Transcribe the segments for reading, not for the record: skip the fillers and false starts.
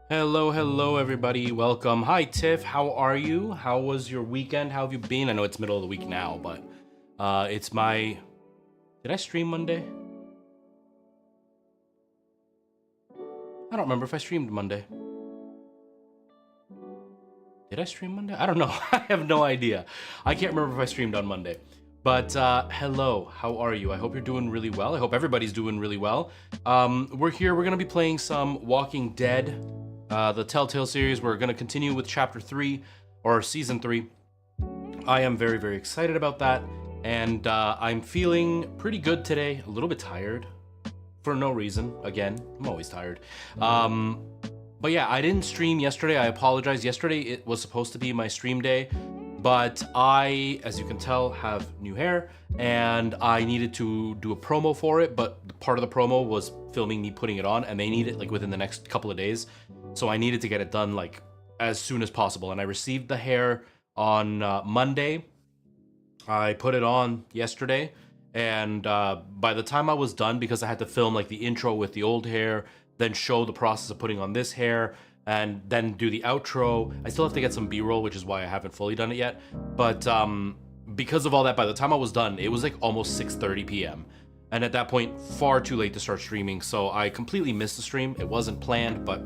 Hello, everybody. Welcome. Hi, Tiff. How are you? How was your weekend? How have you been? I know it's middle of the week now, but it's my. Did I stream Monday? I don't remember if I streamed Monday. Did I stream Monday? I don't know. I have no idea. I can't remember if I streamed on Monday. But hello, how are you? I hope you're doing really well. I hope everybody's doing really well. We're here. We're going to be playing some Walking Dead, the Telltale series. We're going to continue with Chapter 3, or Season 3. I am very, very excited about that. And I'm feeling pretty good today. A little bit tired. For no reason. Again, I'm always tired. But yeah, I didn't stream yesterday. I apologize. Yesterday, it was supposed to be my stream day. But I, as you can tell, have new hair, and I needed to do a promo for it, but part of the promo was filming me putting it on, and they need it like within the next couple of days. So I needed to get it done like as soon as possible. And I received the hair on Monday. I put it on yesterday, and by the time I was done, because I had to film like the intro with the old hair, then show the process of putting on this hair, and then do the outro. I still have to get some B-roll, which is why I haven't fully done it yet. But because of all that, by the time I was done, it was like almost 6:30 p.m. And at that point, far too late to start streaming. So I completely missed the stream. It wasn't planned, but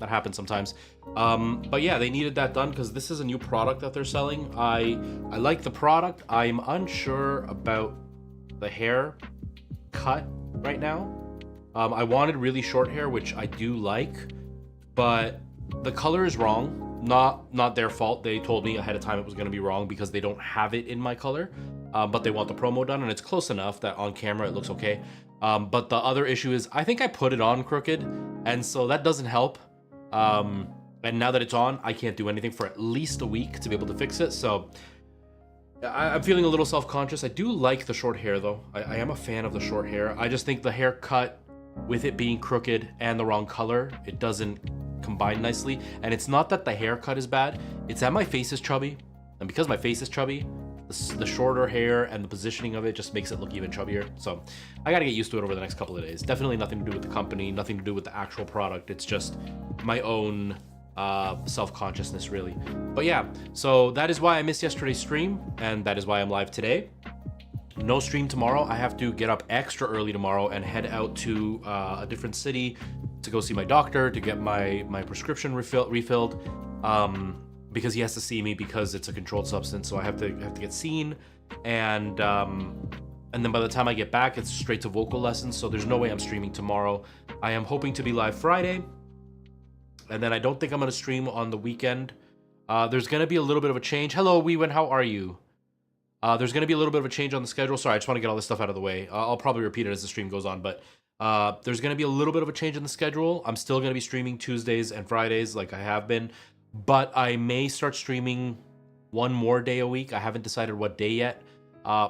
that happens sometimes. But yeah, they needed that done because this is a new product that they're selling. I like the product. I'm unsure about the hair cut right now. I wanted really short hair, which I do like, but the color is wrong. Not their fault. They told me ahead of time it was going to be wrong because they don't have it in my color, but they want the promo done, and it's close enough that on camera it looks okay. But the other issue is I think I put it on crooked, and so that doesn't help. And now that it's on, I can't do anything for at least a week to be able to fix it. So I'm feeling a little self-conscious. I do like the short hair though. I am a fan of the short hair. I just think the haircut, with it being crooked and the wrong color, it doesn't combine nicely. And it's not that the haircut is bad, it's that my face is chubby. And because my face is chubby, the shorter hair and the positioning of it just makes it look even chubbier. So I gotta get used to it over the next couple of days. Definitely nothing to do with the company, nothing to do with the actual product. It's just my own self-consciousness really. But yeah, so that is why I missed yesterday's stream, and that is why I'm live today. No stream tomorrow. I have to get up extra early tomorrow and head out to a different city to go see my doctor to get my prescription refilled, because he has to see me because it's a controlled substance. So I have to get seen, and then by the time I get back, it's straight to vocal lessons. So there's no way I'm streaming tomorrow. I am hoping to be live Friday, and then I don't think I'm gonna stream on the weekend. There's gonna be a little bit of a change. Hello, Weewin, how are you? There's going to be a little bit of a change on the schedule. Sorry, I just want to get all this stuff out of the way. I'll probably repeat it as the stream goes on, but there's going to be a little bit of a change in the schedule. I'm still going to be streaming Tuesdays and Fridays like I have been, but I may start streaming one more day a week. I haven't decided what day yet,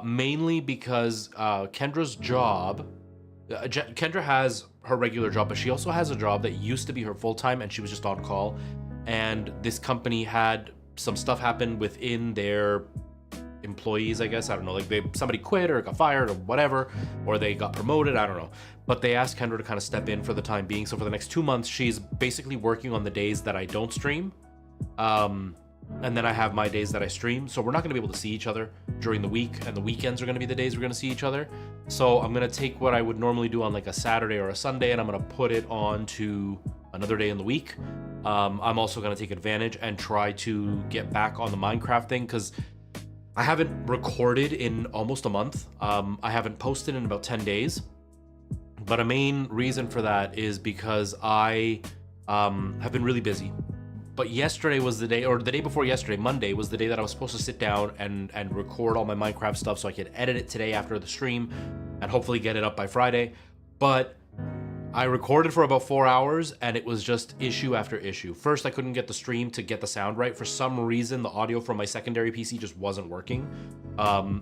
mainly because Kendra's job, Kendra has her regular job, but she also has a job that used to be her full-time, and she was just on call. And this company had some stuff happen within their employees, I guess. I don't know, like somebody quit or got fired or whatever, or they got promoted, I don't know. But they asked Kendra to kind of step in for the time being. So for the next 2 months, she's basically working on the days that I don't stream. And then I have my days that I stream. So we're not going to be able to see each other during the week, and the weekends are going to be the days we're going to see each other. So I'm going to take what I would normally do on like a Saturday or a Sunday, and I'm going to put it on to another day in the week. I'm also going to take advantage and try to get back on the Minecraft thing, because I haven't recorded in almost a month. I haven't posted in about 10 days. But a main reason for that is because I have been really busy. But yesterday was the day, or the day before yesterday, Monday, was the day that I was supposed to sit down and record all my Minecraft stuff so I could edit it today after the stream and hopefully get it up by Friday. But I recorded for about 4 hours, and it was just issue after issue. First, I couldn't get the stream to get the sound right. For some reason, the audio from my secondary PC just wasn't working.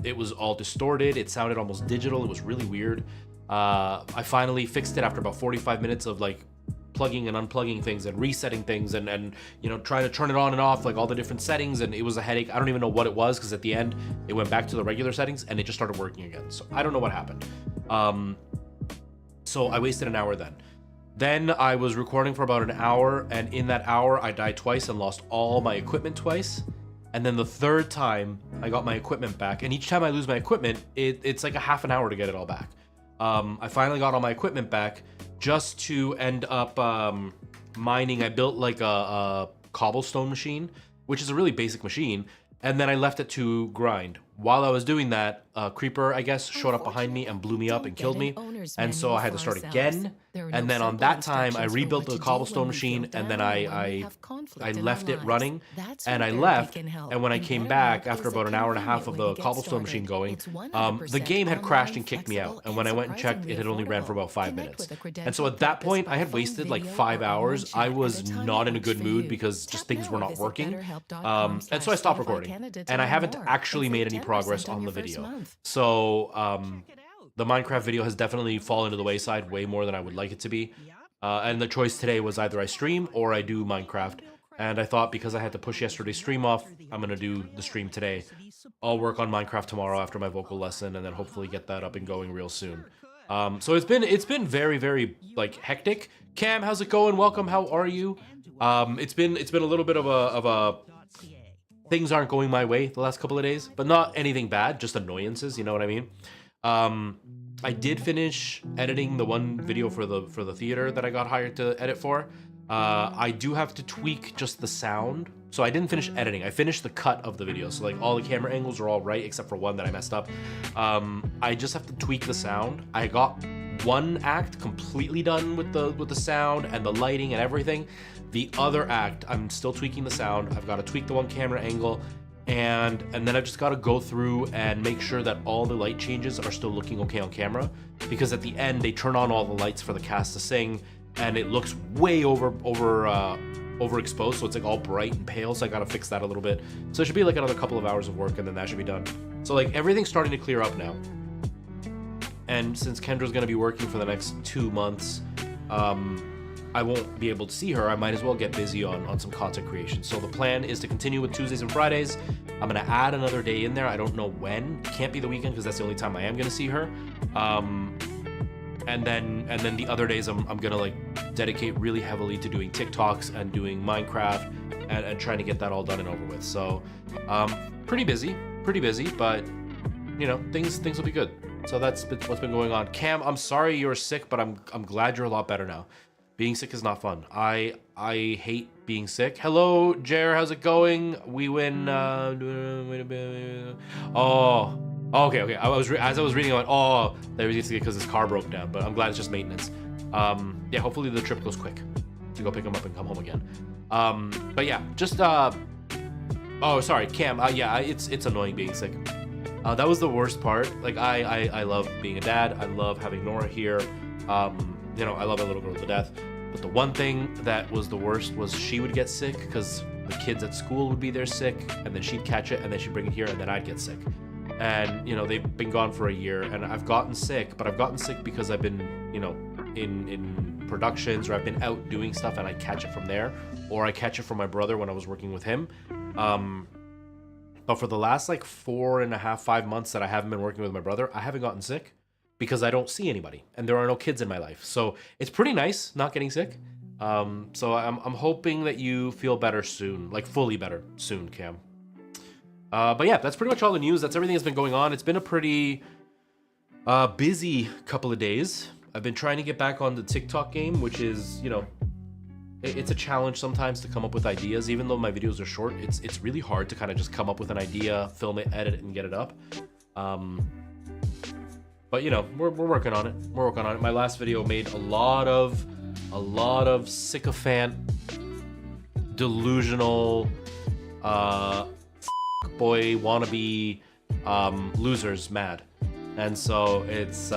It was all distorted. It sounded almost digital. It was really weird. I finally fixed it after about 45 minutes of like plugging and unplugging things and resetting things and you know, trying to turn it on and off, like all the different settings, and it was a headache. I don't even know what it was, because at the end, it went back to the regular settings and it just started working again. So I don't know what happened. So I wasted an hour then. Then I was recording for about an hour, and in that hour I died twice and lost all my equipment twice. And then the third time I got my equipment back, and each time I lose my equipment, it's like a half an hour to get it all back. I finally got all my equipment back just to end up mining. I built like a cobblestone machine, which is a really basic machine, and then I left it to grind. While I was doing that, a creeper, I guess, showed up behind me and blew me up and killed me. And so I had to start again. And then on that time, I rebuilt the cobblestone machine, and then I left it running, and I left. And when I came back, after about an hour and a half of the cobblestone machine going, the game had crashed and kicked me out. And when I went and checked, it had only ran for about 5 minutes. And so at that point, I had wasted like 5 hours. I was not in a good mood because just things were not working. And so I stopped recording. And I haven't actually made any progress on the video. So the Minecraft video has definitely fallen to the wayside way more than I would like it to be. And the choice today was either I stream or I do Minecraft. And I thought because I had to push yesterday's stream off, I'm going to do the stream today. I'll work on Minecraft tomorrow after my vocal lesson, and then hopefully get that up and going real soon. So it's been very, very like hectic. Cam, how's it going? Welcome. How are you? It's been a little bit of a things aren't going my way the last couple of days, but not anything bad, just annoyances, you know what I mean? I did finish editing the one video for the theater that I got hired to edit for. I do have to tweak just the sound. So I didn't finish editing. I finished the cut of the video. So like all the camera angles are all right, except for one that I messed up. I just have to tweak the sound. I got one act completely done with the sound and the lighting and everything. The other act, I'm still tweaking the sound. I've got to tweak the one camera angle, and then I've just got to go through and make sure that all the light changes are still looking okay on camera, because at the end they turn on all the lights for the cast to sing, and it looks way overexposed, so it's like all bright and pale. So I got to fix that a little bit. So it should be like another couple of hours of work, and then that should be done. So like everything's starting to clear up now. And since Kendra's going to be working for the next 2 months, I won't be able to see her. I might as well get busy on some content creation. So the plan is to continue with Tuesdays and Fridays. I'm gonna add another day in there. I don't know when. It can't be the weekend because that's the only time I am gonna see her. And then the other days I'm gonna like dedicate really heavily to doing TikToks and doing Minecraft and trying to get that all done and over with. So pretty busy, but you know, things will be good. So that's what's been going on. Cam, I'm sorry you're sick, but I'm glad you're a lot better now. Being sick is not fun. I hate being sick. Hello, Jer, how's it going? We win. Oh, okay. As I was reading, I went, oh, there was because his car broke down. But I'm glad it's just maintenance. Yeah, hopefully the trip goes quick to go pick him up and come home again. But yeah, just oh, sorry, Cam. Yeah, it's annoying being sick. That was the worst part. Like I love being a dad. I love having Nora here. You know, I love a little girl to death. But the one thing that was the worst was she would get sick because the kids at school would be there sick, and then she'd catch it, and then she'd bring it here, and then I'd get sick. And, you know, they've been gone for a year, and I've gotten sick, but I've gotten sick because I've been, you know, in productions, or I've been out doing stuff, and I catch it from there, or I catch it from my brother when I was working with him. But for the last, like, 4.5, 5 months that I haven't been working with my brother, I haven't gotten sick, because I don't see anybody and there are no kids in my life. So it's pretty nice not getting sick. So I'm hoping that you feel better soon, like fully better soon, Cam. But yeah, that's pretty much all the news. That's everything that's been going on. It's been a pretty busy couple of days. I've been trying to get back on the TikTok game, which is, you know, it's a challenge sometimes to come up with ideas. Even though my videos are short, it's really hard to kind of just come up with an idea, film it, edit it, and get it up. But you know, we're working on it. We're working on it. My last video made a lot of sycophant, delusional, boy wannabe losers mad, and so it's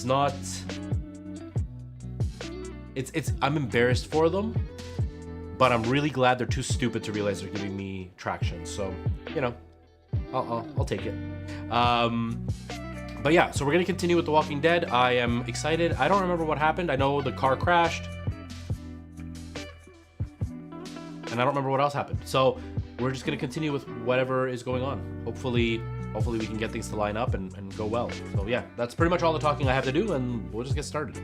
not. I'm embarrassed for them, but I'm really glad they're too stupid to realize they're giving me traction. So, you know, I'll take it. But yeah, so we're gonna continue with The Walking Dead. I am excited. I don't remember what happened. I know the car crashed, and I don't remember what else happened. So we're just gonna continue with whatever is going on. Hopefully we can get things to line up and go well. So yeah, that's pretty much all the talking I have to do, and we'll just get started.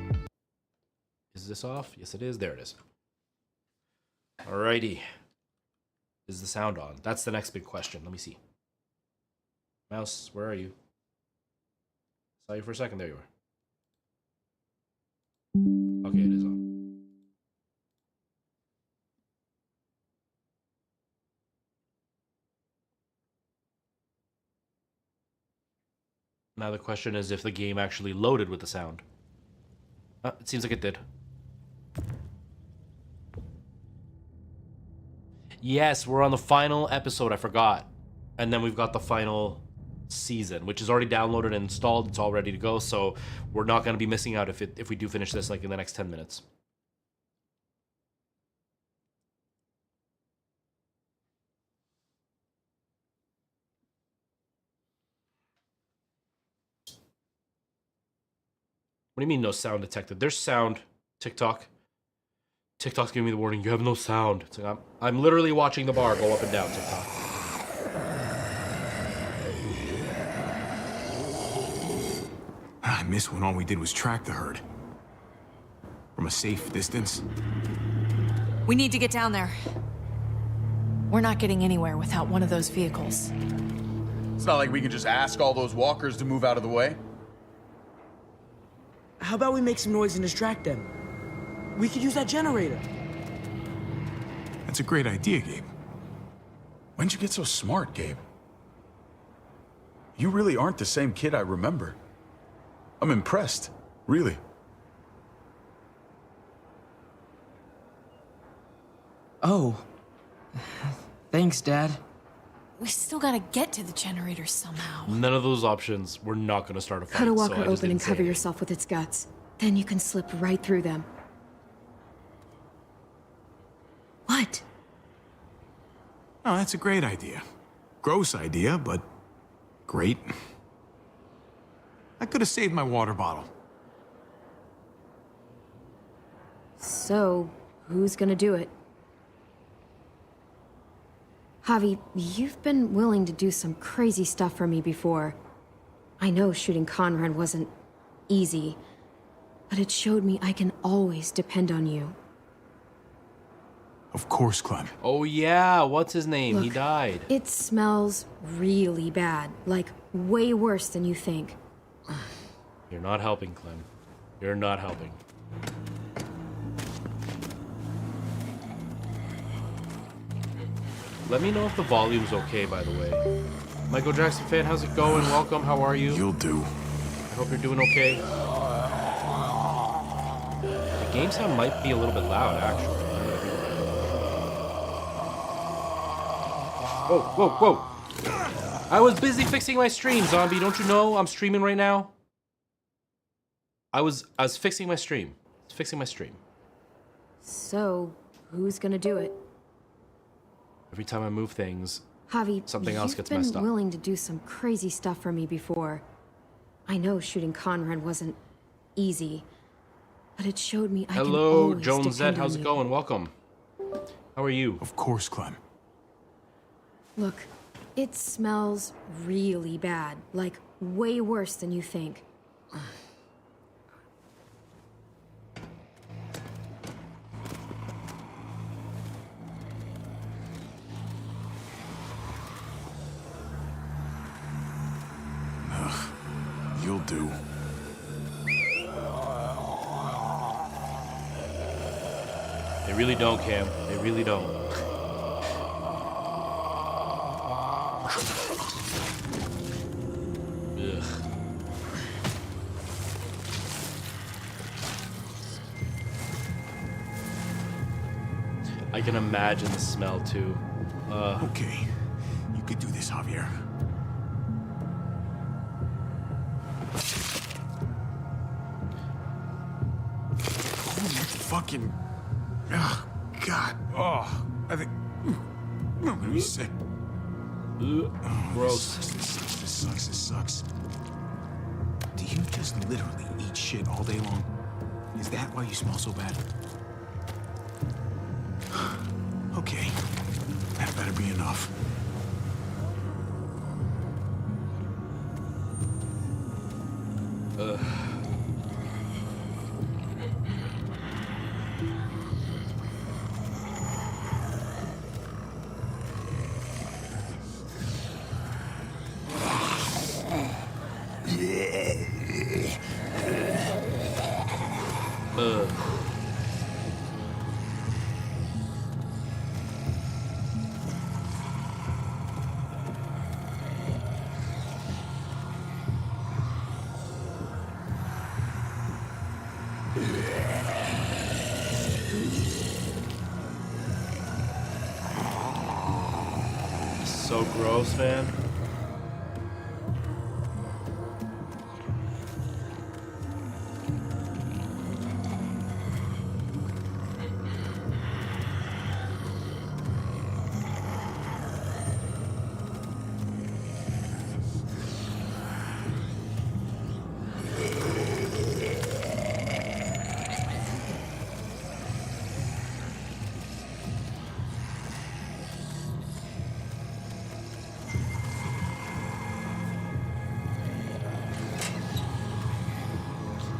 Is this off? Yes, it is. There it is. Alrighty. Is the sound on? That's the next big question. Let me see. Mouse, where are you? Saw you for a second. There you are. Okay, it is on. Now the question is if the game actually loaded with the sound. It seems like it did. Yes, we're on the final episode. I forgot. And then we've got the final season, which is already downloaded and installed. It's all ready to go. So we're not going to be missing out if we do finish this like in the next 10 minutes. What do you mean no sound detected? There's sound. TikTok. TikTok's giving me the warning. You have no sound. It's like I'm literally watching the bar go up and down. TikTok. I miss when all we did was track the herd. From a safe distance. We need to get down there. We're not getting anywhere without one of those vehicles. It's not like we can just ask all those walkers to move out of the way. How about we make some noise and distract them? We could use that generator. That's a great idea, Gabe. When'd you get so smart, Gabe? You really aren't the same kid I remember. I'm impressed, really. Oh. Thanks, Dad. We still gotta get to the generator somehow. None of those options. We're not going to start a fight. Cut a walker so I just open and didn't say cover anything. yourself with its guts. Then you can slip right through them. What? Oh, that's a great idea. Gross idea, but great. I could have saved my water bottle. So, who's gonna do it? Javi, you've been willing to do some crazy stuff for me before. I know shooting Conrad wasn't easy, but it showed me I can always depend on you. Of course, Clem. Oh yeah, what's his name? He Look, died. It smells really bad, like way worse than you think. You're not helping, Clem. You're not helping. Let me know if the volume's okay, by the way. Michael Jackson fan, how's it going? Welcome, how are you? You'll do. I hope you're doing okay. The game sound might be a little bit loud, actually. Whoa, whoa, whoa! I was busy fixing my stream, zombie. Don't you know I'm streaming right now? I was fixing my stream. I was fixing my stream. So, who's gonna do it? Every time I move things, Javi, something else gets you've messed been up. willing to do some crazy stuff for me before. I know shooting Conrad wasn't easy, but it showed me I can Hello, always Joan Z. depend How's on it you. going? Welcome. How are you? Of course, Clem. Look, it smells really bad, like way worse than you think. You'll do. They really don't, Cam. They really don't. Ugh. I can imagine the smell too. Okay. You could do this, Javier. Fucking... Oh, God. Oh, I think... I'm gonna be sick. Ugh. Gross. This sucks. Do you just literally eat shit all day long? Is that why you smell so bad? Okay. That better be enough. Ugh. So gross, man.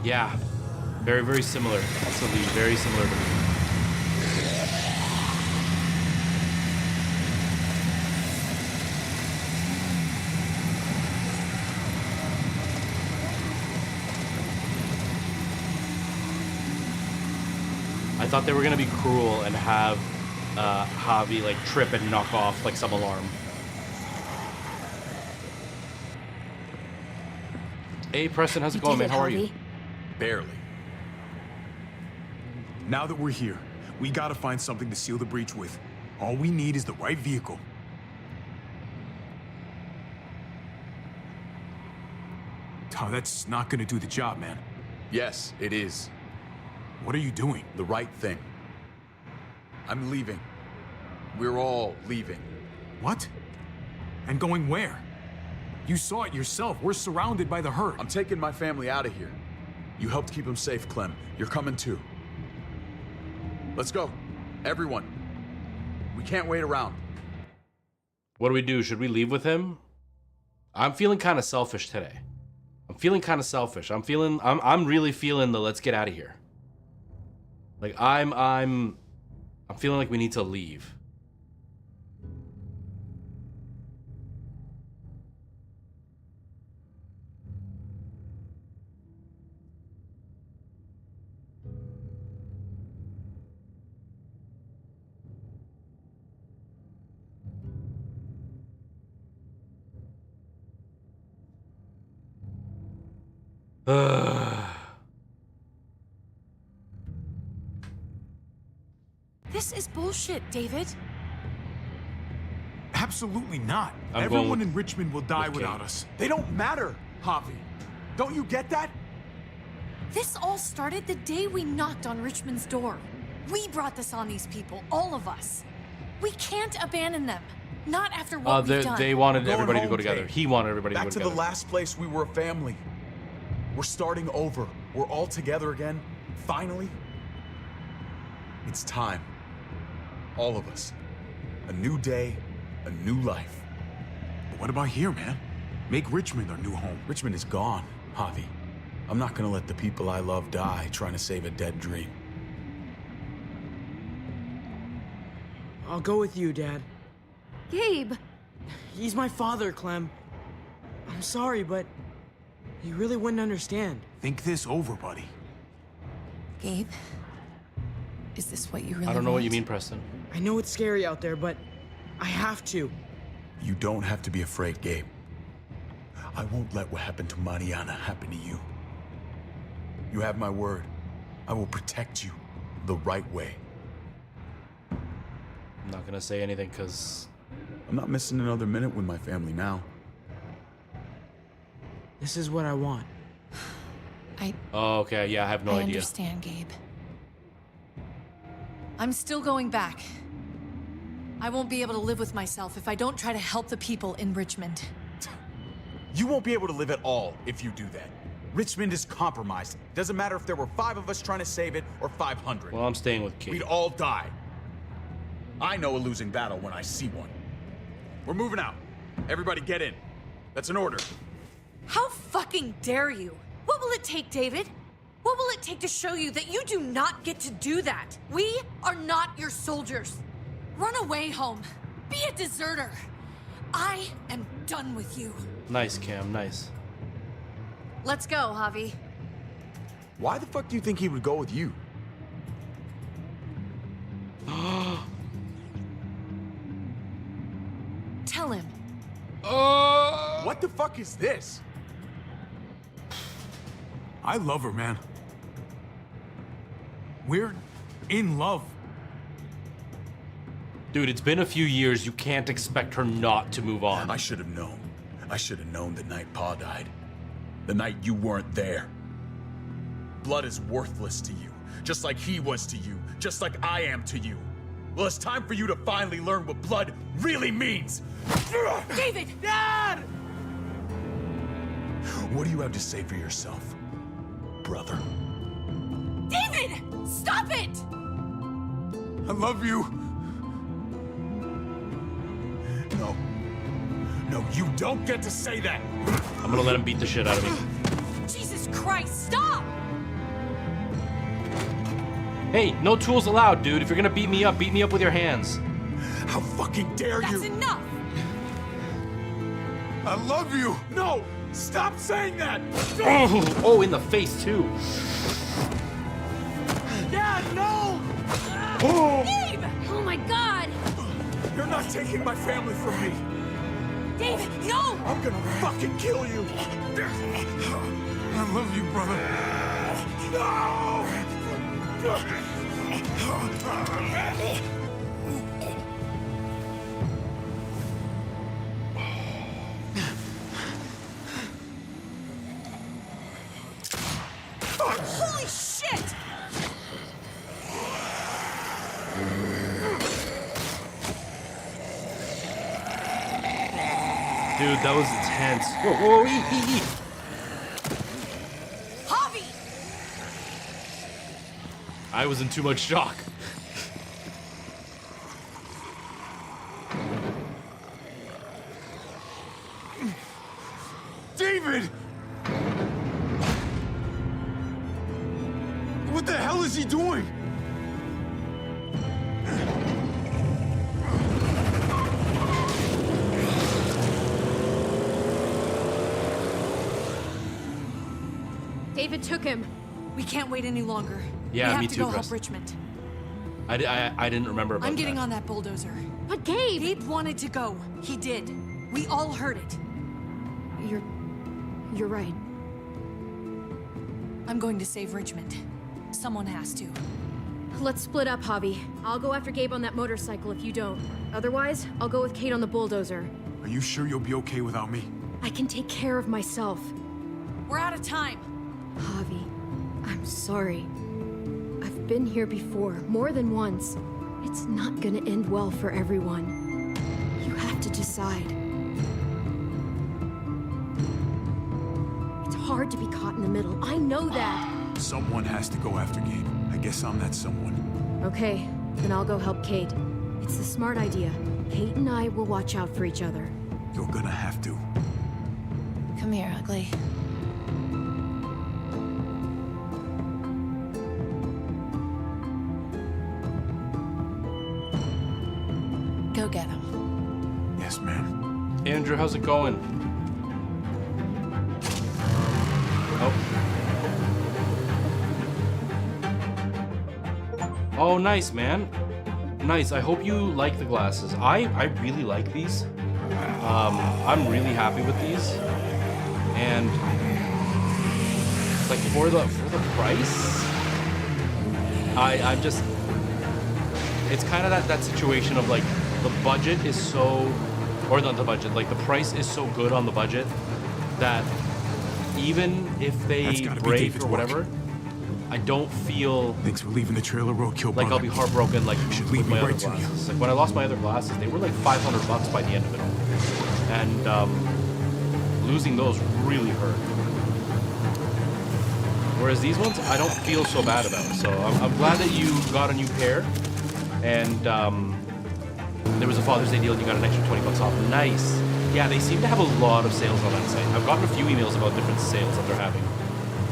Yeah, very, very similar. Absolutely, very similar to me. I thought they were gonna be cruel and have Javi like trip and knock off like some alarm. Hey, Preston, how's it going, man? How are you? Barely. Now that we're here, we gotta find something to seal the breach with. All we need is the right vehicle. Oh, that's not gonna do the job, man. Yes, it is. What are you doing? The right thing. I'm leaving. We're all leaving. What? And going where? You saw it yourself. We're surrounded by the herd. I'm taking my family out of here. You helped keep them safe, Clem. You're coming too. Let's go. Everyone. We can't wait around. What do we do? Should we leave with him? I'm feeling kind of selfish today. I'm feeling kind of selfish. I'm really feeling the let's get out of here. Like I'm feeling like we need to leave. This is bullshit, David. Absolutely not. I'm Everyone going in Richmond will die with without Kate. us. They don't matter, Javi. Don't you get that? This all started the day we knocked on Richmond's door. We brought this on these people, all of us. We can't abandon them. Not after what we've done. They wanted Going everybody to home, go together. Kate. He wanted everybody to Back go to together. the last place we were a family. We're starting over. We're all together again. Finally. It's time. All of us. A new day, a new life. But what about here, man? Make Richmond our new home. Richmond is gone, Javi. I'm not gonna let the people I love die trying to save a dead dream. I'll go with you, Dad. Gabe! He's my father, Clem. I'm sorry, but he really wouldn't understand. Think this over, buddy. Gabe, is this what you really I don't know what you want? mean, Preston. I know it's scary out there, but I have to. You don't have to be afraid, Gabe. I won't let what happened to Mariana happen to you. You have my word. I will protect you the right way. I'm not gonna say anything because I'm not missing another minute with my family now. This is what I want. oh, okay, yeah, I have no I idea. understand, Gabe. I'm still going back. I won't be able to live with myself if I don't try to help the people in Richmond. You won't be able to live at all if you do that. Richmond is compromised. Doesn't matter if there were 5 of us trying to save it or 500. Well, I'm staying with Kate. We'd all die. I know a losing battle when I see one. We're moving out. Everybody get in. That's an order. How fucking dare you? What will it take, David? What will it take to show you that you do not get to do that? We are not your soldiers. Run away home. Be a deserter. I am done with you. Nice, Cam, nice. Let's go, Javi. Why the fuck do you think he would go with you? Tell him. What the fuck is this? I love her, man. We're in love. Dude, it's been a few years. You can't expect her not to move on. I should have known. I should have known the night Pa died. The night you weren't there. Blood is worthless to you, just like he was to you, just like I am to you. Well, it's time for you to finally learn what blood really means. David! Dad! What do you have to say for yourself, brother? David! Stop it! I love you. No. No, you don't get to say that! I'm gonna let him beat the shit out of me. Jesus Christ, stop! Hey, no tools allowed, dude. If you're gonna beat me up with your hands. How fucking dare That's you! enough! I love you. No! Stop saying that! Oh, in the face, too. Dad, no! Dave! Oh my God! You're not taking my family from me! David, no! I'm gonna fucking kill you! I love you, brother. No! Holy shit! Dude, that was intense. Whoa, whoa, eat. Javi! I was in too much shock. David! What the hell is he doing? David took him. We can't wait any longer. Yeah, we have me to too, go Chris. help Richmond. I didn't remember about I'm getting that. on that bulldozer. But Gabe! Gabe wanted to go. He did. We all heard it. You're right. I'm going to save Richmond. Someone has to. Let's split up, Javi. I'll go after Gabe on that motorcycle if you don't. Otherwise, I'll go with Kate on the bulldozer. Are you sure you'll be okay without me? I can take care of myself. We're out of time. Javi, I'm sorry. I've been here before, more than once. It's not gonna end well for everyone. You have to decide. It's hard to be caught in the middle. I know that. Someone has to go after Gabe. I guess I'm that someone. Okay, then I'll go help Kate. It's a smart idea. Kate and I will watch out for each other. You're gonna have to. Come here, ugly. Go get him. Yes, ma'am. Andrew, how's it going? Oh, nice, man. Nice. I hope you like the glasses. I really like these. I'm really happy with these. And like for the price, I'm just. It's kind of that situation of like the budget is so, or not the budget, like the price is so good on the budget that even if they That's gotta be break David's or whatever, I don't feel Thanks for leaving the trailer roadkill, like brother. I'll be heartbroken like Should with lead me my other right to you. glasses. Like when I lost my other glasses, they were like $500 by the end of it all, and losing those really hurt. Whereas these ones, I don't feel so bad about. So I'm glad that you got a new pair, and there was a Father's Day deal and you got an extra $20 off. Nice. Yeah, they seem to have a lot of sales on that site. I've gotten a few emails about different sales that they're having.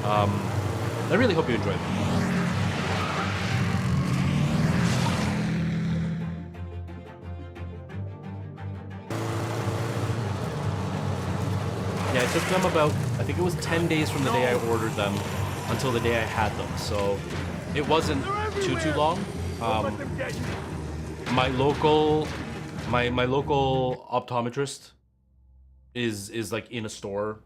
I really hope you enjoy them. Yeah, it took them about, I think it was 10 days from the day I ordered them until the day I had them. So it wasn't too long. My local optometrist is like in a store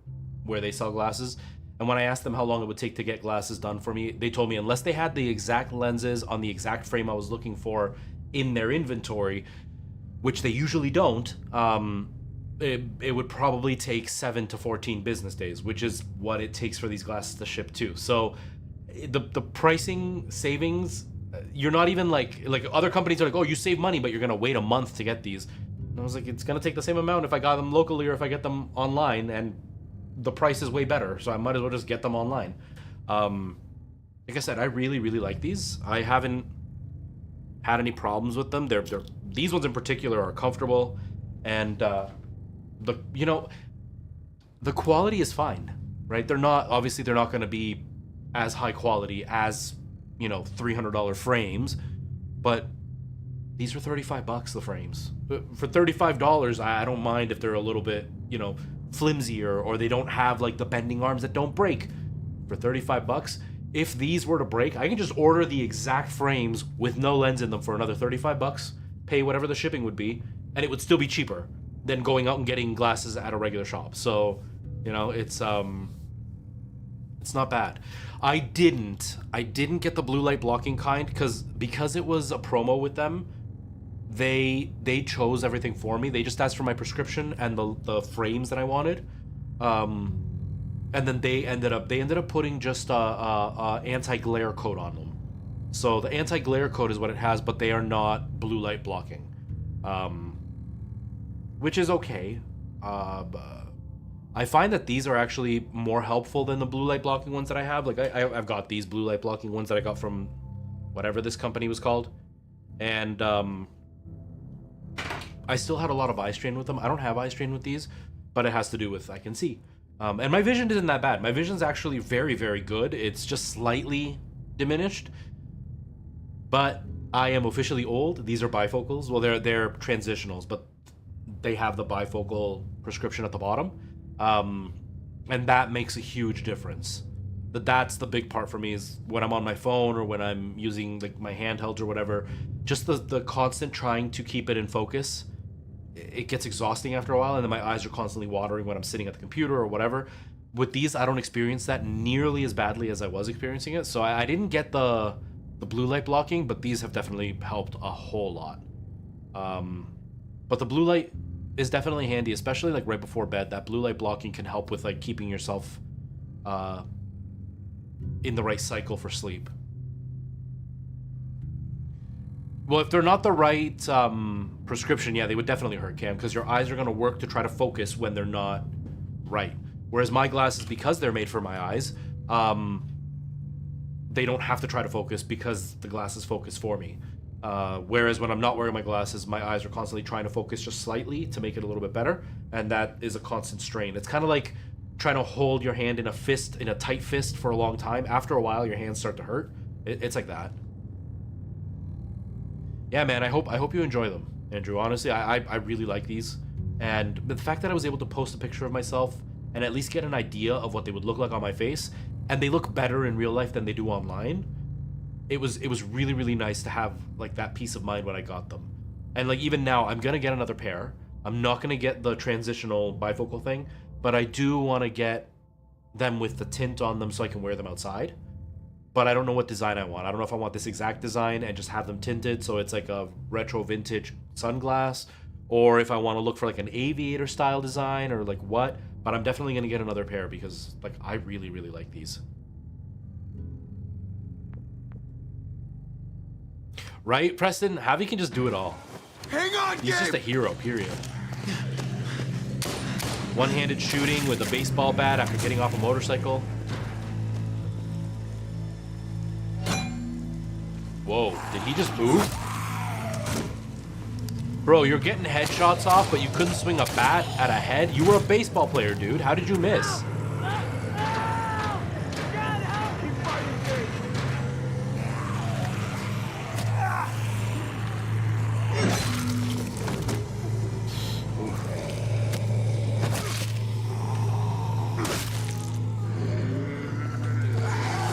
where they sell glasses. And when I asked them how long it would take to get glasses done for me, they told me unless they had the exact lenses on the exact frame I was looking for in their inventory, which they usually don't, it would probably take 7 to 14 business days, which is what it takes for these glasses to ship too. So the pricing savings, you're not even like other companies are like, oh, you save money, but you're gonna wait a month to get these. And I was like, it's gonna take the same amount if I got them locally or if I get them online, and the price is way better, so I might as well just get them online. Like I said, I really like these. I haven't had any problems with them. These ones in particular are comfortable, and the quality is fine, right? They're not going to be as high quality as, $300 frames, but these are $35, the frames. For $35, I don't mind if they're a little bit, flimsier, or they don't have like the bending arms that don't break. For $35, if these were to break, I can just order the exact frames with no lens in them for another $35, pay whatever the shipping would be, and it would still be cheaper than going out and getting glasses at a regular shop. So, it's not bad. I didn't get the blue light blocking kind because it was a promo with them. They chose everything for me. They just asked for my prescription and the frames that I wanted, and then they ended up putting just a anti-glare coat on them. So the anti-glare coat is what it has, but they are not blue light blocking, which is okay. I find that these are actually more helpful than the blue light blocking ones that I have. Like I've got these blue light blocking ones that I got from whatever this company was called, and I still had a lot of eye strain with them. I don't have eye strain with these, but it has to do with I can see. And my vision isn't that bad. My vision's actually very, very good. It's just slightly diminished. But I am officially old. These are bifocals. Well, they're transitionals, but they have the bifocal prescription at the bottom. And that makes a huge difference. That's the big part for me, is when I'm on my phone or when I'm using like my handhelds or whatever, just the constant trying to keep it in focus. It gets exhausting after a while, and then my eyes are constantly watering when I'm sitting at the computer or whatever. With these, I don't experience that nearly as badly as I was experiencing it. So I didn't get the blue light blocking, but these have definitely helped a whole lot. But the blue light is definitely handy, especially like right before bed. That blue light blocking can help with like keeping yourself in the right cycle for sleep. Well, if they're not the right prescription, yeah, they would definitely hurt, Cam, because your eyes are going to work to try to focus when they're not right. Whereas my glasses, because they're made for my eyes, they don't have to try to focus because the glasses focus for me. Whereas when I'm not wearing my glasses, my eyes are constantly trying to focus just slightly to make it a little bit better, and that is a constant strain. It's kind of like trying to hold your hand in a tight fist for a long time. After a while, your hands start to hurt. It's like that. Yeah, man, I hope you enjoy them, Andrew. Honestly, I really like these. And the fact that I was able to post a picture of myself and at least get an idea of what they would look like on my face, and they look better in real life than they do online, it was really, really nice to have like that peace of mind when I got them. And like even now, I'm gonna get another pair. I'm not gonna get the transitional bifocal thing, but I do want to get them with the tint on them so I can wear them outside. But I don't know what design I want. I don't know if I want this exact design and just have them tinted so it's like a retro vintage sunglass, or if I want to look for like an aviator style design or like what. But I'm definitely going to get another pair because like I really, really like these. Right, Preston? Javi can just do it all. Hang on, He's just a hero, period. One-handed shooting with a baseball bat after getting off a motorcycle. Whoa, did he just move? Bro, you're getting headshots off, but you couldn't swing a bat at a head? You were a baseball player, dude. How did you miss?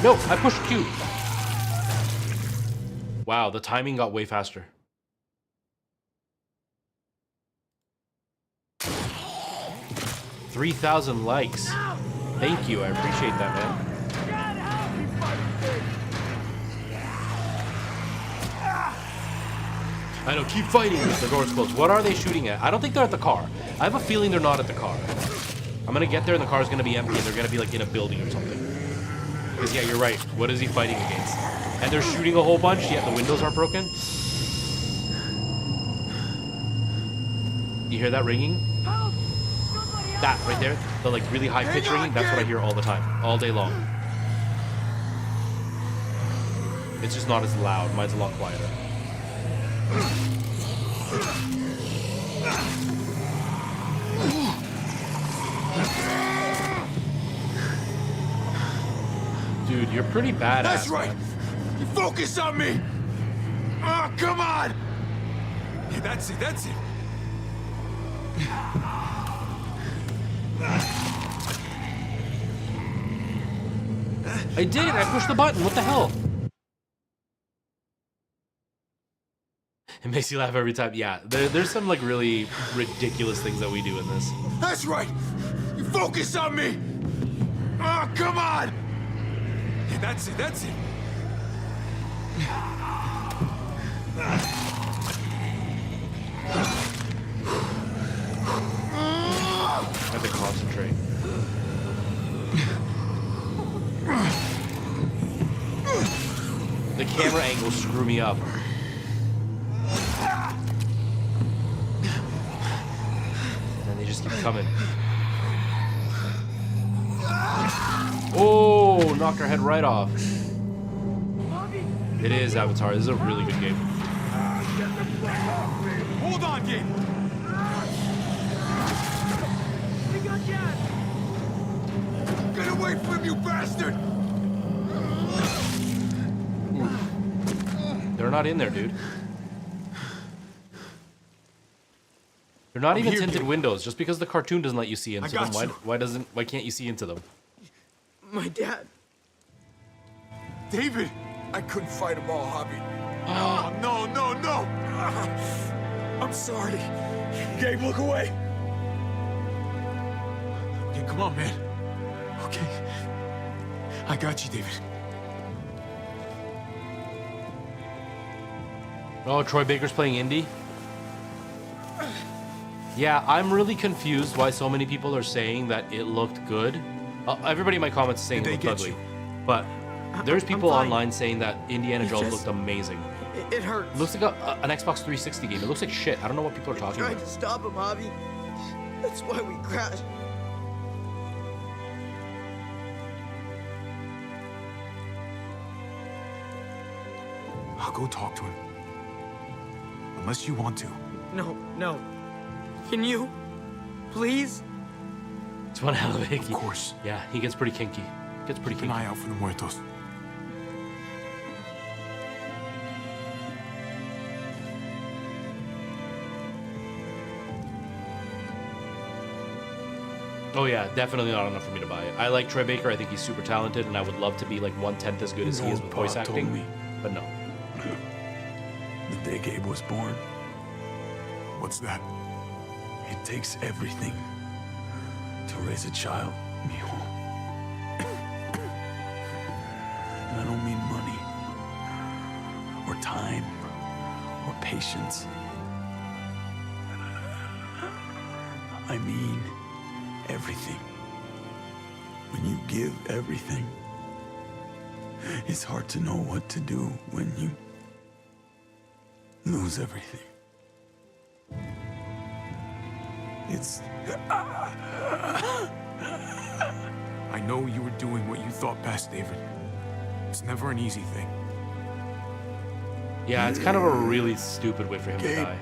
No, I pushed Q. Wow, the timing got way faster. $3,000 likes. Thank you, I appreciate that, man. I know, keep fighting. The door's closed. What are they shooting at? I don't think they're at the car. I have a feeling they're not at the car. I'm gonna get there and the car's gonna be empty and they're gonna be like in a building or something. Because yeah, you're right. What is he fighting against? And they're shooting a whole bunch, yet the windows aren't broken. You hear that ringing? That right there, the like really high pitch ringing, that's what I hear all the time, all day long. It's just not as loud, mine's a lot quieter. Dude, you're pretty badass. That's right. Man. You focus on me. Oh, come on. Yeah, that's it. That's it. I did it. I pushed the button. What the hell? It makes you laugh every time. Yeah, there's some like really ridiculous things that we do in this. That's right. You focus on me. Oh, come on. Yeah, that's it. That's it. I have to concentrate. The camera angles screw me up. And they just keep coming. Oh, knocked her head right off. It is Avatar. This is a really good game. Hold on, Gabe. Get away from you, bastard! They're not in there, dude. They're not even here, tinted Gabe. windows. Just because the cartoon doesn't let you see into them, got you. why can't you see into them? My dad. David! I couldn't fight them all, Hobby. Oh, no. I'm sorry. Gabe, look away. Okay, come on, man. Okay. I got you, David. Oh, Troy Baker's playing indie? Yeah, I'm really confused why so many people are saying that it looked good. Everybody in my comments is saying Did it they looked get ugly. you? But there's people fine. online saying that Indiana It's Jones just- looked amazing. It hurts. It looks like an Xbox 360 game. It looks like shit. I don't know what people are talking Tried about. to stop him, Javi. That's why we crashed. I'll go talk to him. Unless you want to. No. Can you? Please? It's one hell of a hickey. Of course. Yeah, he gets pretty kinky. Gets pretty Keep an kinky. eye out for the muertos. Oh yeah, definitely not enough for me to buy it. I like Troy Baker. I think he's super talented, and I would love to be like 1/10 as good as he is with voice Pa told acting. me But no. the day Gabe was born. What's that? It takes everything to raise a child, mijo. And I don't mean money, or time, or patience. I mean everything. When you give everything, it's hard to know what to do when you lose everything. It's... I know you were doing what you thought best, David. It's never an easy thing. Yeah, it's kind of a really stupid way for him to Gabe. die.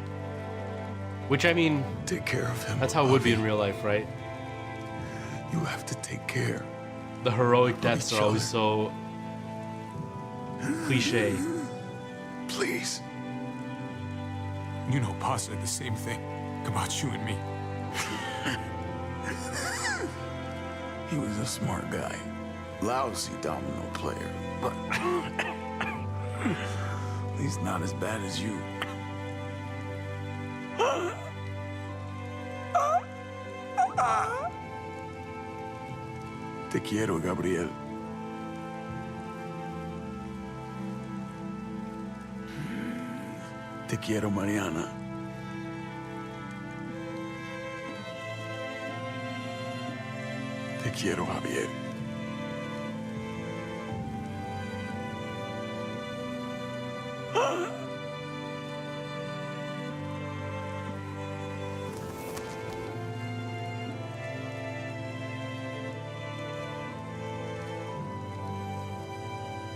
Which, I mean, Take care of him. that's how it would be in Javi. real life, right? You have to take care. The heroic deaths each are always other. so cliche. Please. You know, Pa said the same thing about you and me. He was a smart guy. lousy domino player, but at least not as bad as you. Te quiero, Gabriel. Te quiero, Mariana. Te quiero, Javier.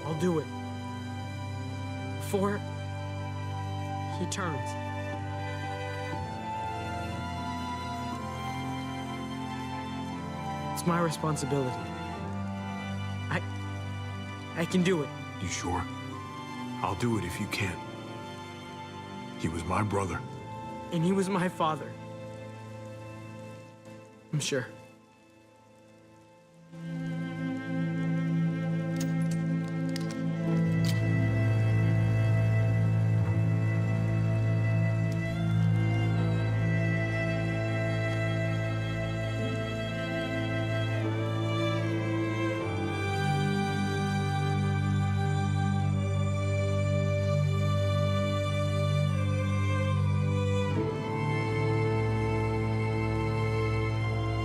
I'll do it. Before he turns. It's my responsibility. I can do it. You sure? I'll do it if you can. He was my brother. And he was my father. I'm sure.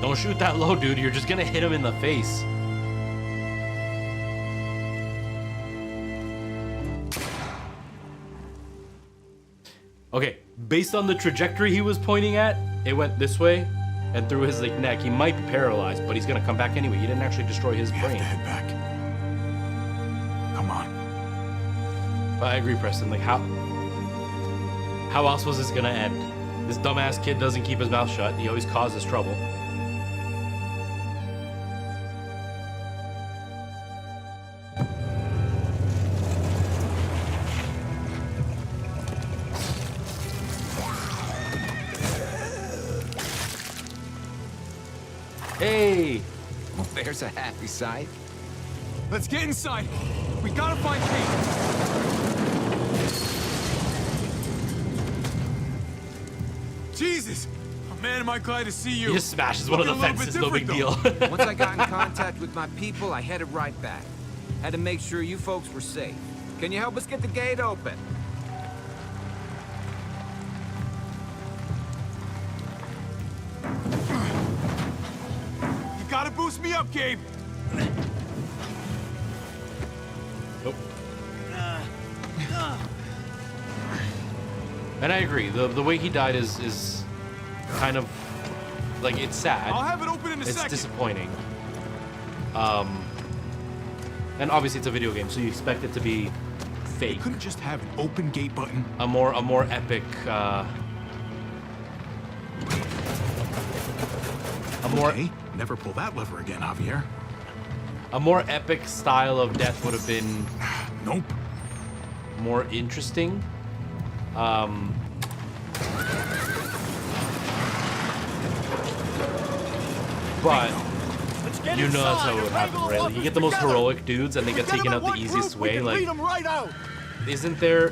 Don't shoot that low, dude. You're just gonna hit him in the face. Okay, based on the trajectory he was pointing at, it went this way and through his like neck. He might be paralyzed, but he's gonna come back anyway. He didn't actually destroy his We brain. have to head back. Come on. But I agree, Preston. Like how else was this gonna end? This dumbass kid doesn't keep his mouth shut. He always causes trouble. Hey! Well, there's a happy sight. Let's get inside. We gotta find Kate. Jesus! Oh, man, am I glad to see you. He just smashes one of the Looking a little fences, bit no big different, deal. Once I got in contact with my people, I headed right back. Had to make sure you folks were safe. Can you help us get the gate open? You gotta boost me up, Gabe. Nope. And I agree. The way he died is kind of like it's sad. I'll have it open in a It's second. disappointing. And obviously it's a video game, so you expect it to be fake. Couldn't just have an open gate button. A more epic. Okay, never pull that lever again, Javier. A more epic style of death would have been Nope. more interesting. But you know that's how it would happen, right? Like, you get the most heroic dudes and they get taken out the easiest way. Like, isn't there...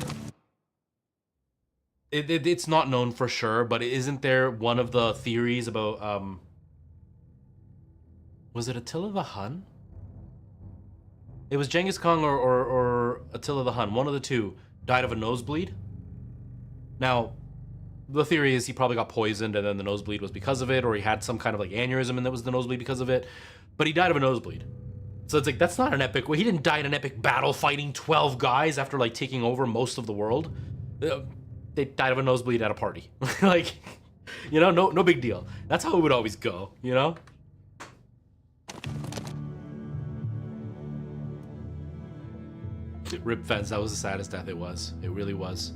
It's not known for sure, but isn't there one of the theories about... Was it Attila the Hun? It was Genghis Khan or Attila the Hun. One of the two died of a nosebleed. Now, the theory is he probably got poisoned and then the nosebleed was because of it, or he had some kind of like aneurysm and that was the nosebleed because of it. But he died of a nosebleed. So it's like, that's not an epic way. He didn't die in an epic battle fighting 12 guys after like taking over most of the world. They died of a nosebleed at a party. Like, you know, no big deal. That's how it would always go, you know? Rip Fence, that was the saddest death it was. It really was.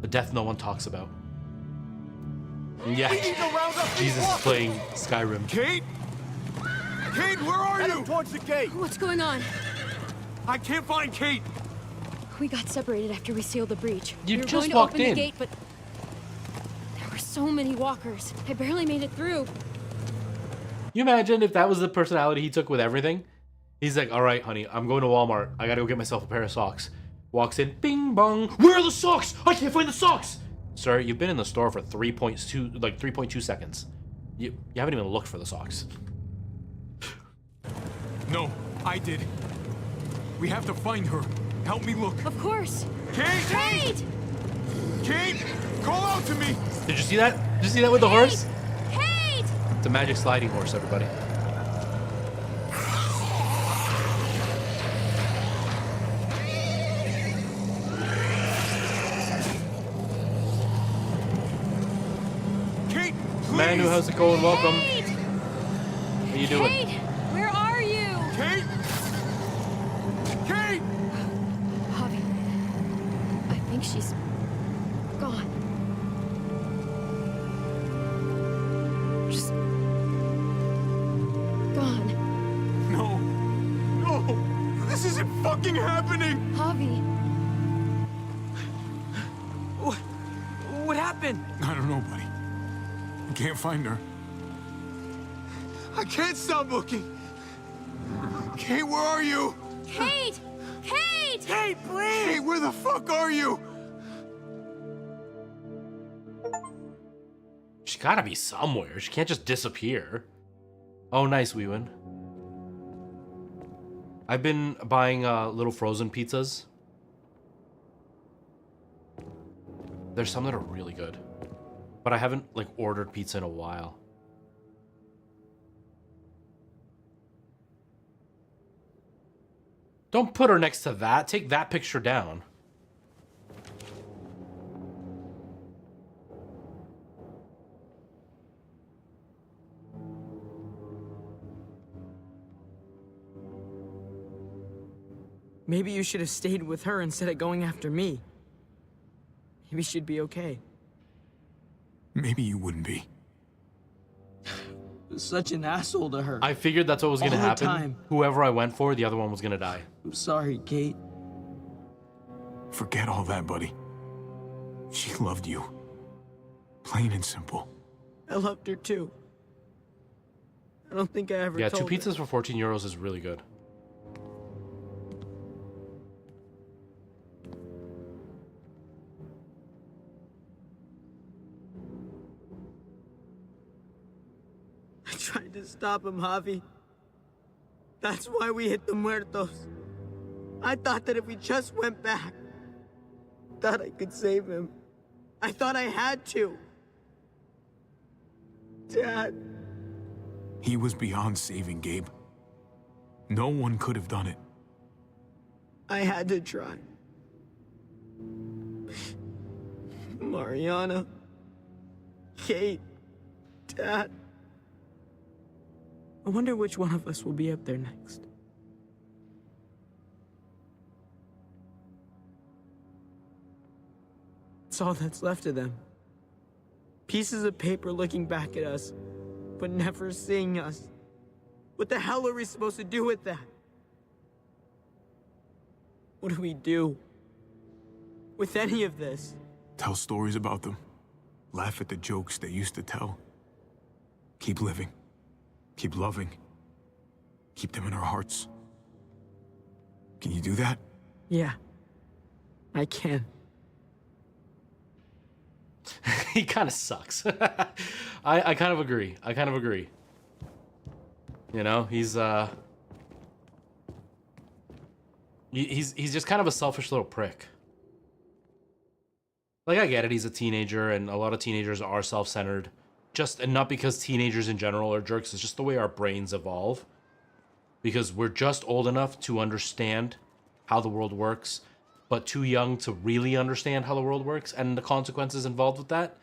The death no one talks about. Yeah, Jesus is playing Skyrim. Kate? Kate, where are you? Towards the gate. What's going on? I can't find Kate. We got separated after we sealed the breach. You We were just going to walked open in. the gate, but there were so many walkers. I barely made it through. You imagine if that was the personality he took with everything? He's like, all right, honey, I'm going to Walmart. I gotta go get myself a pair of socks. Walks in, bing bong. Where are the socks? I can't find the socks. Sir, you've been in the store for 3.2 seconds. You haven't even looked for the socks. No, I did. We have to find her. Help me look. Of course. Kate! Kate! Kate! Call out to me! Did you see that? Did you see that with the horse? Kate! It's a magic sliding horse, everybody. Kate, please! Manu, how's it going? Welcome. Kate! How you doing? Kate! Where are you? Kate! Kate! Javi, I think she's gone. Just gone. No. No! This isn't fucking happening! Javi, What happened? I don't know, buddy. I can't find her. I can't stop looking. Kate, where are you? Kate! Kate! Kate, please! Kate, where the fuck are you? She gotta be somewhere. She can't just disappear. Oh, nice, Weewin. I've been buying little frozen pizzas. There's some that are really good. But I haven't, like, ordered pizza in a while. Don't put her next to that. Take that picture down. Maybe you should have stayed with her instead of going after me. Maybe she'd be okay. Maybe you wouldn't be. Such an asshole to her. I figured that's what was going to All the happen. time. Whoever I went for, the other one was going to die. I'm sorry, Kate. Forget all that, buddy. She loved you. Plain and simple. I loved her too. I don't think I ever Yeah, two told her. pizzas for 14 euros is really good. I tried to stop him, Javi. That's why we hit the muertos. I thought that if we just went back, thought I could save him. I thought I had to. Dad. He was beyond saving, Gabe. No one could have done it. I had to try. Mariana. Kate. Dad. I wonder which one of us will be up there next. It's all that's left of them. Pieces of paper looking back at us, but never seeing us. What the hell are we supposed to do with that? What do we do with any of this? Tell stories about them. Laugh at the jokes they used to tell. Keep living. Keep loving. Keep them in our hearts. Can you do that? Yeah, I can. He kind of sucks. I kind of agree. I kind of agree. You know, he's just kind of a selfish little prick. Like, I get it, he's a teenager, and a lot of teenagers are self-centered. And not because teenagers in general are jerks, it's just the way our brains evolve. Because we're just old enough to understand how the world works, but too young to really understand how the world works and the consequences involved with that.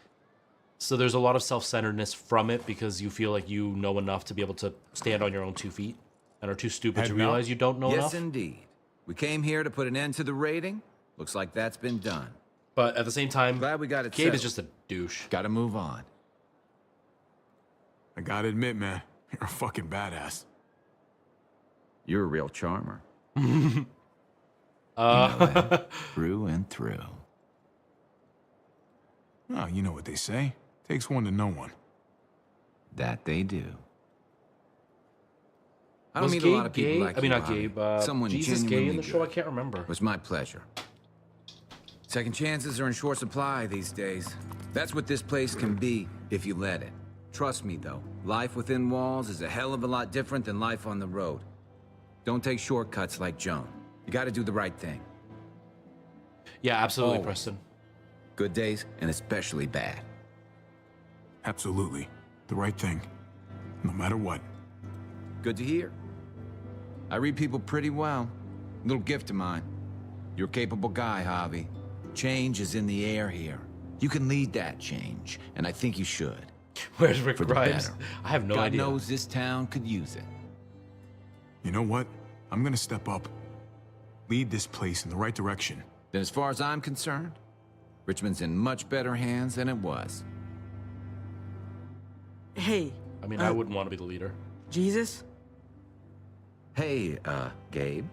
So there's a lot of self-centeredness from it because you feel like you know enough to be able to stand on your own 2 feet and are too stupid to realize you don't know enough. Yes, indeed. We came here to put an end to the raiding. Looks like that's been done. But at the same time, Glad we got it Gabe is settled. just a douche. Gotta move on. I gotta admit, man, you're a fucking badass. You're a real charmer. You know that, through and through. Oh, you know what they say. Takes one to know one. That they do. I don't Was meet Gabe a lot of people gay? like I mean, you, not Javi. Gabe. Someone Jesus gay in genuinely the show? I good. can't remember. It was my pleasure. Second chances are in short supply these days. That's what this place can be if you let it. Trust me, though. Life within walls is a hell of a lot different than life on the road. Don't take shortcuts like Joan. You gotta do the right thing. Yeah, absolutely, Always. Preston. Good days, and especially bad. Absolutely. The right thing. No matter what. Good to hear. I read people pretty well. Little gift of mine. You're a capable guy, Javi. Change is in the air here. You can lead that change, and I think you should. Where's Rick For the Grimes? better. I have no God idea. knows this town could use it. You know what? I'm gonna step up. Lead this place in the right direction. Then as far as I'm concerned, Richmond's in much better hands than it was. Hey, I mean, I wouldn't want to be the leader. Jesus, Hey, Gabe.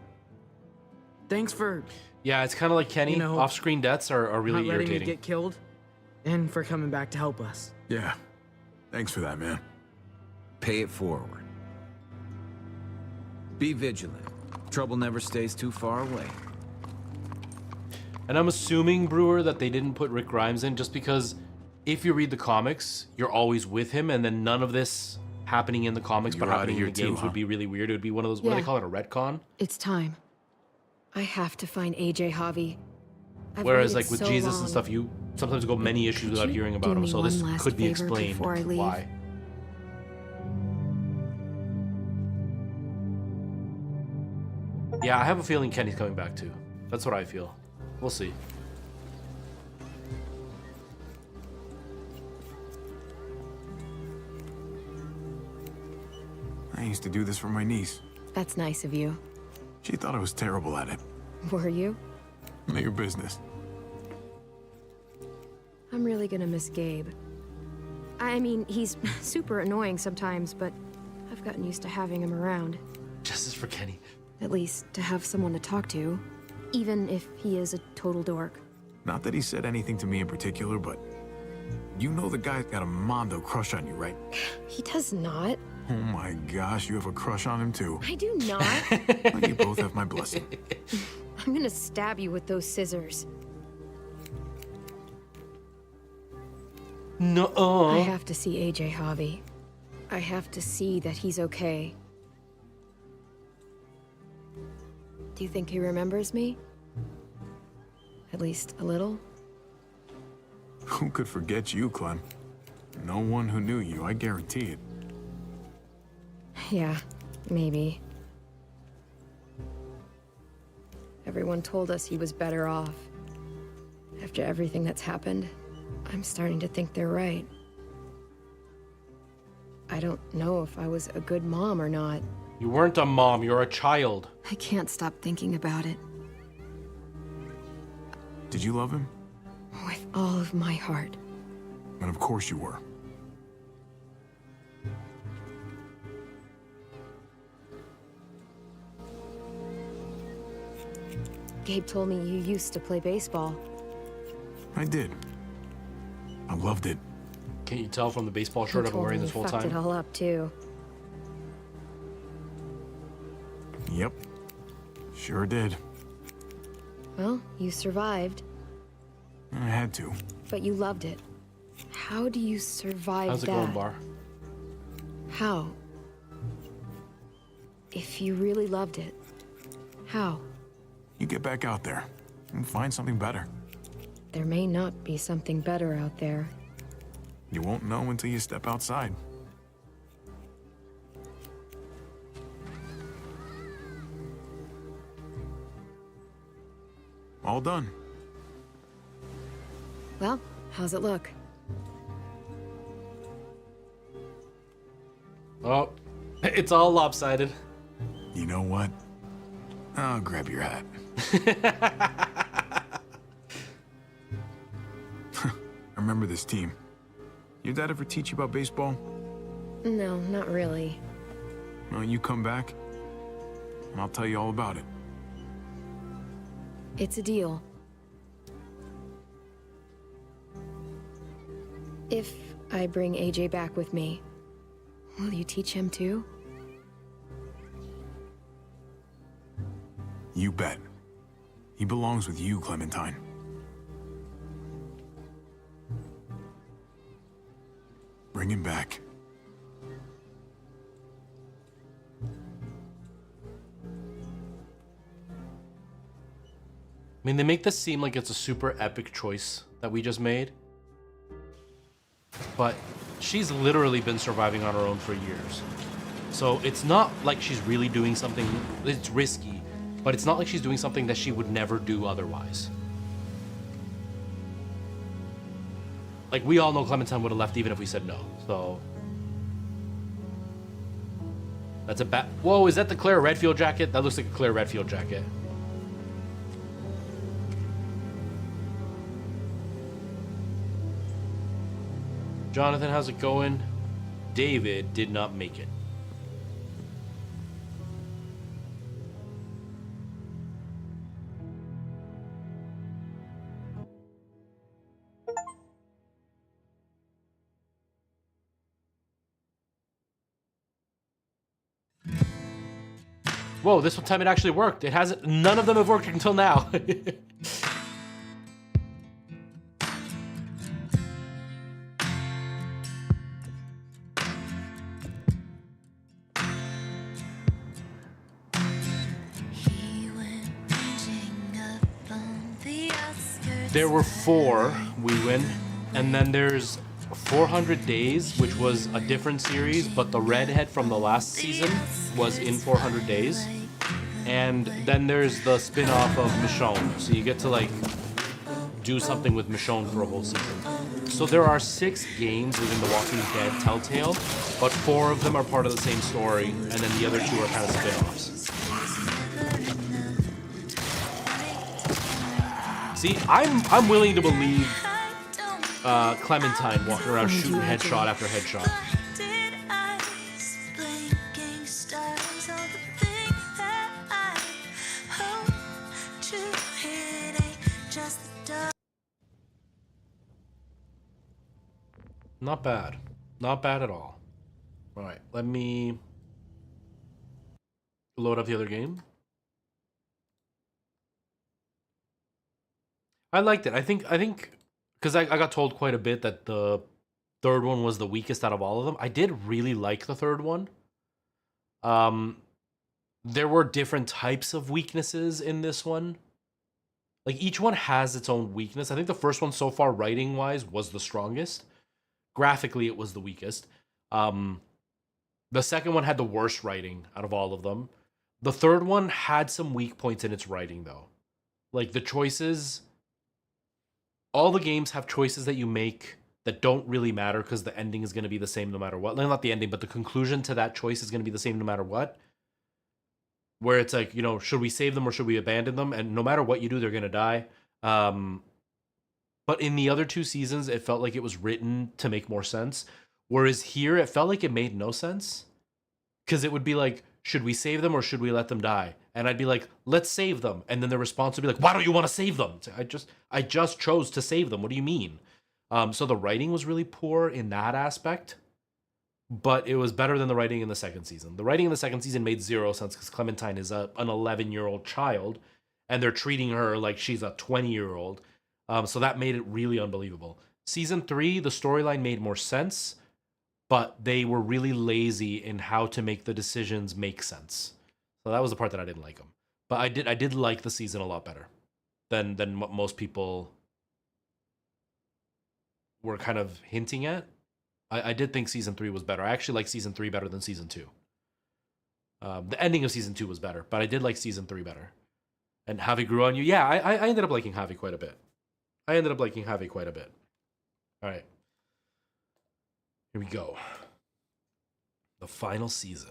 thanks for Yeah, it's kind of like Kenny. You know, Off-screen deaths are really not letting me irritating. get killed, and for coming back to help us. Yeah. Thanks for that, man. Pay it forward. Be vigilant. Trouble never stays too far away. And I'm assuming, Brewer, that they didn't put Rick Grimes in just because if you read the comics, you're always with him, and then none of this happening in the comics but You're outta happening in here the too, games huh? would be really weird. It would be one of those, what do Yeah. they call it, a retcon? It's time. I have to find AJ, Javi. I've Whereas, waited like, with so Jesus long. and stuff, you sometimes go many issues Could without you hearing do about him, me so this one last could be favor explained before I leave? why. Yeah, I have a feeling Kenny's coming back too. That's what I feel. We'll see. I used to do this for my niece. That's nice of you. She thought I was terrible at it. Were you? None of your business. I'm really gonna miss Gabe. I mean, he's super annoying sometimes, but I've gotten used to having him around. Justice for Kenny. At least to have someone to talk to, even if he is a total dork. Not that he said anything to me in particular, but you know the guy's got a Mondo crush on you, right? He does not. Oh my gosh, you have a crush on him too. I do not. Well, you both have my blessing. I'm gonna stab you with those scissors. No. I have to see AJ, Javi. I have to see that he's okay. Do you think he remembers me? At least a little? Who could forget you, Clem? No one who knew you, I guarantee it. Yeah, maybe. Everyone told us he was better off. After everything that's happened, I'm starting to think they're right. I don't know if I was a good mom or not. You weren't a mom, you're a child. I can't stop thinking about it. Did you love him? With all of my heart. And of course you were. Gabe told me you used to play baseball. I did. I loved it. Can you tell from the baseball shirt I've been Told wearing me this you whole fucked it time? all up too. Yep. Sure did. Well, you survived, I had to. but you loved it. How do you survive How's it that? going, Bar? How? If you really loved it, how? You get back out there and find something better. There may not be something better out there. You won't know until you step outside. All done. Well, how's it look? Oh, it's all lopsided. You know what? I'll grab your hat. I remember this team. Your dad ever teach you about baseball? No, not really. Well, you come back, and I'll tell you all about it. It's a deal. If I bring AJ back with me, will you teach him too? You bet. He belongs with you, Clementine. Bring him back. I mean, they make this seem like it's a super epic choice that we just made. But she's literally been surviving on her own for years. So it's not like she's really doing something, it's risky, but it's not like she's doing something that she would never do otherwise. Like, we all know Clementine would have left even if we said no, so. That's a bad. Whoa, is that the Claire Redfield jacket? That looks like a Claire Redfield jacket. Jonathan, how's it going? David did not make it. Whoa, this one time it actually worked. It hasn't, none of them have worked until now. There were 4 we win, and then there's 400 Days, which was a different series, but the redhead from the last season was in 400 Days. And then there's the spin-off of Michonne, so you get to like do something with Michonne for a whole season. So there are 6 games within the Walking Dead Telltale, but 4 of them are part of the same story, and then the other 2 are kind of spin-offs. See, I'm willing to believe Clementine walking around shooting headshot after headshot. Not bad. Not bad at all. All right, let me load up the other game. I liked it. I think because I got told quite a bit that the third one was the weakest out of all of them. I did really like the third one. There were different types of weaknesses in this one. Like, each one has its own weakness. I think the first one so far, writing-wise, was the strongest. Graphically, it was the weakest. The second one had the worst writing out of all of them. The third one had some weak points in its writing, though. Like, the choices... All the games have choices that you make that don't really matter because the ending is going to be the same no matter what. Like, not the ending, but the conclusion to that choice is going to be the same no matter what. Where it's like, you know, should we save them or should we abandon them? And no matter what you do, they're going to die. But in the other 2 seasons, it felt like it was written to make more sense. Whereas here, it felt like it made no sense. Because it would be like, should we save them or should we let them die? And I'd be like, let's save them. And then the response would be like, why don't you want to save them? I just chose to save them. What do you mean? So the writing was really poor in that aspect. But it was better than the writing in the second season. The writing in the second season made 0 sense because Clementine is an 11-year-old child. And they're treating her like she's a 20-year-old. So that made it really unbelievable. Season 3, the storyline made more sense. But they were really lazy in how to make the decisions make sense. So that was the part that I didn't like them. But I did like the season a lot better than what most people were kind of hinting at. I did think season 3 was better. I actually like season 3 better than season 2. The ending of season 2 was better, but I did like season 3 better. And Javi grew on you. Yeah, I ended up liking Javi quite a bit. All right. Here we go. The final season.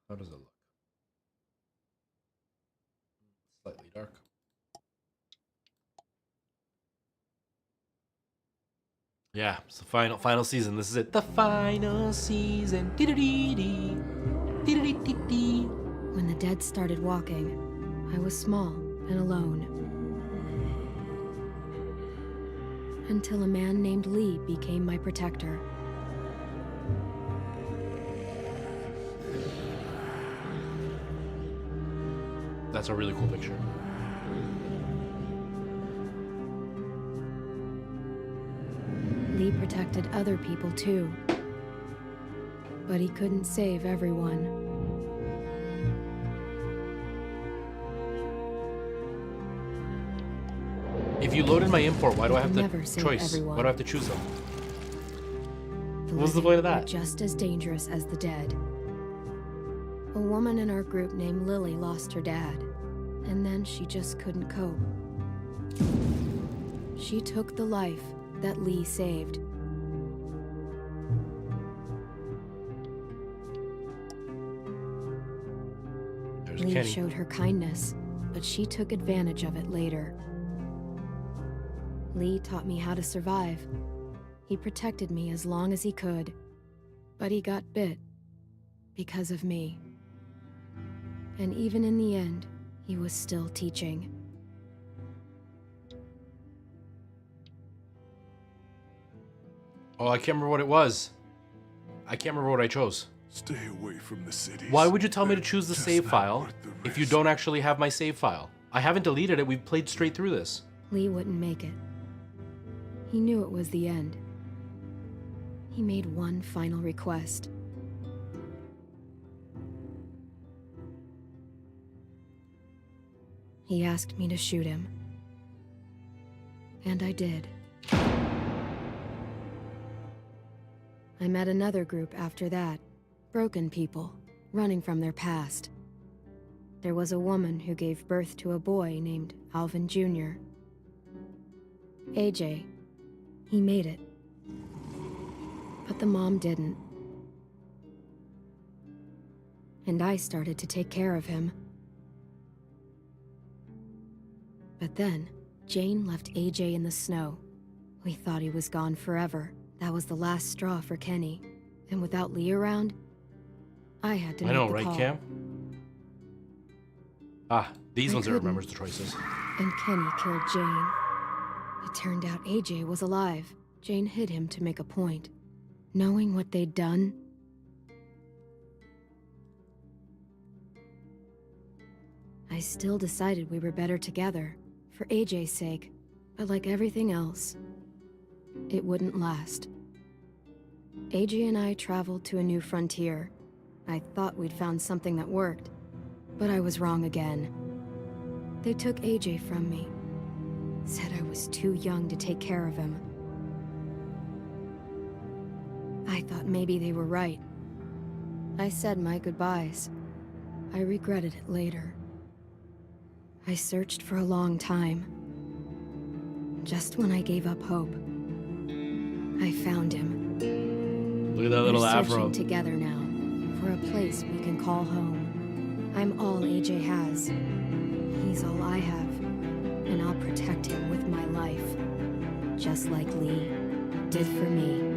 How does it look? Slightly dark. Yeah, it's the final season. This is it. The final season. Dee-dee-dee-dee. Dee-dee-dee-dee-dee. When the dead started walking, I was small and alone. Until a man named Lee became my protector. That's a really cool picture. Lee protected other people too. But he couldn't save everyone. If you loaded my import, why do I have Never the save choice? everyone. Why do I have to choose them? The What's the living point of were that? just as dangerous as the dead. A woman in our group named Lily lost her dad, and then she just couldn't cope. She took the life that Lee saved. There's Lee Kenny. showed her kindness, but she took advantage of it later. Lee taught me how to survive. He protected me as long as he could, but he got bit because of me. And even in the end, he was still teaching. Oh, I can't remember what it was. I can't remember what I chose. Stay away from the city. Why would you tell me to choose the save file if you risk. don't actually have my save file? I haven't deleted it. We've played straight through this. Lee wouldn't make it. He knew it was the end. He made one final request. He asked me to shoot him. And I did. I met another group after that. Broken people, running from their past. There was a woman who gave birth to a boy named Alvin Jr. AJ. He made it. But the mom didn't. And I started to take care of him. But then, Jane left AJ in the snow. We thought he was gone forever. That was the last straw for Kenny. And without Lee around, I had to I make know, the right, call. Cam? Ah, these I ones it couldn't. remembers the choices. And Kenny killed Jane. It turned out AJ was alive. Jane hid him to make a point. Knowing what they'd done, I still decided we were better together, for AJ's sake. But like everything else, it wouldn't last. AJ and I traveled to a new frontier. I thought we'd found something that worked, but I was wrong again. They took AJ from me. Said I was too young to take care of him. I thought maybe they were right. I said my goodbyes. I regretted it later. I searched for a long time. Just when I gave up hope, I found him. Look at that little We're afro. searching together now for a place we can call home. I'm all AJ has. He's all I have, and I'll protect him with my life, just like Lee did for me.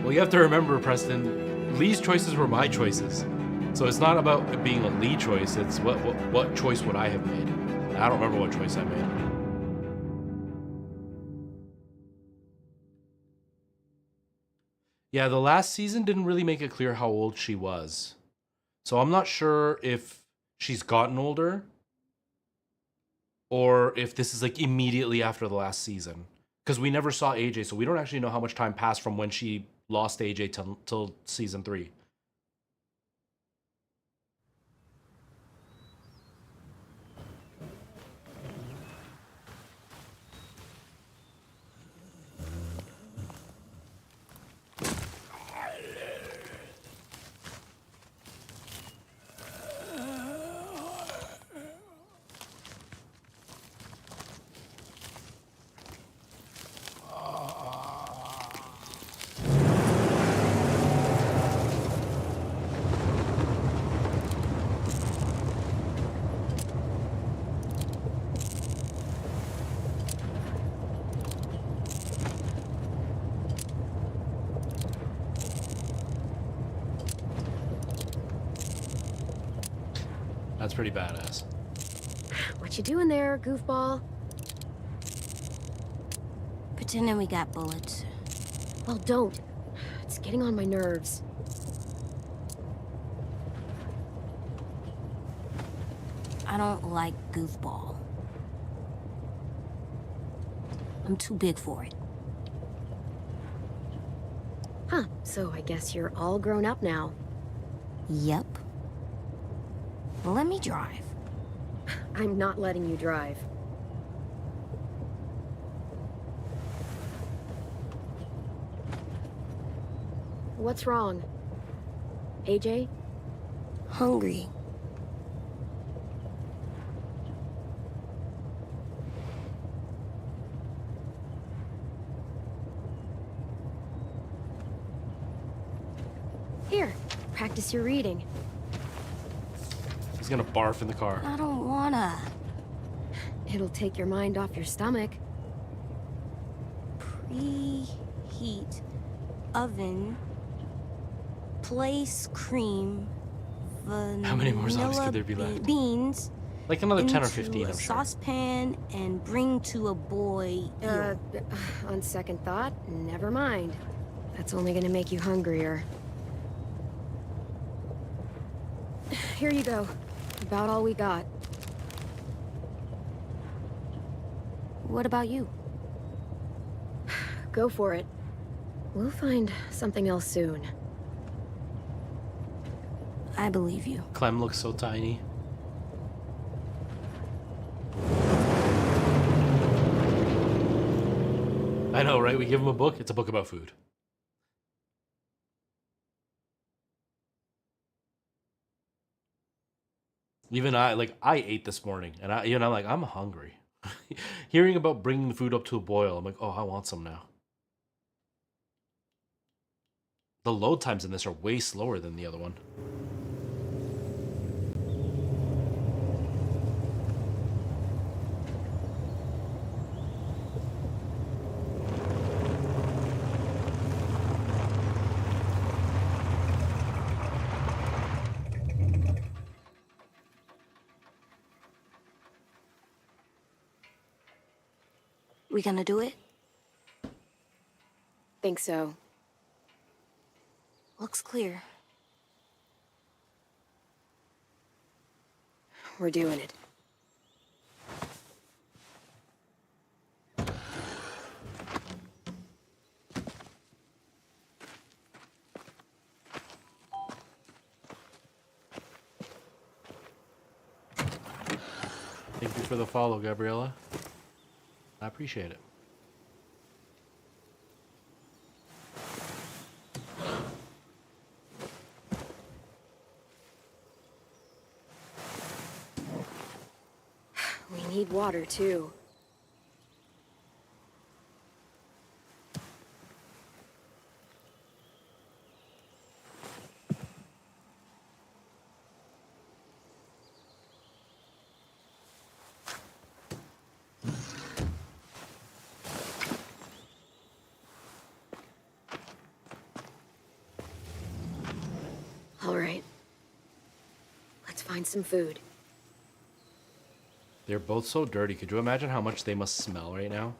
Well, you have to remember, Preston, Lee's choices were my choices. So it's not about it being a Lee choice, it's what choice would I have made. I don't remember what choice I made. Yeah, the last season didn't really make it clear how old she was. So I'm not sure if she's gotten older or if this is like immediately after the last season. Because we never saw AJ, so we don't actually know how much time passed from when she lost AJ till season 3. That's pretty badass. What you doing there, goofball? Pretending we got bullets. Well, don't. It's getting on my nerves. I don't like goofball. I'm too big for it. Huh, so I guess you're all grown up now. Yep. Well, let me drive. I'm not letting you drive. What's wrong? AJ? Hungry. Here, practice your reading. He's gonna barf in the car. I don't wanna. It'll take your mind off your stomach. Preheat oven. Place cream. How many more zombies could there be left? Beans. Like another 10 or into 15, a I'm sure. saucepan and bring to a boil. On second thought, never mind. That's only gonna make you hungrier. Here you go. About all we got. What about you? Go for it. We'll find something else soon. I believe you. Clem looks so tiny. I know, right? We give him a book. It's a book about food. Even I ate this morning, and I'm like, I'm hungry. Hearing about bringing the food up to a boil, I'm like, oh, I want some now. The load times in this are way slower than the other one. We gonna do it? Think so. Looks clear. We're doing it. Thank you for the follow, Gabriella. I appreciate it. We need water, too. All right. Let's find some food. They're both so dirty. Could you imagine how much they must smell right now?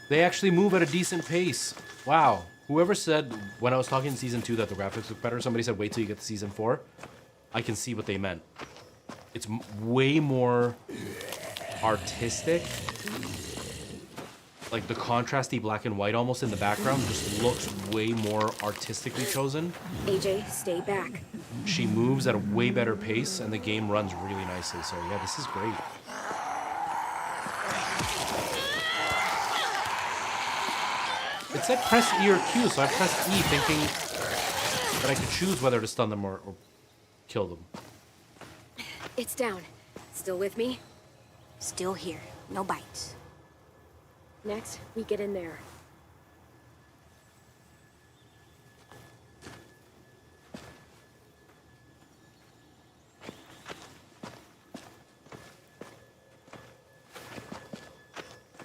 They actually move at a decent pace. Wow. Whoever said when I was talking in season 2 that the graphics look better, somebody said wait till you get to season 4. I can see what they meant. It's way more artistic. Like the contrasty black and white almost in the background just looks way more artistically chosen. AJ, stay back. She moves at a way better pace and the game runs really nicely. So yeah, this is great. It said press E or Q, so I pressed E thinking that I could choose whether to stun them or kill them. It's down. Still with me? Still here. No bites. Next, we get in there.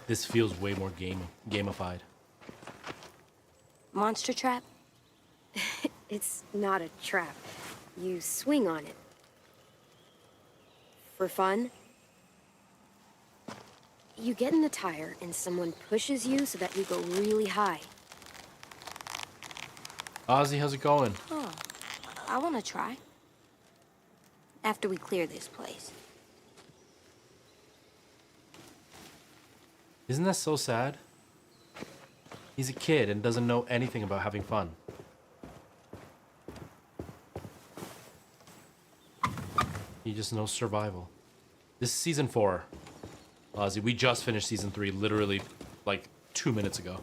This feels way more gamified. Monster trap? It's not a trap. You swing on it. For fun. You get in the tire and someone pushes you so that you go really high. Ozzy, how's it going? Oh, I want to try. After we clear this place. Isn't that so sad? He's a kid and doesn't know anything about having fun. He just knows survival. This is season 4. Ozzy, we just finished season 3 literally like 2 minutes ago.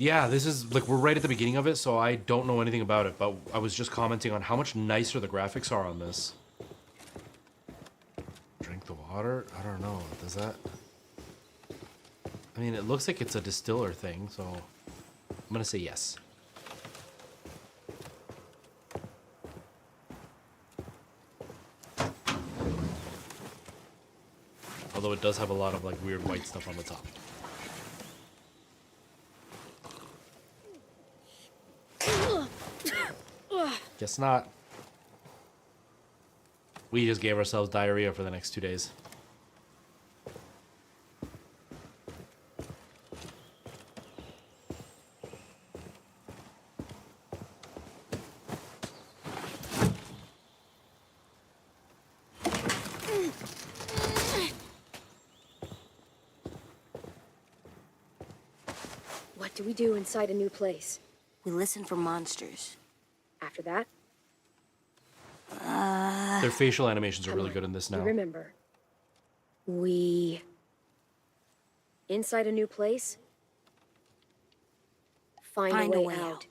Yeah, this is, like, we're right at the beginning of it, so I don't know anything about it, but I was just commenting on how much nicer the graphics are on this. Drink the water? I don't know. Does that... I mean, it looks like it's a distiller thing, so I'm gonna say yes. Although it does have a lot of, like, weird white stuff on the top. Guess not. We just gave ourselves diarrhea for the next 2 days. What do we do inside a new place? We listen for monsters. After that? Their facial animations are really good in this now. You remember. We... Inside a new place? Find a way out.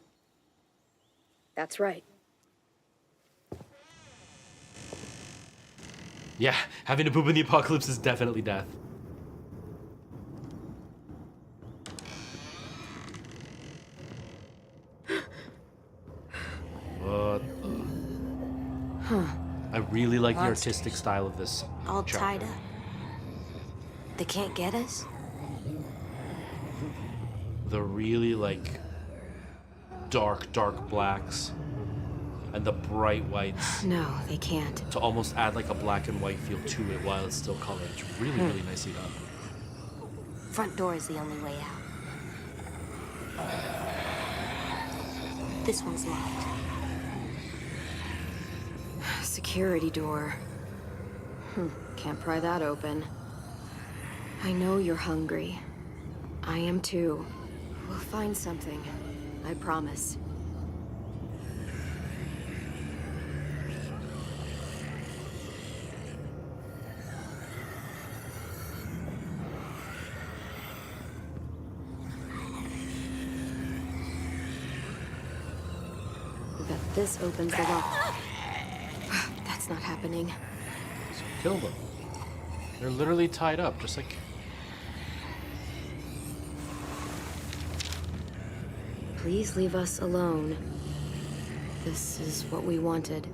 That's right. Yeah, having to poop in the apocalypse is definitely death. What the... Huh. I really like the Monsters. artistic style of this All chapter. tied up. They can't get us? The really, like, dark blacks and the bright whites No, they can't. to almost add like a black and white feel to it while it's still colored. It's really, really nicely done. Front door is the only way out. This one's locked. Security door. Can't pry that open. I know you're hungry. I am too. We'll find something. I promise. Bet this opens the lock. That's not happening. So kill them. They're literally tied up, just like... Please leave us alone. This is what we wanted.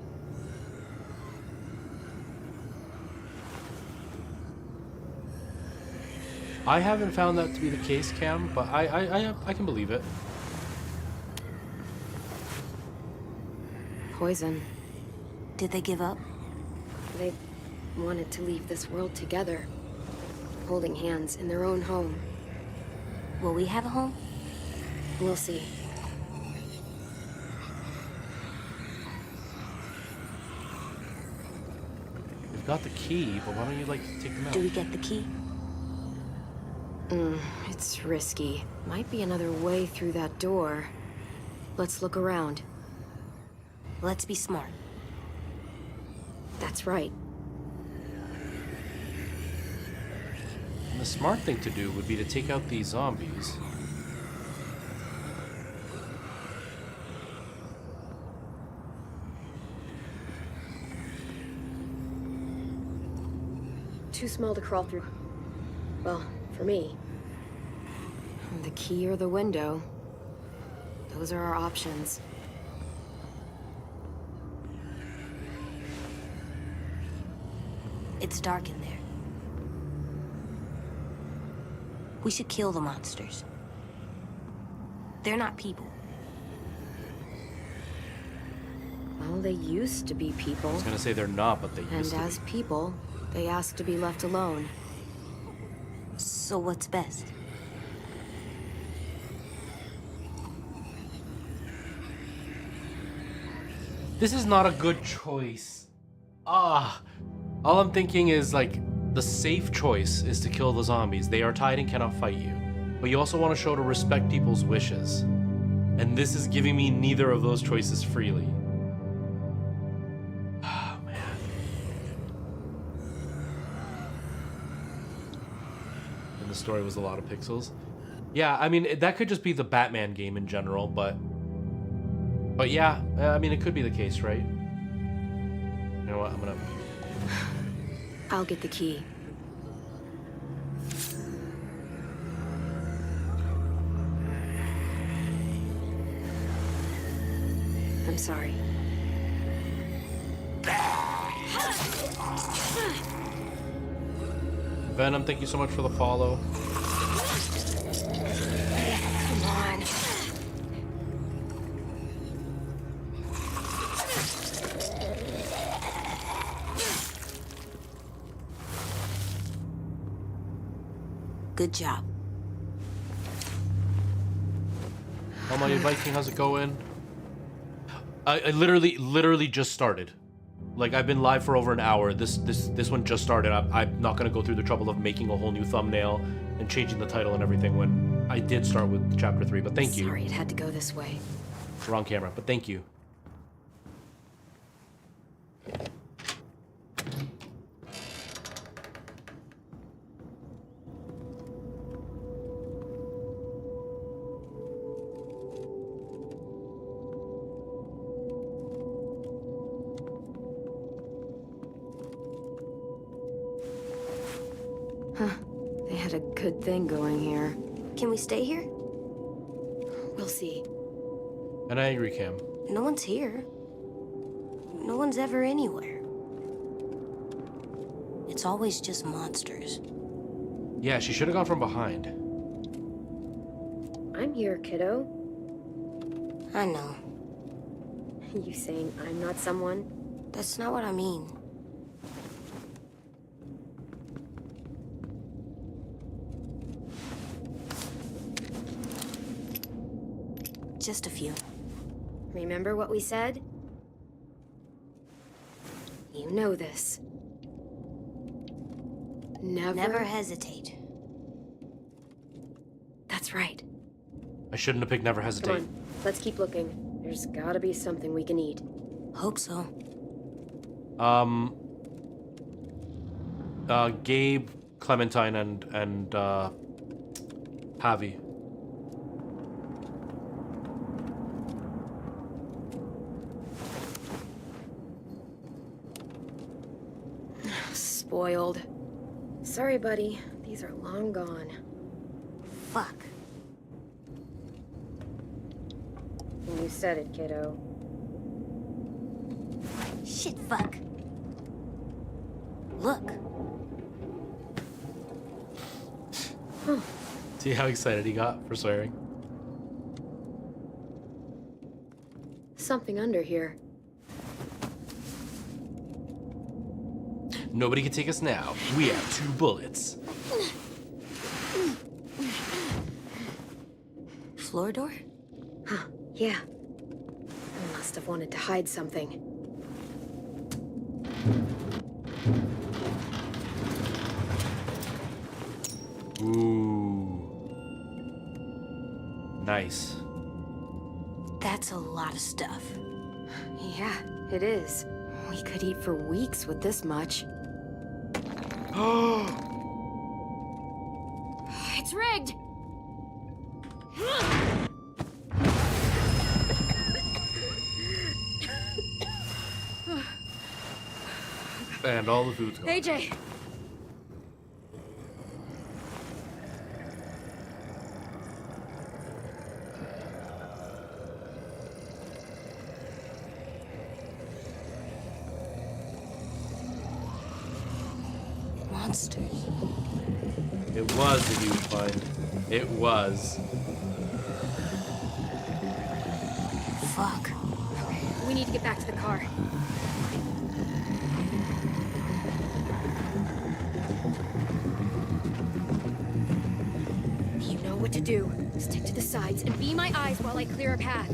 I haven't found that to be the case, Cam, but I can believe it. Poison. Did they give up? They wanted to leave this world together, holding hands in their own home. Will we have a home? We'll see. We've got the key, but why don't you, like, take them out? Do we get the key? It's risky. Might be another way through that door. Let's look around. Let's be smart. That's right. And the smart thing to do would be to take out these zombies. Too small to crawl through. Well, for me. The key or the window. those are our options. It's dark in there. We should kill the monsters. They're not people. Well, they used to be people. I was gonna say they're not, but they And used to as be. people, they ask to be left alone. So what's best? This is not a good choice. All I'm thinking is like the safe choice is to kill the zombies. They are tied and cannot fight you. But you also want to show to respect people's wishes. And this is giving me neither of those choices freely. Oh, man. And the story was a lot of pixels. Yeah, I mean, that could just be the Batman game in general, but yeah, I mean, it could be the case, right? You know what, I'm gonna... I'll get the key. I'm sorry. Venom, thank you so much for the follow. Come on. Good job. Oh, my Viking, how's it going? I literally just started. Like, I've been live for over an hour. This one just started. I'm not gonna go through the trouble of making a whole new thumbnail and changing the title and everything when I did start with chapter 3. But thank you. Sorry, it had to go this way. Wrong camera, but thank you. They had a good thing going here. Can we stay here? We'll see. And I agree, Cam. No one's here. No one's ever anywhere. It's always just monsters. Yeah, she should have gone from behind. I'm here, kiddo. I know. You saying I'm not someone? That's not what I mean. Just a few. Remember what we said? You know this. Never hesitate. That's right. I shouldn't have picked Never Come Hesitate. on, let's keep looking. There's gotta be something we can eat. Hope so. Gabe, Clementine, and Javi. Spoiled. Sorry, buddy. These are long gone. Fuck. You said it, kiddo. Shit, fuck. Look. See how excited he got for swearing? Something under here. Nobody can take us now. We have 2 bullets. Floor door? Huh, yeah. I must have wanted to hide something. Ooh. Nice. That's a lot of stuff. Yeah, it is. We could eat for weeks with this much. It's rigged! And all the food's gone. AJ! monsters. It was a huge find. It was. Fuck. We need to get back to the car. You know what to do. Stick to the sides and be my eyes while I clear a path.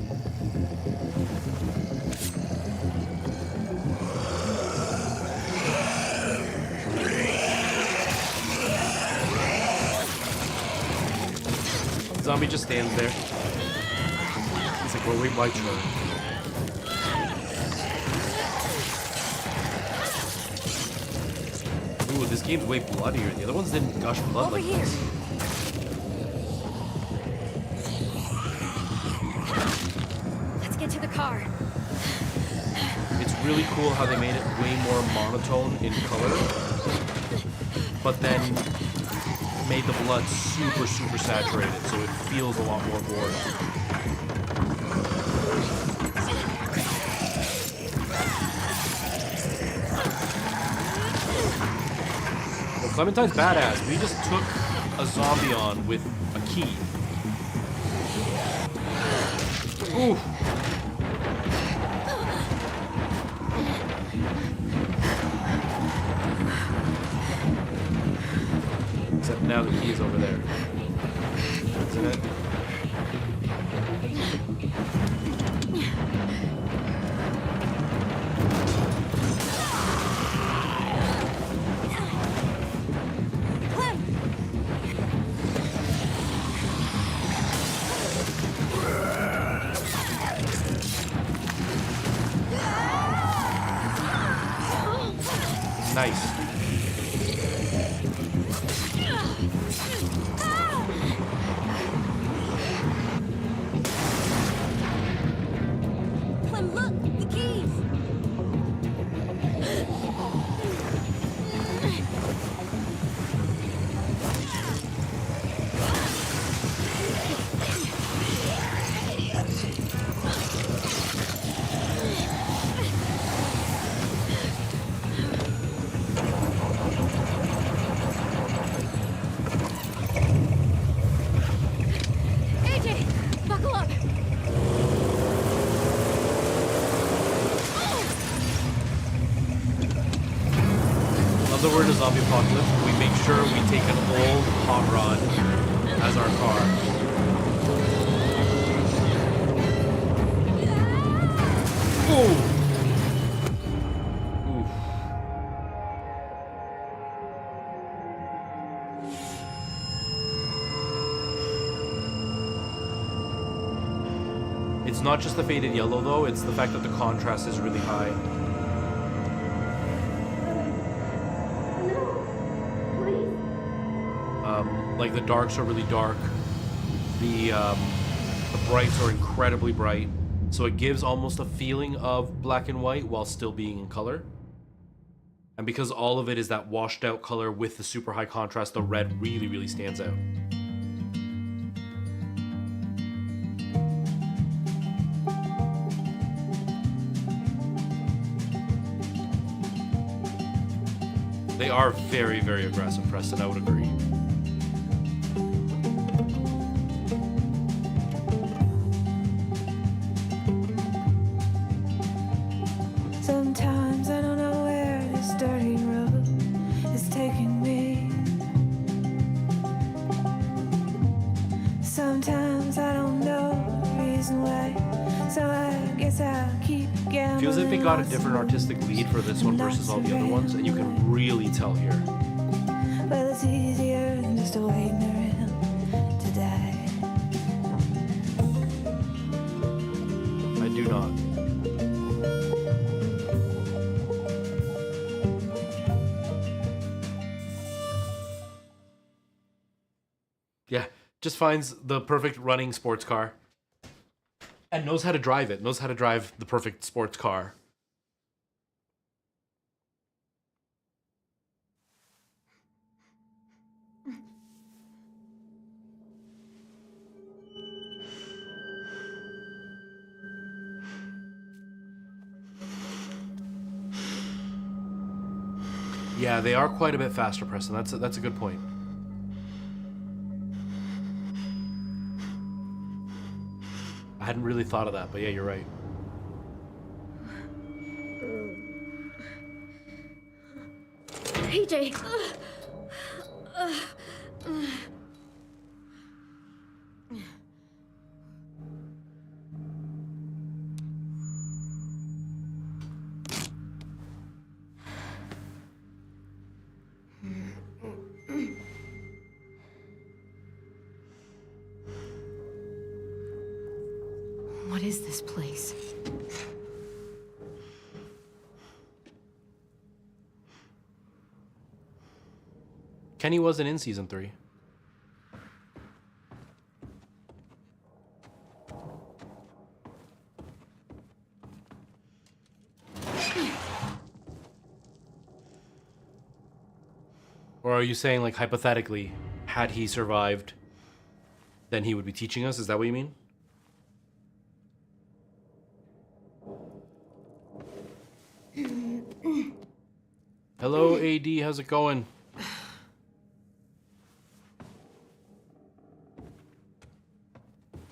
Zombie just stands there. He's like, well, wait my turn. Ooh, this game's way bloodier. The other ones didn't gush blood Over like here. this. Let's get to the car. It's really cool how they made it way more monotone in color, but then made the blood super, super saturated, so it feels a lot more gory. Well, Clementine's badass. We just took a zombie on with a key. Ooh. Except now the key is over there. Isn't it? Nice. Clem, look! The keys! AJ, buckle up. Love the word of zombie apocalypse. We make sure we take an old hot rod as our car. Ooh. Oof. It's not just the faded yellow though, it's the fact that the contrast is really high. Like the darks are really dark, the brights are incredibly bright, so it gives almost a feeling of black and white while still being in color. And because all of it is that washed out color with the super high contrast, the red really, really stands out. They are very, very aggressive, Preston, I would agree. Sometimes I don't know where this dirty road is taking me. Sometimes I don't know the reason why, so I guess I'll keep gambling. Feels like they got a different artistic lead for this one versus all the other ones, and you can really tell here. Well, it's easier than just waiting around to die. I do not. Yeah, just finds the perfect running sports car and knows how to drive it, knows how to drive the perfect sports car. Yeah, they are quite a bit faster, Preston. That's a good point. I hadn't really thought of that, but yeah, you're right. AJ. What is this place? Kenny wasn't in season 3. Or are you saying, like, hypothetically, had he survived, then he would be teaching us? Is that what you mean? Hello, AD. How's it going?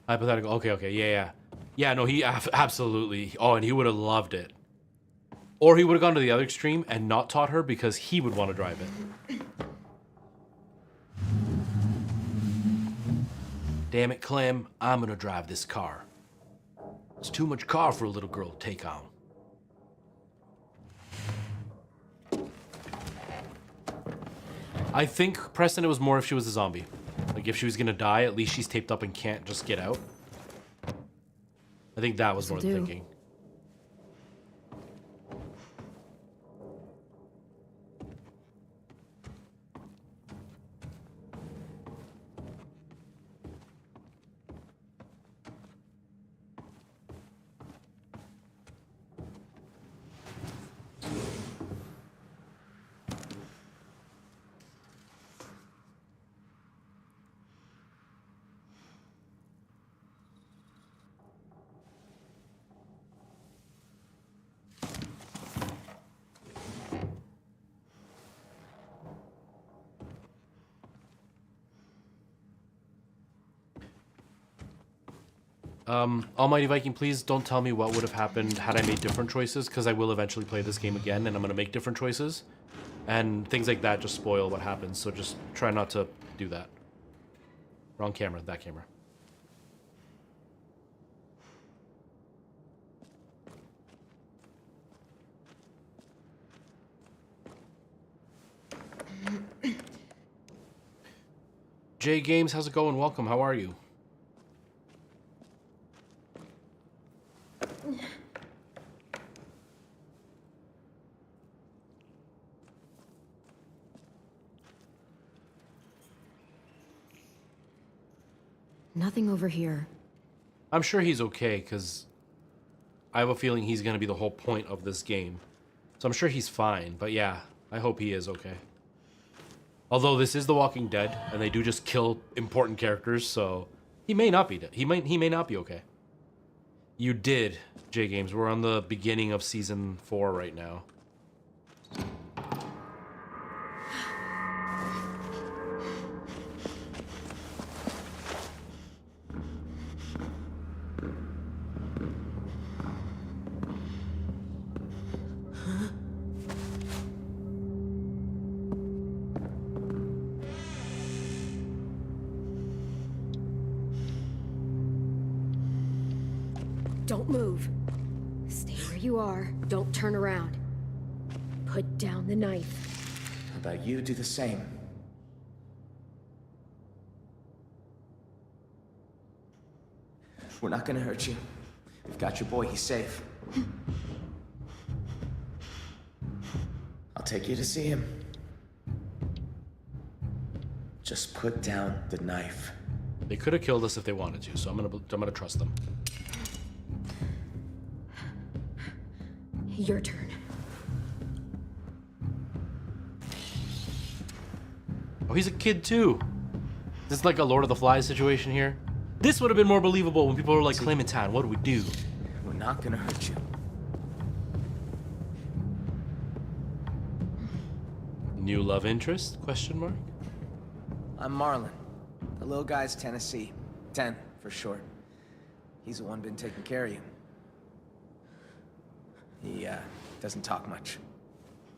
Hypothetical. Okay. Yeah. Yeah, no, he absolutely. Oh, and he would have loved it. Or he would have gone to the other extreme and not taught her because he would want to drive it. Damn it, Clem. I'm going to drive this car. It's too much car for a little girl to take on. I think, Preston, it was more if she was a zombie. Like, if she was gonna die, at least she's taped up and can't just get out. I think that was more the thinking. Almighty Viking, please don't tell me what would have happened had I made different choices, because I will eventually play this game again, and I'm going to make different choices. And things like that just spoil what happens, so just try not to do that. Wrong camera, that camera. J Games, how's it going? Welcome, how are you? Nothing over here. I'm sure he's okay, because I have a feeling he's going to be the whole point of this game. So I'm sure he's fine, but yeah, I hope he is okay. Although this is The Walking Dead, and they do just kill important characters, so he may not be. He may not be okay. You did, J Games. We're on the beginning of season 4 right now. Don't move. Stay where you are. Don't turn around. Put down the knife. How about you do the same? We're not gonna hurt you. We've got your boy, he's safe. I'll take you to see him. Just put down the knife. They could have killed us if they wanted to, so I'm gonna trust them. Your turn. Oh, he's a kid too. This is like a Lord of the Flies situation here. This would have been more believable when people were like, Clementine, what do we do? We're not gonna hurt you. New love interest? Question mark. I'm Marlon. The little guy's Tennessee. 10 for short. He's the one been taking care of you. He doesn't talk much.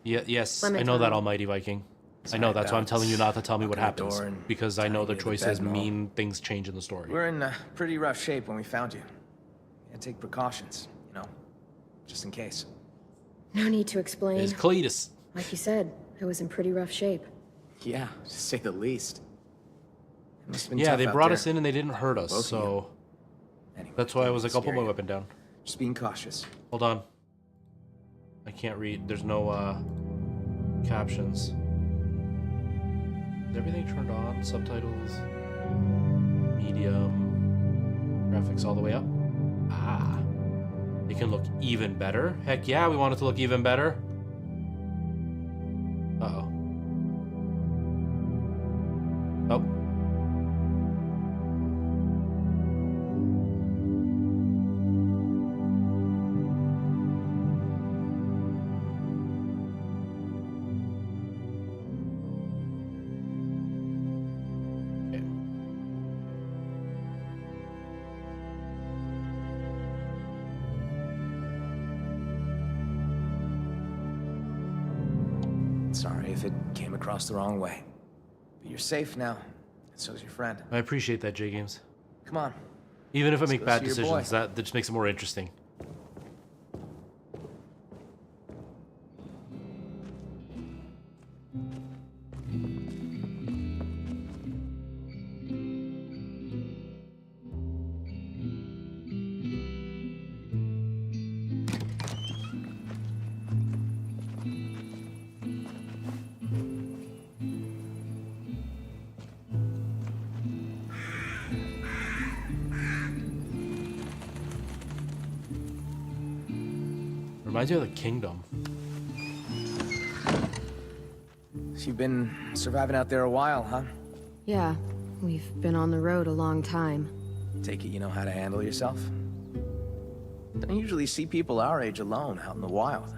Yeah, yes, I know Clementine. that, Almighty Viking. I know, that's why I'm telling you not to tell me what Knocking the happens. door and Because I know the tying you to the choices bed and all. mean things change in the story. We're in pretty rough shape when we found you. And take precautions, you know, just in case. No need to explain. It's Cletus. Like you said, I was in pretty rough shape. Yeah, to say the least. It must have been Yeah, tough they out brought there. us in and they didn't hurt us, Both of you. so Anyway, that's why I was like, I'll put scare my you. weapon down. Just being cautious. Hold on. I can't read. There's no captions. Is everything turned on? Subtitles? Medium. Graphics all the way up? Ah. It can look even better? Heck yeah, we want it to look even better. Uh-oh. Oh. Okay. Sorry if it came across the wrong way. But you're safe now, and so's your friend. I appreciate that, J Games. Come on. Even if I Let's make go bad see your boy. decisions, that just makes it more interesting. Reminds me of the Kingdom. So you've been surviving out there a while, huh? Yeah, we've been on the road a long time. Take it you know how to handle yourself? Don't usually see people our age alone out in the wild.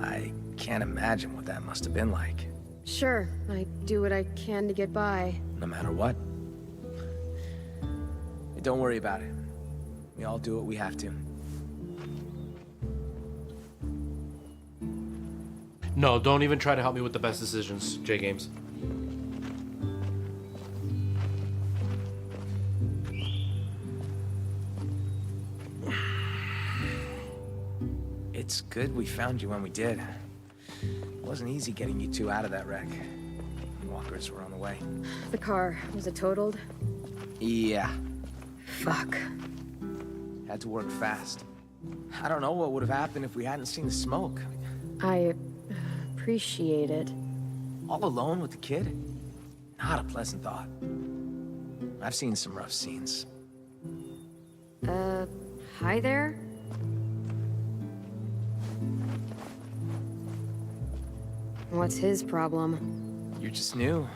I can't imagine what that must have been like, Sure, I do what I can to get by. no matter what. Hey, don't worry about it. We all do what we have to. No, don't even try to help me with the best decisions, J Games. It's good we found you when we did. It wasn't easy getting you two out of that wreck. Walkers were on the way. The car, was it totaled? Yeah, Fuck. had to work fast. I don't know what would have happened if we hadn't seen the smoke. I appreciate it. All alone with the kid? Not a pleasant thought. I've seen some rough scenes. Hi there? What's his problem? You're just new.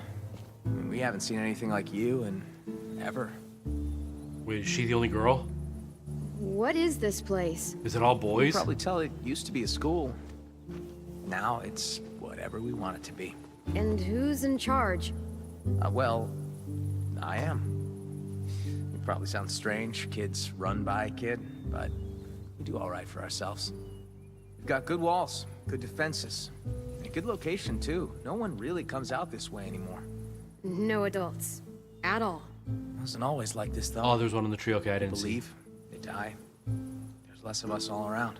I mean, we haven't seen anything like you in ever. Wait, is she the only girl? What is this place? Is it all You boys? probably tell it used to be a school. Now it's whatever we want it to be. And who's in charge? Well, I am. It probably sounds strange, kids run by a kid, but we do all right for ourselves. We've got good walls, good defenses, and a good location too. No one really comes out this way anymore. No adults. At all. It wasn't always like this though. Oh, there's one in the tree. Okay, I didn't see. Believe, they die. There's less of us all around.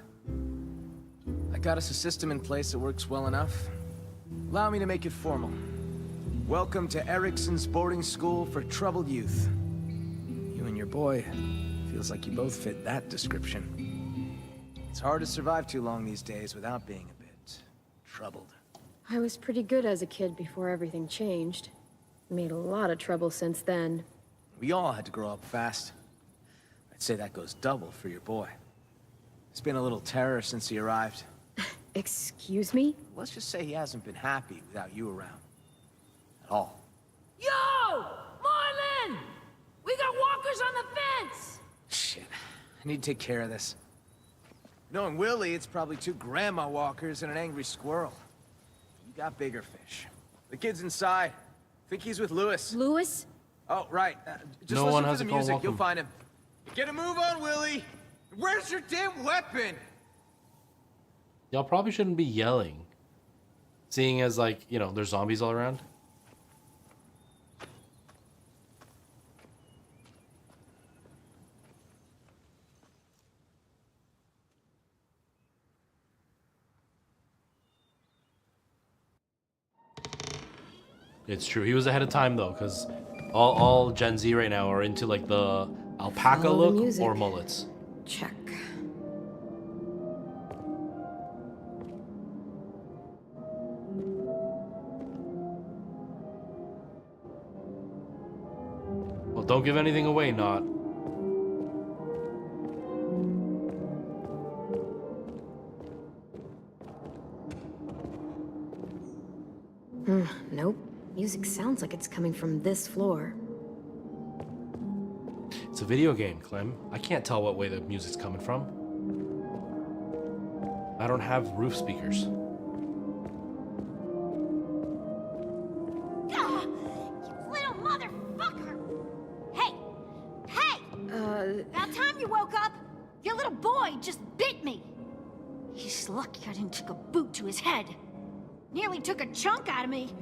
I got us a system in place that works well enough. Allow me to make it formal. Welcome to Erickson's boarding school for troubled youth. You and your boy, feels like you both fit that description. It's hard to survive too long these days without being a bit troubled. I was pretty good as a kid before everything changed. Made a lot of trouble since then. We all had to grow up fast. I'd say that goes double for your boy. He's been a little terror since he arrived. Excuse me? Let's just say he hasn't been happy without you around. At all. Yo! Marlon! We got walkers on the fence! Shit. I need to take care of this. Knowing Willie, it's probably two grandma walkers and an angry squirrel. You got bigger fish. The kid's inside. Think he's with Lewis. Lewis? Oh, right. Just No listen one to has the a call music. welcome. You'll find him. Get a move on, Willie. Where's your damn weapon? Y'all probably shouldn't be yelling. Seeing as, like, you know, there's zombies all around. It's true. He was ahead of time, though, because all Gen Z right now are into, like, the alpaca Follow the look music. or mullets. Check. Well, don't give anything away, not. Nope. Music sounds like it's coming from this floor. It's a video game, Clem. I can't tell what way the music's coming from. I don't have roof speakers. Ah, you little motherfucker! Hey! Hey! About time you woke up! Your little boy just bit me! He's lucky I didn't take a boot to his head. Nearly took a chunk out of me.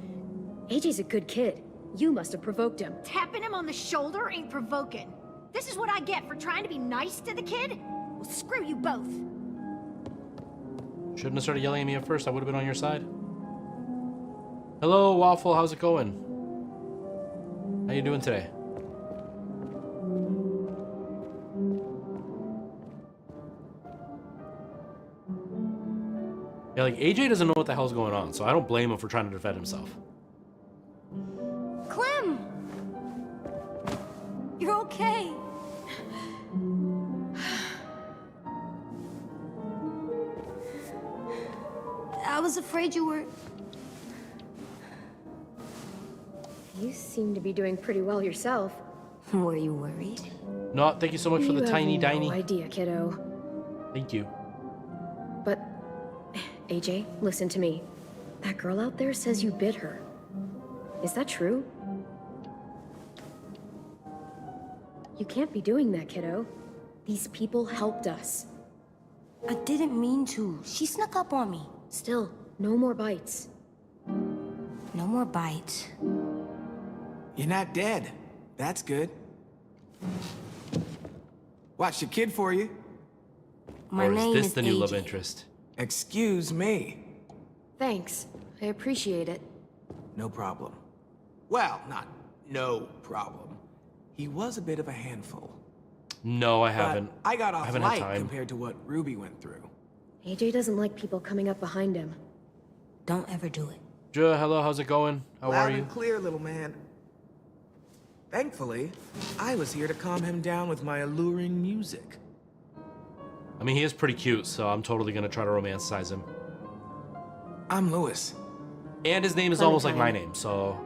AJ's a good kid. You must have provoked him. Tapping him on the shoulder ain't provoking. This is what I get for trying to be nice to the kid? Well, screw you both. Shouldn't have started yelling at me at first. I would have been on your side. Hello, Waffle. How's it going? How you doing today? Yeah, like, AJ doesn't know what the hell's going on, so I don't blame him for trying to defend himself. Clem! You're okay. I was afraid you were... You seem to be doing pretty well yourself. Were you worried? No, thank you so much for the You tiny have diny. no idea, kiddo. Thank you. But, AJ, listen to me. That girl out there says you bit her. Is that true? You can't be doing that, kiddo. These people helped us. I didn't mean to. She snuck up on me. Still, no more bites. No more bites. You're not dead. That's good. Watch the kid for you. My Or is name this is the new love AJ. interest? Excuse me. Thanks. I appreciate it. No problem. Well, not no problem. He was a bit of a handful. No, I But haven't. I got I off haven't had light time. compared to what Ruby went through. AJ doesn't like people coming up behind him. Don't ever do it. Ja, hello, how's it going? How Loud are you? and clear, little man. Thankfully, I was here to calm him down with my alluring music. I mean, he is pretty cute, so I'm totally gonna try to romanticize him. I'm Lewis. And his name is almost like my name, so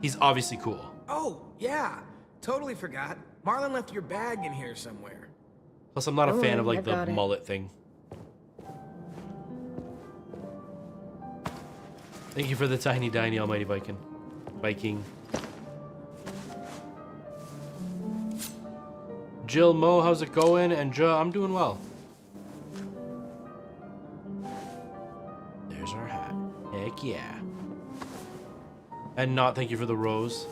he's obviously cool. Oh, yeah. Totally forgot. Marlon left your bag in here somewhere. Plus, I'm not a Don't fan of worry, like I the got it. mullet thing. Thank you for the tiny diny, almighty Viking. Jill Mo, how's it going? And Ja, I'm doing well. There's our hat. Heck yeah. And not thank you for the rose.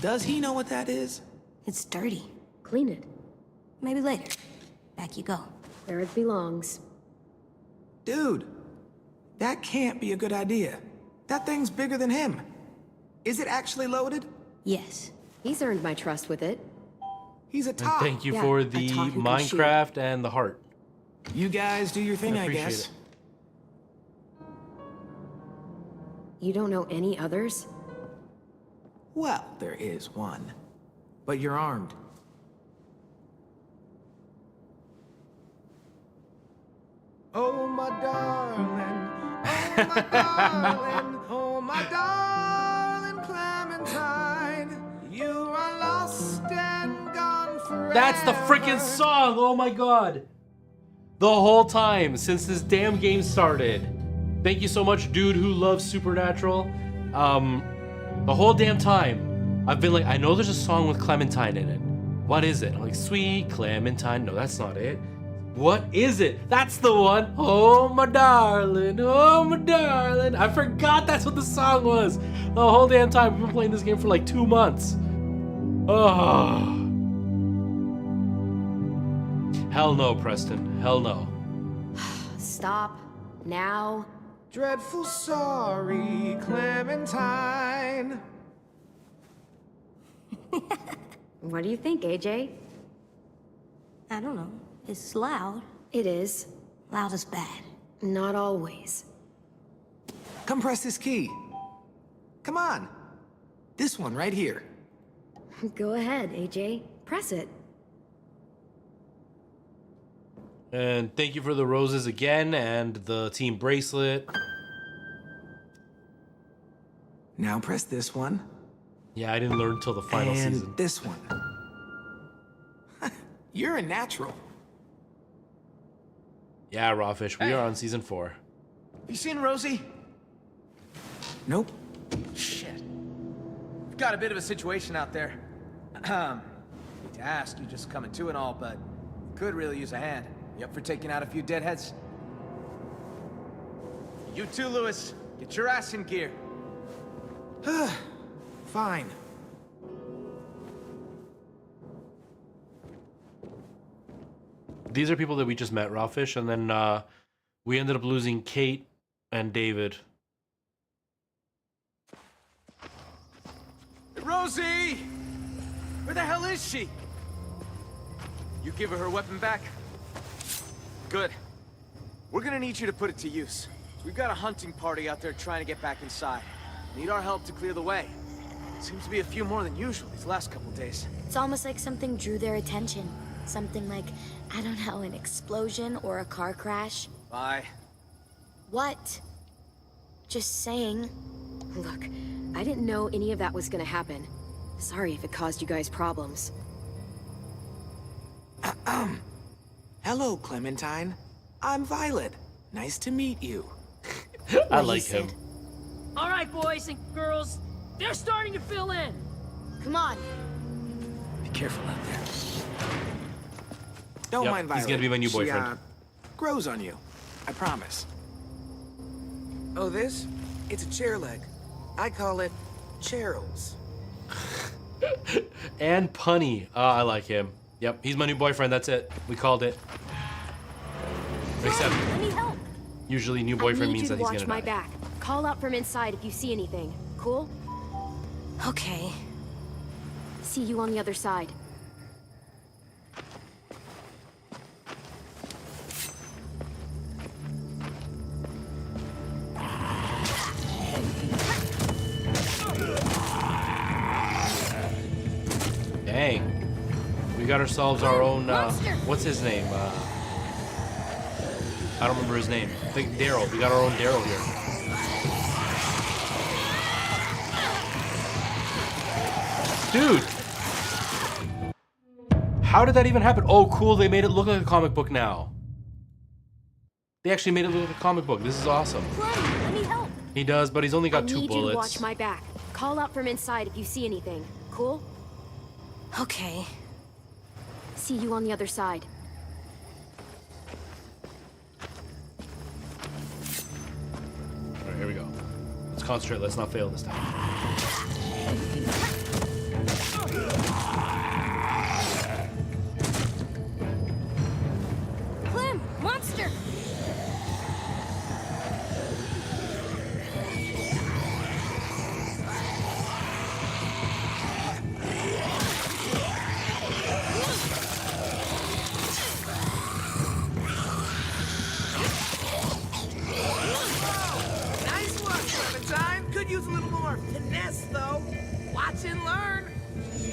Does he know what that is? It's dirty. Clean it. Maybe later. Back you go. Where it belongs. Dude, that can't be a good idea. That thing's bigger than him. Is it actually loaded? Yes. He's earned my trust with it. He's a And top. thank you Yeah, for a the top who can Minecraft and the heart. You guys do your thing, I appreciate guess. it. You don't know any others? Well, there is one. But you're armed. Oh, my darling. Oh, my darling. Oh, my darling Clementine. You are lost and gone forever. That's the freaking song. Oh my god. The whole time since this damn game started. Thank you so much, dude who loves Supernatural. The whole damn time I've been like, I know there's a song with Clementine in it. What is it? I'm like, Sweet Clementine. No, that's not it. What is it? That's the one. Oh my darling, oh my darling. I forgot that's what the song was. The whole damn time. We've been playing this game for like 2 months. Oh. Hell no, Preston. Hell no. Stop. Now. Dreadful sorry, Clementine. What do you think, AJ? I don't know. It's loud. It is. Loud is bad. Not always. Come press this key. Come on. This one right here. Go ahead, AJ. Press it. And thank you for the roses again and the team bracelet. Now press this one. Yeah, I didn't learn until the final and season. This one. You're a natural. Yeah, Rawfish, we are on season 4. You seen Rosie? Nope. Shit. We've got a bit of a situation out there. Need to ask you just coming to and all, but could really use a hand. You up for taking out a few deadheads? You too, Lewis. Get your ass in gear. Fine. These are people that we just met, Rawfish, and then we ended up losing Kate and David. Rosie! Where the hell is she? You give her weapon back? Good. We're gonna need you to put it to use. We've got a hunting party out there trying to get back inside. Need our help to clear the way. Seems to be a few more than usual these last couple days. It's almost like something drew their attention. Something like, I don't know, an explosion or a car crash. Bye. What? Just saying. Look, I didn't know any of that was gonna happen. Sorry if it caused you guys problems. Hello, Clementine. I'm Violet. Nice to meet you. I like him. All right, boys and girls. They're starting to fill in. Come on. Be careful out there. Don't Yep, mind Violet. he's gonna be my new boyfriend. She, grows on you. I promise. Oh, this? It's a chair leg. I call it Cheryl's. And Punny. I like him. Yep, he's my new boyfriend. That's it. We called it. Except, I need help. usually new boyfriend means that he's Watch gonna my die. back. Call out from inside if you see anything. Cool? Okay. See you on the other side. Dang. We got ourselves our own, what's his name? I don't remember his name. I think Daryl. We got our own Daryl here. Dude! How did that even happen? Oh, cool. They made it look like a comic book now. They actually made it look like a comic book. This is awesome. I need help. He does, but he's only got 2 I need you bullets. to watch my back. Call out from inside if you see anything. Cool? Okay. See you on the other side. Alright, here we go. Let's concentrate. Let's not fail this time. Clem, monster! Nice work, Clementine. Could use a little more finesse, though. Watch and learn.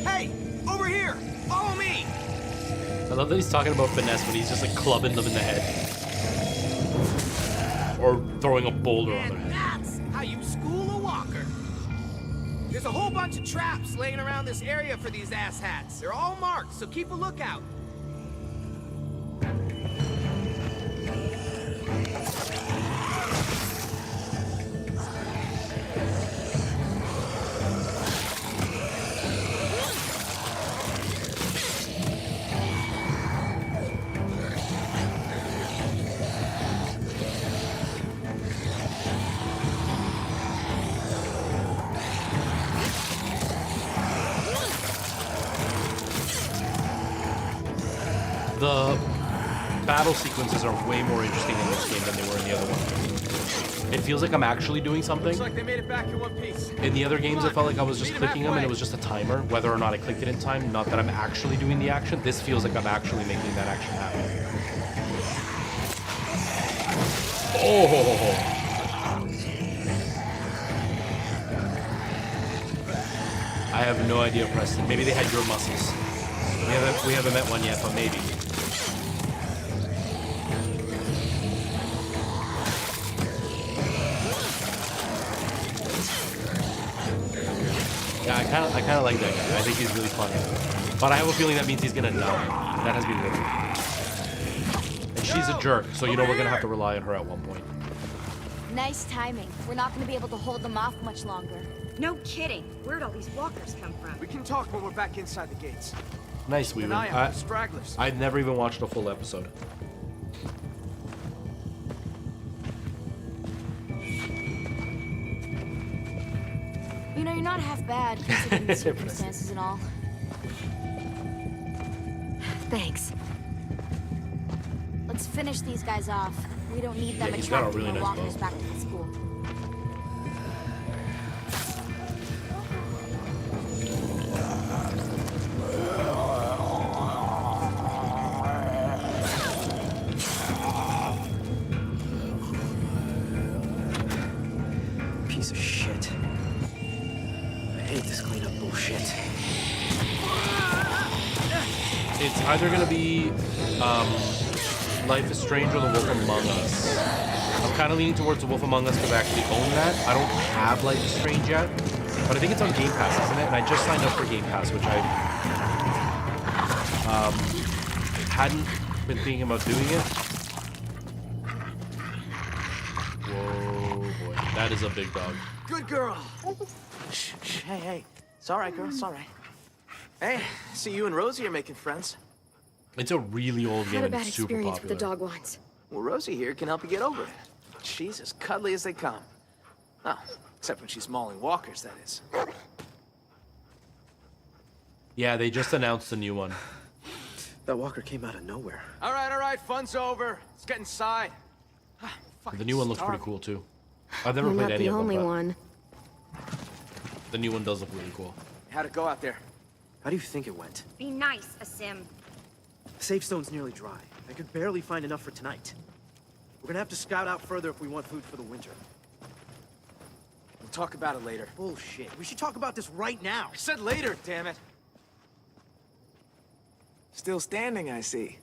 Hey, over here. Follow me. I love that he's talking about finesse, but he's just like clubbing them in the head. Or throwing a boulder on their head. That's how you school a walker. There's a whole bunch of traps laying around this area for these asshats. They're all marked, so keep a lookout. The battle sequences are way more interesting in this game than they were in the other one. It feels like I'm actually doing something. Looks like they made it back in one piece. In the other games, I felt like I was just clicking them and it was just a timer, whether or not I clicked it in time, not that I'm actually doing the action. This feels like I'm actually making that action happen. Oh! I have no idea, Preston. Maybe they had your muscles. We haven't met one yet, but maybe. Yeah, I kind of like that guy. I think he's really funny. But I have a feeling that means he's gonna die. That has been written. And she's a jerk, so you know we're gonna have to rely on her at one point. Nice timing. We're not gonna be able to hold them off much longer. No kidding. Where'd all these walkers come from? We can talk when we're back inside the gates. Nice, Weaver. Stragglers. I've never even watched a full episode. You know, you're not half bad considering the circumstances and all. Thanks. Let's finish these guys off. We don't need them he's got a attracting really more nice walkers bow. back to the school. Piece of shit. I hate this cleanup bullshit. It's either gonna be Life is Strange or The Wolf Among Us. I'm kind of leaning towards The Wolf Among Us because I actually own that. I don't have Life is Strange yet, but I think it's on Game Pass, isn't it? And I just signed up for Game Pass, which I hadn't been thinking about doing it. Whoa, boy. That is a big dog. Good girl. Shh, shh, hey, hey. It's all right, girl. It's all right. Hey, see you and Rosie are making friends. It's a really old game Had a and bad super experience popular. with the dog once. Well, Rosie here can help you get over it. She's as cuddly as they come. Oh, except when she's mauling walkers, that is. Yeah, they just announced a new one. That walker came out of nowhere. All right, fun's over. Let's get inside. The new one looks pretty cool too. I've never You're played not any the of them, only but one. the new one does look really cool. How'd it go out there? How do you think it went? Be nice, Asim. The safe stone's nearly dry. I could barely find enough for tonight. We're gonna have to scout out further if we want food for the winter. We'll talk about it later. Bullshit. We should talk about this right now. I said later, damn it. Still standing, I see.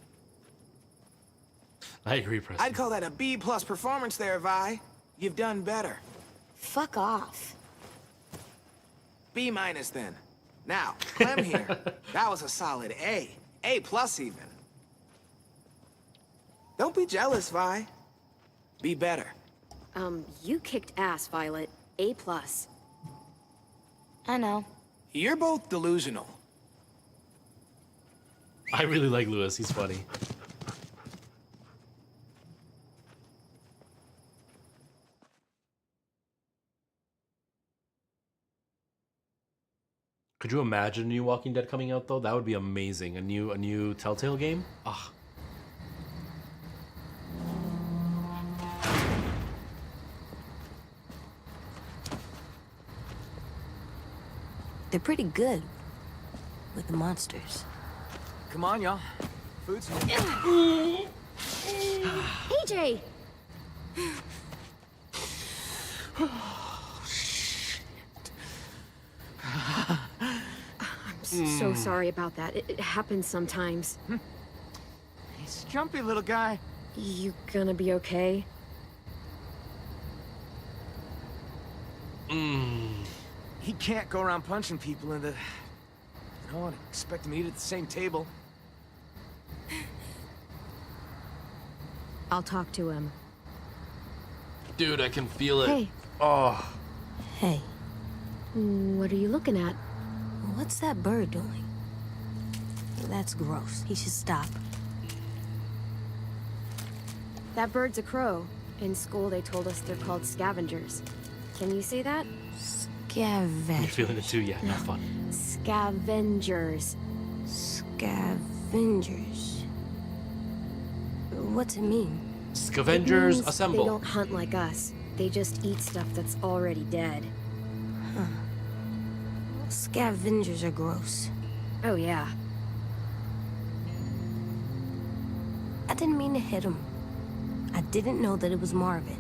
I agree, Preston. I'd call that a B+ performance there, Vi. You've done better. Fuck off. B- then. Now, Clem here. That was a solid A. A+ even. Don't be jealous, Vi. Be better. You kicked ass, Violet. A+. I know. You're both delusional. I really like Lewis. He's funny. Could you imagine a new Walking Dead coming out though? That would be amazing. A new Telltale game? Ah. They're pretty good with the monsters. Come on, y'all. Food's AJ! I'm so sorry about that. It happens sometimes. He's a jumpy little guy. You gonna be okay? he can't go around punching people in the... You know, and expect him to eat at the same table. I'll talk to him. Dude, I can feel it. Hey. Oh. Hey, What are you looking at? what's that bird doing? That's gross. He should stop. That bird's a crow. In school, they told us they're called scavengers. Can you say that? You're Scavengers. feeling it too? Yeah, not fun. Scavengers. Scavengers. What's it mean? Scavengers It means assemble. They don't hunt like us. They just eat stuff that's already dead. Huh. Scavengers are gross. Oh, yeah. I didn't mean to hit him. I didn't know that it was Marvin.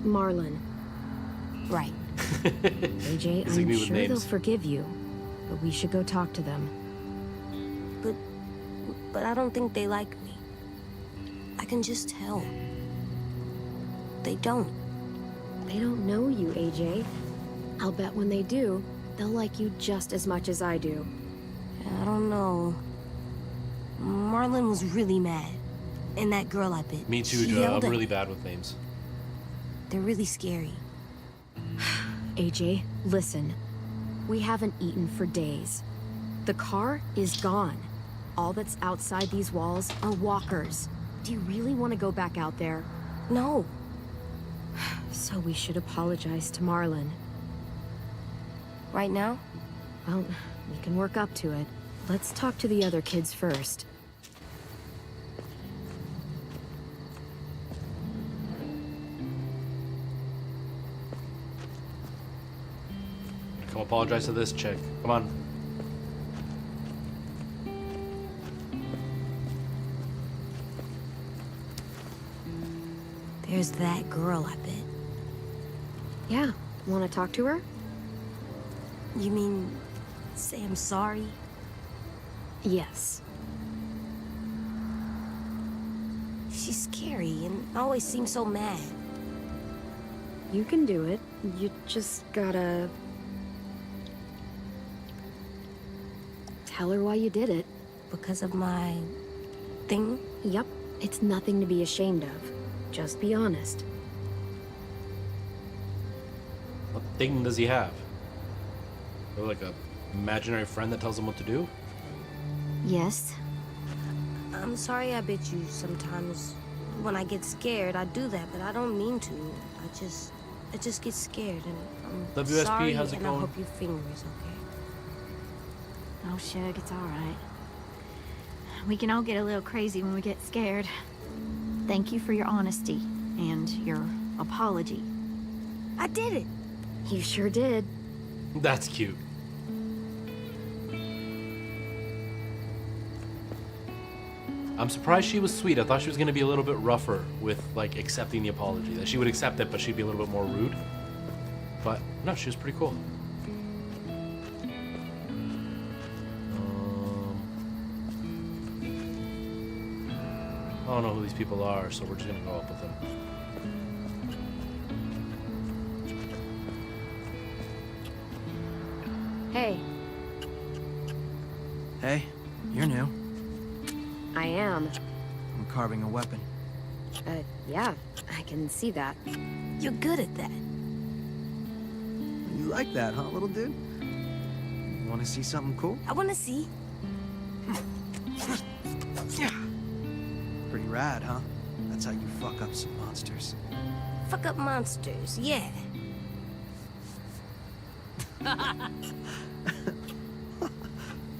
Marlon. Right. AJ, It's like me I'm with sure they'll names. forgive you. But we should go talk to them. But I don't think they like me. I can just tell. They don't. They don't know you, AJ. I'll bet when they do, they'll like you just as much as I do. I don't know. Marlon was really mad. And that girl I bit. Me too, she dude. yelled I'm at really me. bad with names. They're really scary. AJ, listen. We haven't eaten for days. The car is gone. All that's outside these walls are walkers. Do you really want to go back out there? No. So we should apologize to Marlon. Right now? Well, we can work up to it. Let's talk to the other kids first. Come apologize to this chick. Come on. There's that girl I bit. Yeah, want to talk to her? You mean say I'm sorry? Yes. She's scary and always seems so mad. You can do it. You just gotta... tell her why you did it. Because of my... thing? Yup. It's nothing to be ashamed of. Just be honest. What thing does he have? Or like a imaginary friend that tells him what to do? Yes. I'm sorry I bit you sometimes. When I get scared, I do that, but I don't mean to. I just get scared, and I'm WSP, sorry, how's it and going? I hope your finger is okay. Oh, Shug, it's all right. We can all get a little crazy when we get scared. Thank you for your honesty and your apology. I did it. You sure did. That's cute. I'm surprised she was sweet. I thought she was gonna be a little bit rougher with like accepting the apology. That she would accept it, but she'd be a little bit more rude. But no, she was pretty cool. I don't know who these people are, so we're just gonna go up with them. Hey, Hey, you're new. I am. I'm carving a weapon. Yeah, I can see that. You're good at that. You like that, huh, little dude? Want to see something cool? I want to see. Pretty rad, huh? That's how you fuck up some monsters. Fuck up monsters, yeah.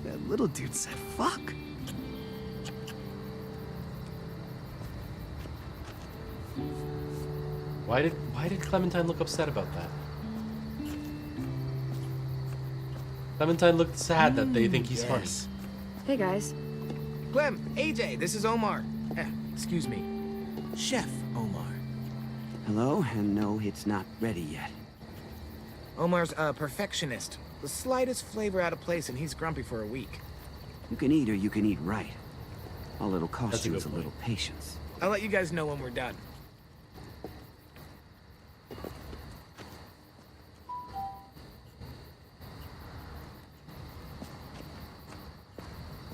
That little dude said fuck. Why did Clementine look upset about that? Clementine looked sad that they think he's funny. Hey, guys. Clem, AJ, this is Omar. Excuse me. Chef Omar. Hello, and no, it's not ready yet. Omar's a perfectionist. The slightest flavor out of place and he's grumpy for a week. You can eat or you can eat right. All it'll cost That's a you good is a point. little patience. I'll let you guys know when we're done.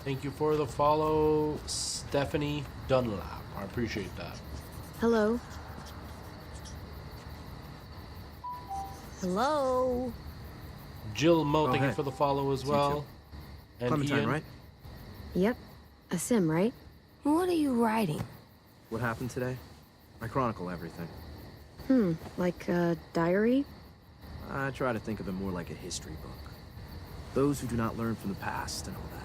Thank you for the follow, Stephanie Dunlap. I appreciate that. Hello. Hello. Jill Mo, Oh, thank you hey. for the follow as You well. too. And Clementine, Ian. right? Yep. A sim, right? What are you writing? What happened today? I chronicle everything. Like a diary? I try to think of it more like a history book. Those who do not learn from the past and all that.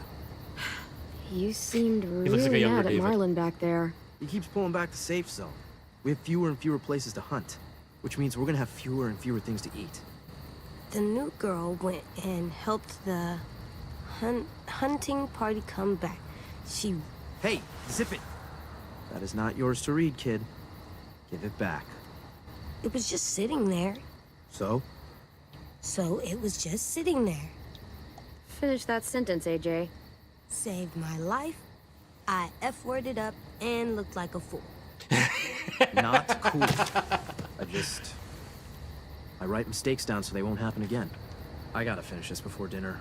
You seemed looks like a really younger mad at David. Marlon back there. He keeps pulling back the safe zone. We have fewer and fewer places to hunt, which means we're gonna have fewer and fewer things to eat. The new girl went and helped the hunting party come back. She... Hey, zip it! That is not yours to read, kid. Give it back. It was just sitting there. So? So it was just sitting there. Finish that sentence, AJ. Saved my life. I F-worded up and looked like a fool. Not cool. I write mistakes down so they won't happen again. I gotta finish this before dinner.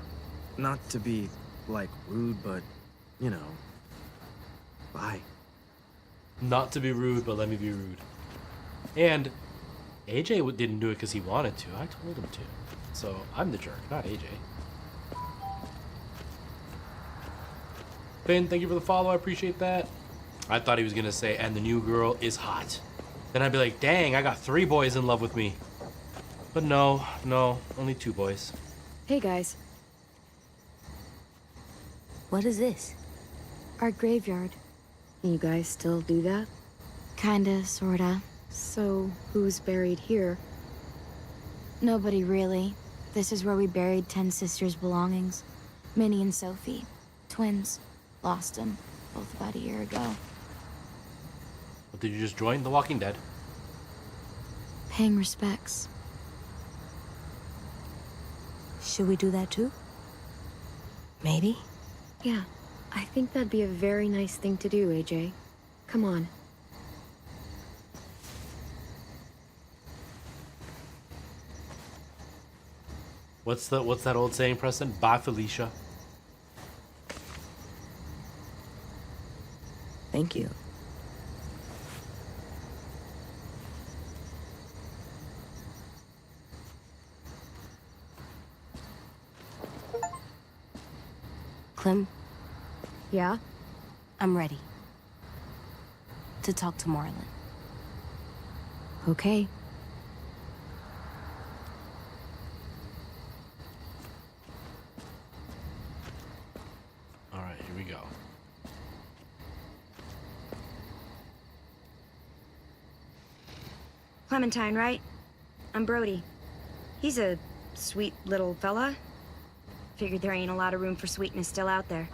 Not to be, like, rude, but, you know. Bye. Not to be rude, but let me be rude. And AJ didn't do it because he wanted to. I told him to. So I'm the jerk, not AJ. Finn, thank you for the follow. I appreciate that. I thought he was going to say, and the new girl is hot. Then I'd be like, dang, I got 3 boys in love with me. But no, only 2 boys. Hey, guys. What is this? Our graveyard. You guys still do that? Kinda, sorta. So, who's buried here? Nobody really. This is where we buried 10 sisters' belongings. Minnie and Sophie. Twins. Lost them. Both about a year ago. But did you just join The Walking Dead? Paying respects. Should we do that too? Maybe? Yeah, I think that'd be a very nice thing to do, AJ. Come on. What's that old saying, Preston? Bye, Felicia. Thank you. Clem, Yeah? I'm ready. To talk to Marlon. Okay. Alright, here we go. Clementine, right? I'm Brody. He's a sweet little fella. Figured there ain't a lot of room for sweetness still out there.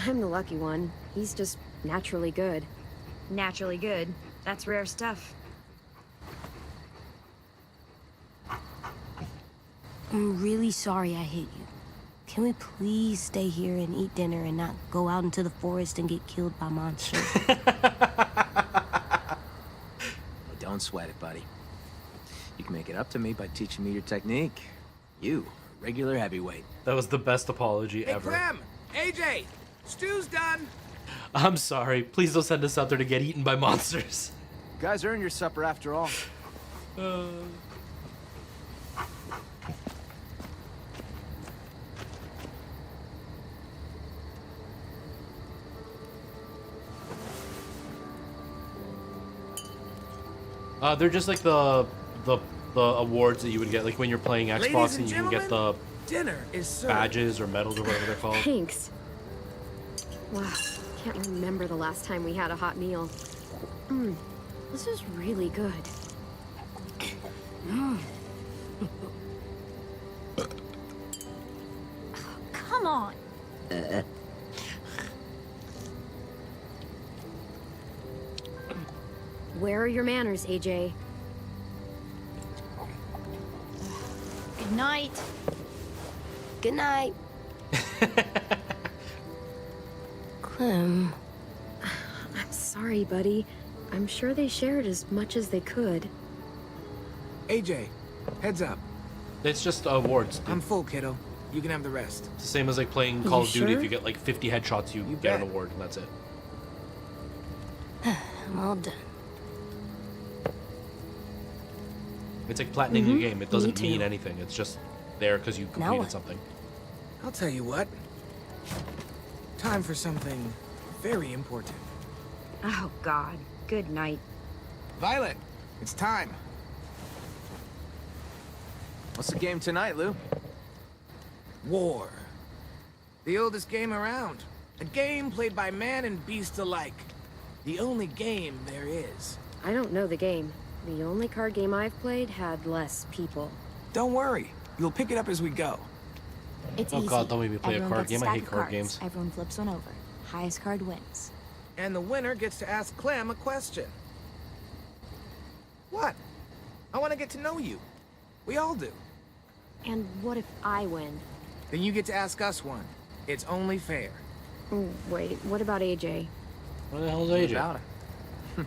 I'm the lucky one. He's just naturally good. Naturally good. That's rare stuff. I'm really sorry I hit you. Can we please stay here and eat dinner and not go out into the forest and get killed by monsters? Don't sweat it, buddy. You can make it up to me by teaching me your technique. You, a regular heavyweight. That was the best apology Hey, ever. Clem! AJ! Stew's done! I'm sorry. Please don't send us out there to get eaten by monsters. You guys earned your supper after all. They're just like the awards that you would get, like when you're playing Xbox Ladies and and you can get the Dinner is served. badges or medals or whatever they're called. Thanks. Wow, can't remember the last time we had a hot meal. This is really good. Come on. Where are your manners, AJ? Good night. Good night. Clem. I'm sorry, buddy. I'm sure they shared as much as they could. AJ, heads up. It's just awards. Dude. I'm full, kiddo. You can have the rest. It's the same as like playing Call of Duty. If you get like 50 headshots, you get an award, and that's it. I'm all done. It's like platining a game. It doesn't mean anything. It's just there because you completed something. I'll tell you what. Time for something very important. Oh, God. Good night. Violet, it's time. What's the game tonight, Lou? War. The oldest game around. A game played by man and beast alike. The only game there is. I don't know the game. The only card game I've played had less people. Don't worry. You'll pick it up as we go. It's Oh easy. God, don't make me play Everyone a card gets game. I stack hate of card cards. games. Everyone flips one over. Highest card wins. And the winner gets to ask Clem a question. What? I want to get to know you. We all do. And what if I win? Then you get to ask us one. It's only fair. Wait, what about AJ? What the hell is What AJ? about it?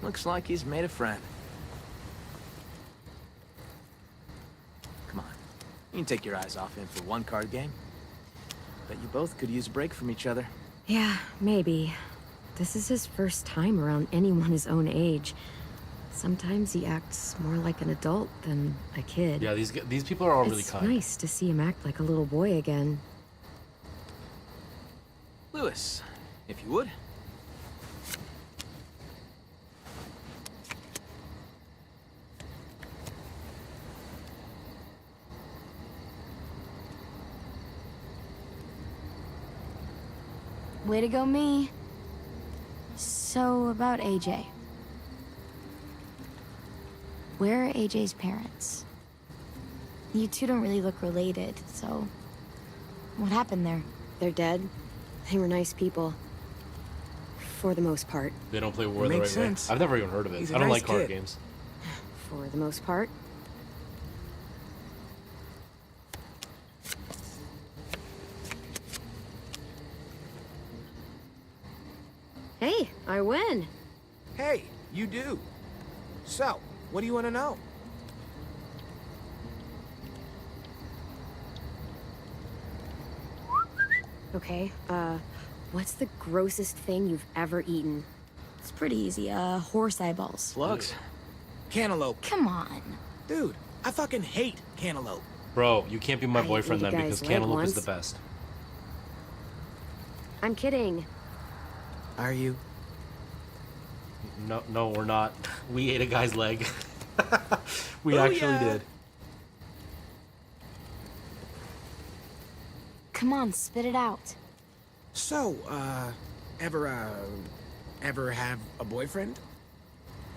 Looks like he's made a friend. Come on. You can take your eyes off him for one card game. Bet you both could use a break from each other. Yeah, maybe. This is his first time around anyone his own age. Sometimes he acts more like an adult than a kid. Yeah, these people are all really kind. It's nice to see him act like a little boy again. Lewis, if you would. Way to go, me. So, about AJ. Where are AJ's parents? You two don't really look related, so... What happened there? They're dead. They were nice people. For the most part. They don't play War the right way. I've never even heard of it. I don't like card games. For the most part. Hey, I win. Hey, you do. So, what do you want to know? Okay, what's the grossest thing you've ever eaten? It's pretty easy, horse eyeballs. Slugs. Cantaloupe. Come on. Dude, I fucking hate cantaloupe. Bro, you can't be my I boyfriend ate then a because guy's leg cantaloupe is once. the best. I'm kidding. Are you? No, we're not. We ate a guy's leg. We actually did. Come on, spit it out. So, ever have a boyfriend?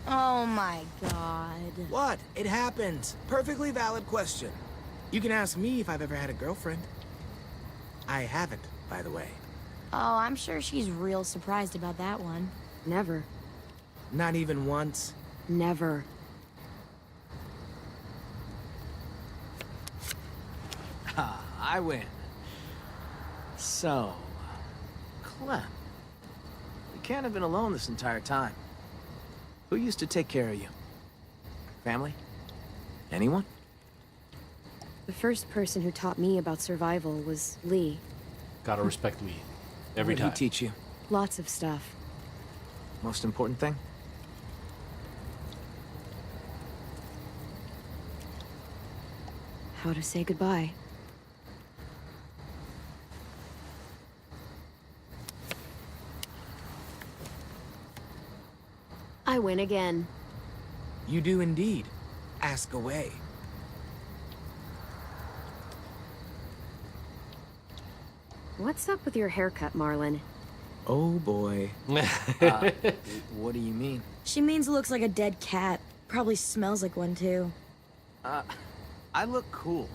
Oh my god. What? It happens. Perfectly valid question. You can ask me if I've ever had a girlfriend. I haven't, by the way. Oh, I'm sure she's real surprised about that one. Never. Not even once? Never. Ah, I win. So, Clem, you can't have been alone this entire time. Who used to take care of you? Family? Anyone? The first person who taught me about survival was Lee. Gotta respect me. Every What did time. he teach you? Lots of stuff. Most important thing? How to say goodbye. I win again. You do indeed. Ask away. What's up with your haircut, Marlon? Oh boy. What do you mean? She means it looks like a dead cat. Probably smells like one, too. I look cool.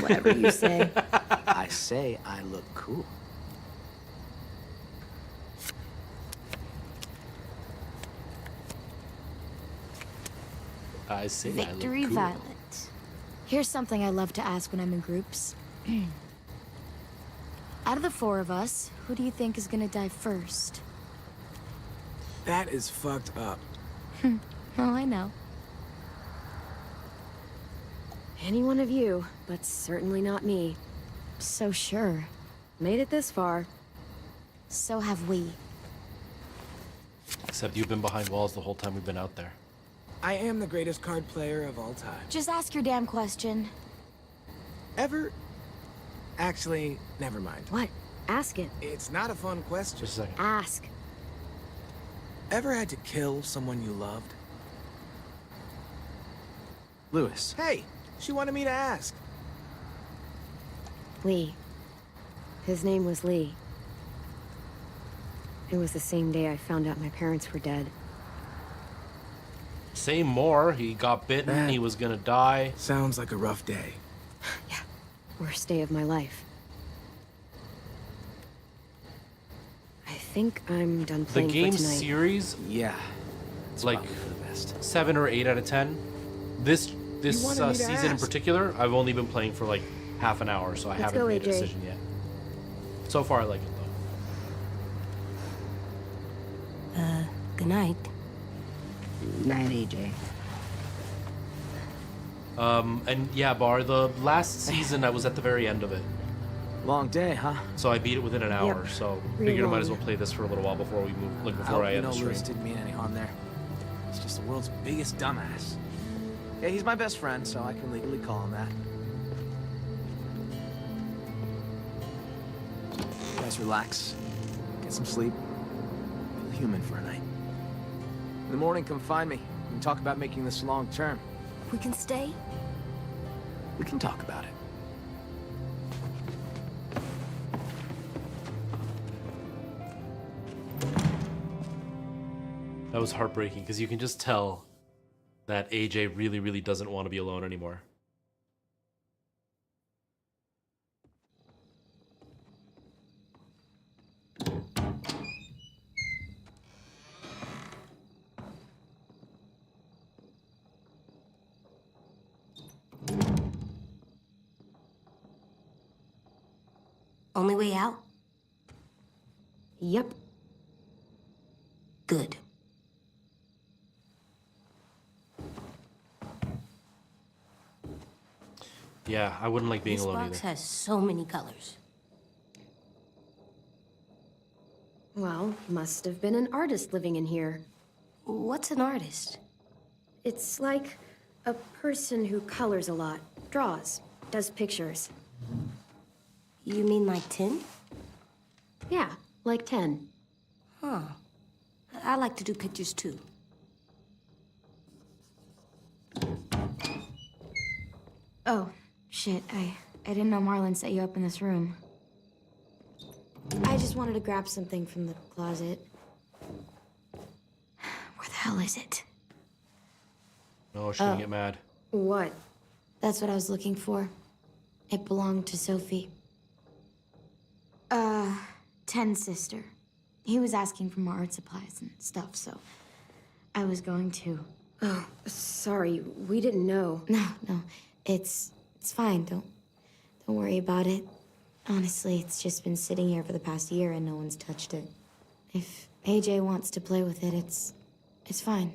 Whatever you say. I say I look cool. I see. Victory Violet. Here's something I love to ask when I'm in groups. Out of the four of us, who do you think is gonna die first? That is fucked up. Oh, I know. Any one of you, but certainly not me. so sure. Made it this far. So have we. Except you've been behind walls the whole time we've been out there. I am the greatest card player of all time. Just ask your damn question. Ever? Actually, never mind. What? Ask it. It's not a fun question. Just a second. Ask. Ever had to kill someone you loved? Lewis. Hey, she wanted me to ask. Lee. His name was Lee. It was the same day I found out my parents were dead. Say more. He got bitten. He was gonna die. Sounds like a rough day. Yeah. Worst day of my life. I think I'm done The playing game for tonight. series, Yeah. It's like probably for the best. 7 or 8 out of 10. This wanted me to season in ask. particular, I've only been playing for like half an hour, so I Let's haven't go, made a AJ. decision yet. So far, I like it though. Good night. Night, AJ. And yeah, Bar, the last season I was at the very end of it, Long day, huh? so I beat it within an hour. So Real figured I might as long. well play this for a little while before we move, like I before hope I you end know the stream. Lewis didn't mean any harm there. He's just the world's biggest dumbass. Yeah, he's my best friend, so I can legally call him that. You guys relax. Get some sleep. Feel human for a night. In the morning, come find me. We can talk about making this long term. We can stay? We can talk about it. That was heartbreaking because you can just tell that AJ really, really doesn't want to be alone anymore. Only way out? Yep. Good. Yeah, I wouldn't like being This alone box either. has so many colors. Well, must have been an artist living in here. What's an artist? It's like a person who colors a lot, draws, does pictures. You mean like 10? Yeah, like 10. Huh. I like to do pictures too. Oh, shit. I didn't know Marlon set you up in this room. I just wanted to grab something from the closet. Where the hell is it? No, she didn't get mad. What? That's what I was looking for. It belonged to Sophie. 10's sister. He was asking for more art supplies and stuff, so I was going to. Oh, sorry, we didn't know. No, it's fine. Don't worry about it. Honestly, it's just been sitting here for the past year and no one's touched it. If AJ wants to play with it, it's fine.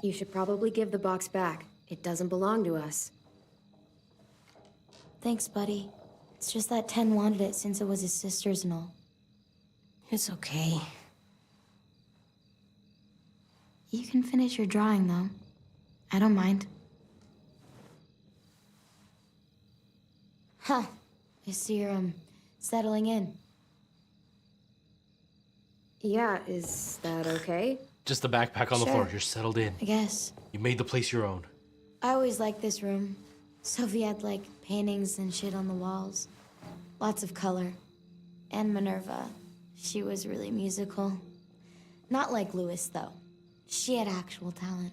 You should probably give the box back. It doesn't belong to us. Thanks, buddy. It's just that 10 wanted it since it was his sister's and all. It's okay. You can finish your drawing, though. I don't mind. Huh. I see you're, settling in. Yeah, is that okay? Just the backpack on the Sure. floor. You're settled in. I guess. You made the place your own. I always liked this room. Sophie had, like, paintings and shit on the walls. Lots of color. And Minerva. She was really musical. Not like Lewis, though. She had actual talent.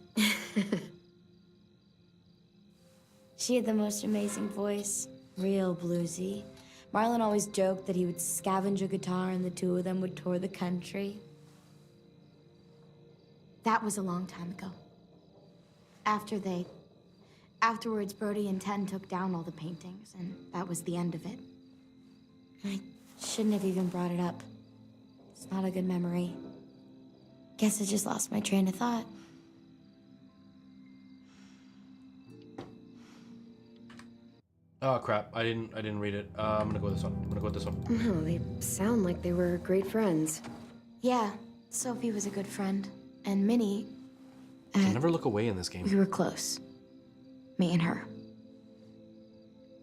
She had the most amazing voice. Real bluesy. Marlon always joked that he would scavenge a guitar and the two of them would tour the country. That was a long time ago. Afterwards, Brody and 10 took down all the paintings, and that was the end of it. I shouldn't have even brought it up. It's not a good memory. Guess I just lost my train of thought. Oh crap! I didn't read it. I'm gonna go with this one. I'm gonna go with this one. Oh, they sound like they were great friends. Yeah, Sophie was a good friend. And Minnie, You can never look away in this game. we were close. Me and her.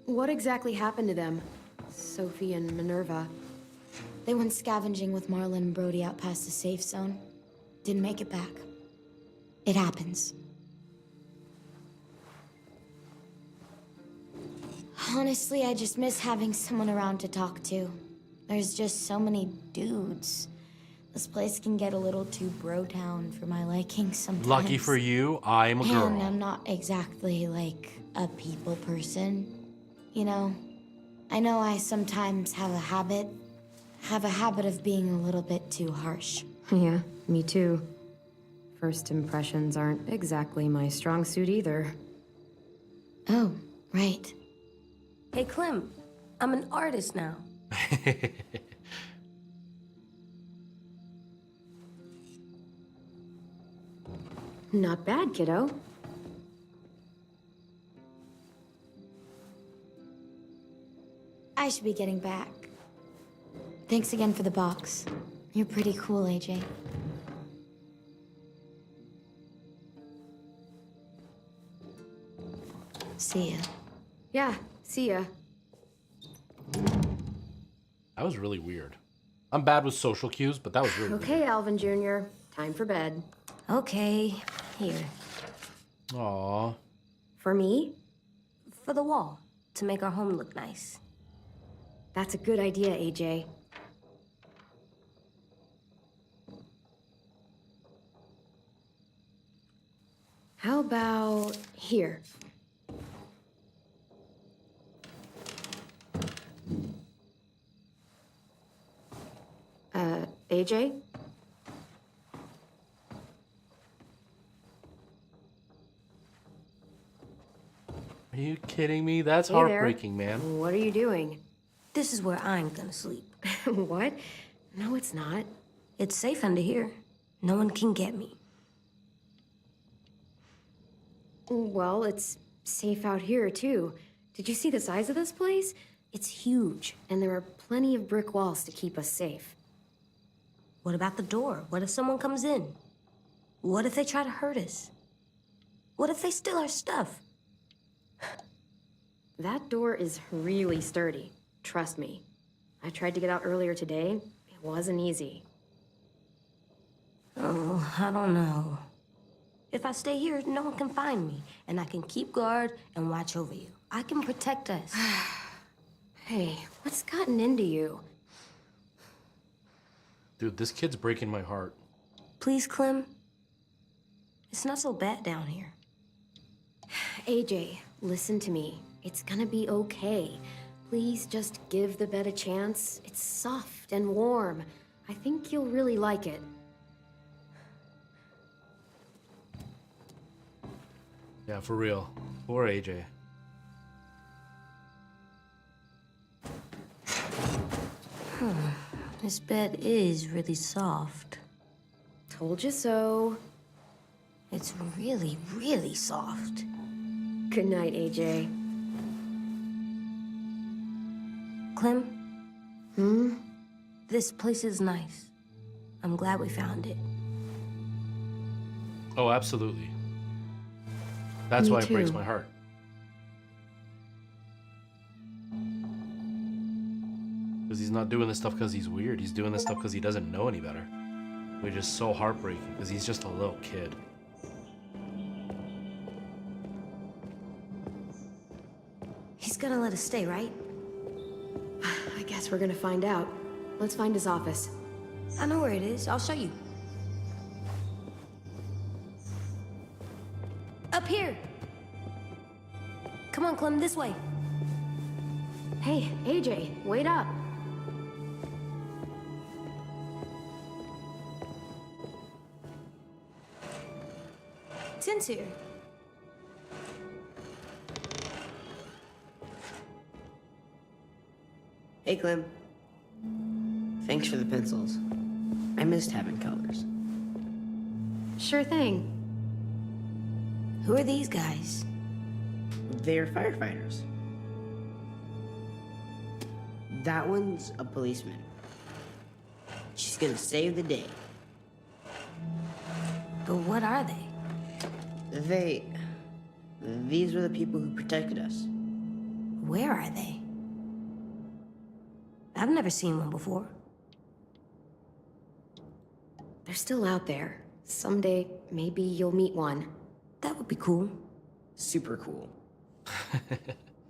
What exactly happened to them? Sophie and Minerva. They went scavenging with Marlon and Brody out past the safe zone. Didn't make it back. It happens. Honestly, I just miss having someone around to talk to. There's just so many dudes. This place can get a little too bro-town for my liking sometimes. Lucky for you, I'm a girl. And I'm not exactly like a people person, you know? I know I sometimes have a habit of being a little bit too harsh. Yeah, me too. First impressions aren't exactly my strong suit either. Oh, right. Hey, Clem, I'm an artist now. Not bad, kiddo. I should be getting back. Thanks again for the box. You're pretty cool, AJ. See ya. Yeah, see ya. That was really weird. I'm bad with social cues, but that was really Okay, Alvin Jr., time for bed. Okay, here. weird. Aww. For me? For the wall, to make our home look nice. That's a good idea, AJ. How about here? AJ? Are you kidding me? That's Hey there. heartbreaking, man. What are you doing? This is where I'm gonna sleep. What? No, it's not. It's safe under here. No one can get me. Well, it's safe out here, too. Did you see the size of this place? It's huge, and there are plenty of brick walls to keep us safe. What about the door? What if someone comes in? What if they try to hurt us? What if they steal our stuff? That door is really sturdy. Trust me. I tried to get out earlier today. It wasn't easy. Oh, I don't know. If I stay here, no one can find me, and I can keep guard and watch over you. I can protect us. Hey, what's gotten into you? Dude, this kid's breaking my heart. Please, Clem. It's not so bad down here. AJ, listen to me. It's gonna be okay. Please just give the bed a chance. It's soft and warm. I think you'll really like it. Yeah, for real. Poor AJ. This bed is really soft. Told you so. It's really, really soft. Good night, AJ. Clem? Hmm? This place is nice. I'm glad we found it. Oh, absolutely. That's Me why it breaks too. my heart. Because he's not doing this stuff because he's weird. He's doing this stuff because he doesn't know any better. Which is so heartbreaking because he's just a little kid. He's gonna let us stay, right? I guess we're gonna find out. Let's find his office. I know where it is. I'll show you. Up here. Come on, Clem, this way. Hey, AJ, wait up. Tin's here. Hey, Clem. Thanks for the pencils. I missed having colors. Sure thing. Who are these guys? They're firefighters. That one's a policeman. She's gonna save the day. But what are they? These were the people who protected us. Where are they? I've never seen one before. They're still out there. Someday, maybe you'll meet one. That would be cool. Super cool.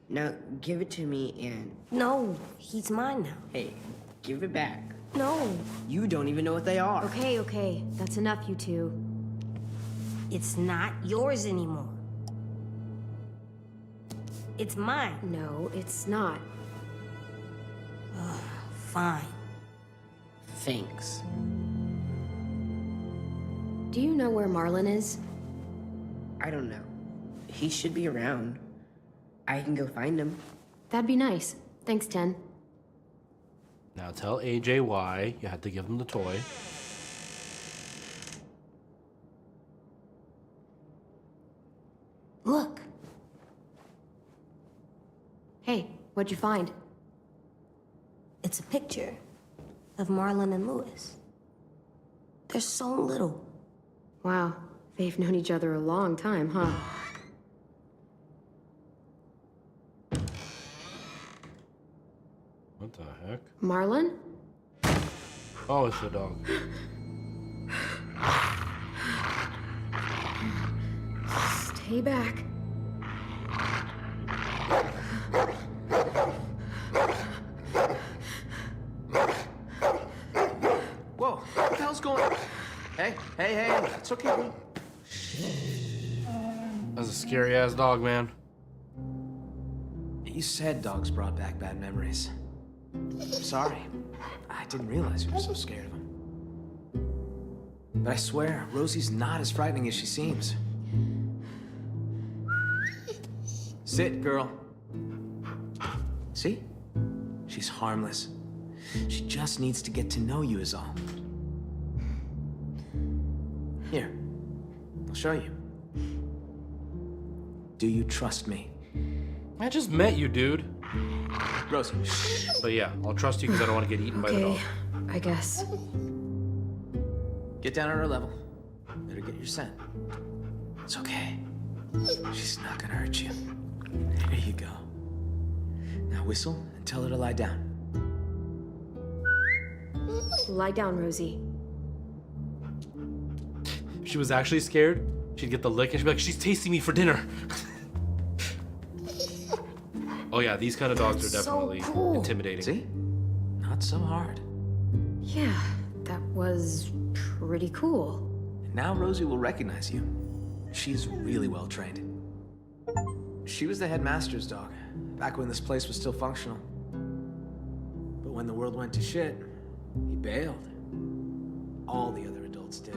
Now, give it to me and... No, he's mine now. Hey, give it back. No. You don't even know what they are. Okay. That's enough, you two. It's not yours anymore. It's mine. No, it's not. Fine. Thanks. Do you know where Marlon is? I don't know. He should be around. I can go find him. That'd be nice. Thanks, Ten. Now tell AJ why you had to give him the toy. Look. Hey, what'd you find? It's a picture of Marlon and Lewis. They're so little. Wow, they've known each other a long time, huh? What the heck? Marlon? Oh, it's the dog. Stay back. Whoa, what the hell's going on? Hey, it's okay. That's a scary ass dog, man. You said dogs brought back bad memories. Sorry. I didn't realize you were so scared of him. But I swear, Rosie's not as frightening as she seems. Sit, girl. See? She's harmless. She just needs to get to know you is all. Here, I'll show you. Do you trust me? I just met you, dude. Rosie. But yeah, I'll trust you because I don't want to get eaten by the dog. I guess. Get down on her level. Better get your scent. It's okay. She's not gonna hurt you. There you go. Now whistle and tell her to lie down. Lie down, Rosie. If she was actually scared, she'd get the lick and she'd be like, she's tasting me for dinner. Oh yeah, these kind of dogs are definitely intimidating. See? Not so hard. Yeah, that was pretty cool. And now Rosie will recognize you. She's really well trained. She was the headmaster's dog, back when this place was still functional. But when the world went to shit, he bailed. All the other adults did.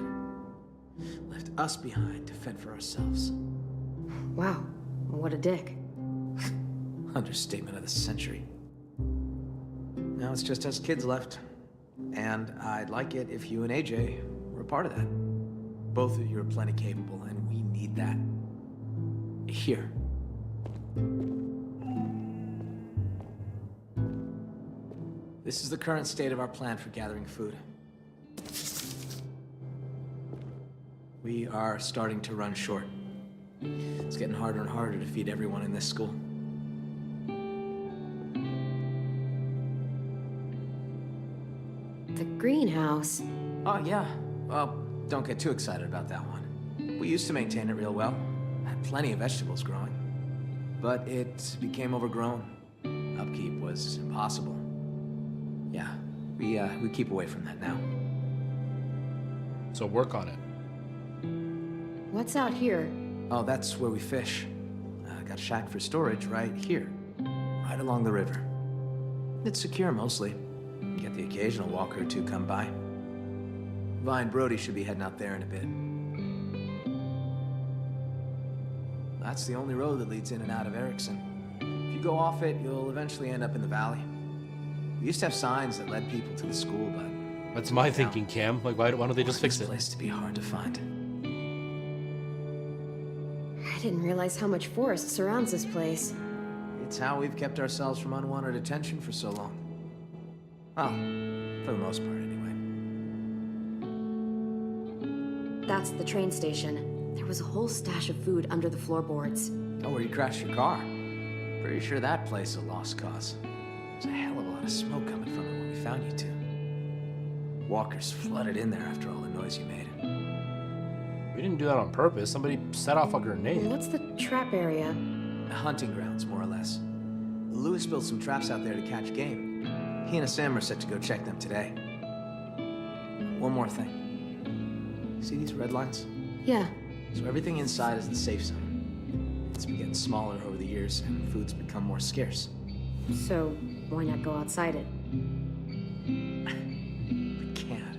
Left us behind to fend for ourselves. Wow, what a dick. Understatement of the century. Now it's just us kids left. And I'd like it if you and AJ were a part of that. Both of you are plenty capable, and we need that. Here. This is the current state of our plan for gathering food. We are starting to run short. It's getting harder and harder to feed everyone in this school. The greenhouse. Oh, yeah. Well, don't get too excited about that one. We used to maintain it real well. Had plenty of vegetables growing. But it became overgrown. Upkeep was impossible. Yeah, we keep away from that now. So work on it. What's out here? Oh, that's where we fish. Got a shack for storage right here. Right along the river. It's secure mostly. Get the occasional walker or two come by. Vi and Brody should be heading out there in a bit. That's the only road that leads in and out of Erickson. If you go off it, you'll eventually end up in the valley. We used to have signs that led people to the school, but... That's my thinking, Cam. Like, why don't they just fix it? This place to be hard to find. I didn't realize how much forest surrounds this place. It's how we've kept ourselves from unwanted attention for so long. Well, for the most part, anyway. That's the train station. There was a whole stash of food under the floorboards. Oh, where you crashed your car. Pretty sure that place is a lost cause. There's a hell of a lot of smoke coming from it when we found you two. Walkers flooded in there after all the noise you made. We didn't do that on purpose. Somebody set off a grenade. What's the trap area? Hunting grounds, more or less. Lewis built some traps out there to catch game. He and Sam are set to go check them today. One more thing. See these red lines? Yeah. So everything inside is the safe zone. It's been getting smaller over the years, and food's become more scarce. So, why not go outside it? We can't.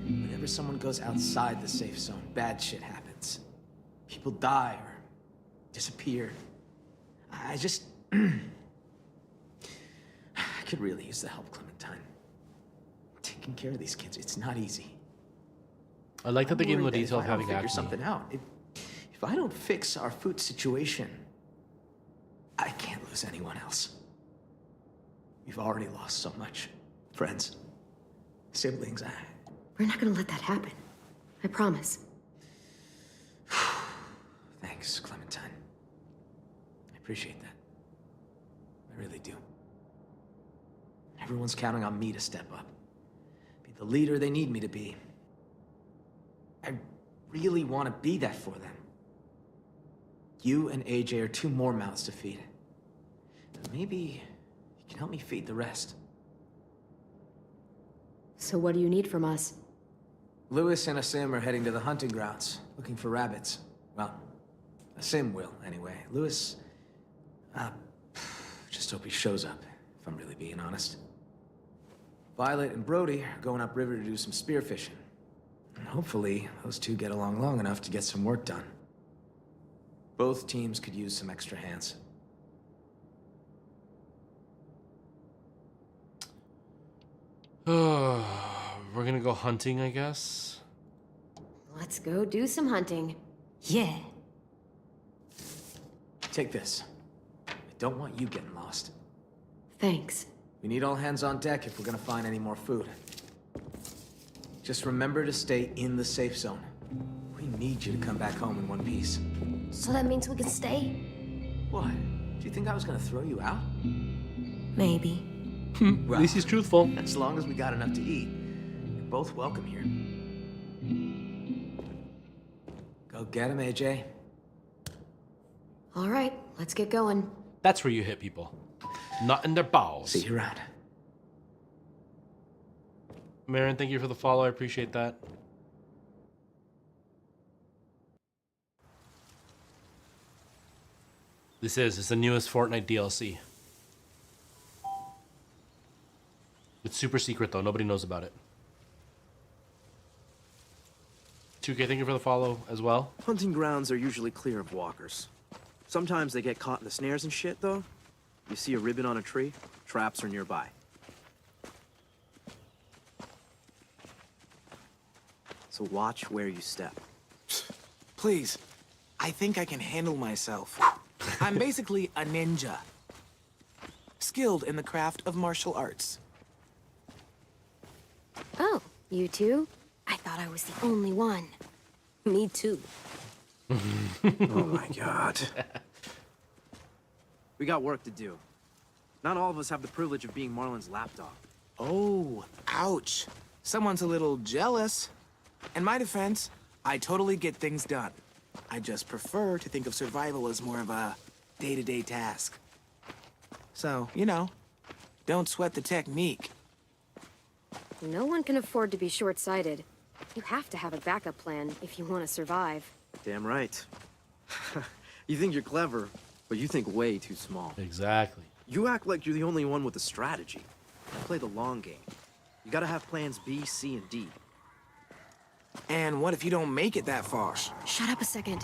Whenever someone goes outside the safe zone, bad shit happens. People die or disappear. I just... I could really use the help, Clementine. Taking care of these kids, it's not easy. I like that they gave him the Worried that detail of if I don't having figure acne. something out. If I don't fix our food situation, I can't lose anyone else. We've already lost so much. Friends, siblings, We're not gonna let that happen. I promise. Thanks, Clementine. I appreciate that. I really do. Everyone's counting on me to step up. Be the leader they need me to be. I really want to be that for them. You and AJ are two more mouths to feed. Maybe you can help me feed the rest. So what do you need from us? Lewis and Asim are heading to the hunting grounds, looking for rabbits. Well, Asim will, anyway. Lewis, just hope he shows up, if I'm really being honest. Violet and Brody are going upriver to do some spearfishing. And hopefully, those two get along long enough to get some work done. Both teams could use some extra hands. We're gonna go hunting, I guess. Let's go do some hunting. Yeah. Take this. I don't want you getting lost. Thanks. We need all hands on deck if we're gonna find any more food. Just remember to stay in the safe zone. We need you to come back home in one piece. So that means we can stay? What? Do you think I was gonna throw you out? Maybe. At least he's truthful. As long as we got enough to eat, you're both welcome here. Go get him, AJ. All right, let's get going. That's where you hit people. Not in their balls. See you around. Marin, thank you for the follow. I appreciate that. It's the newest Fortnite DLC. It's super secret though, nobody knows about it. 2K, thank you for the follow as well. Hunting grounds are usually clear of walkers. Sometimes they get caught in the snares and shit, though. You see a ribbon on a tree, traps are nearby. So watch where you step. Please, I think I can handle myself. I'm basically a ninja. Skilled in the craft of martial arts. Oh, you two? I thought I was the only one. Me too. Oh my god. We got work to do. Not all of us have the privilege of being Marlon's lapdog. Oh, ouch. Someone's a little jealous. In my defense, I totally get things done. I just prefer to think of survival as more of a day-to-day task. So, you know, don't sweat the technique. No one can afford to be short-sighted. You have to have a backup plan if you want to survive. Damn right. You think you're clever, but you think way too small. Exactly. You act like you're the only one with a strategy. I play the long game. You gotta have plans B, C, and D. And what if you don't make it that far? Shut up a second.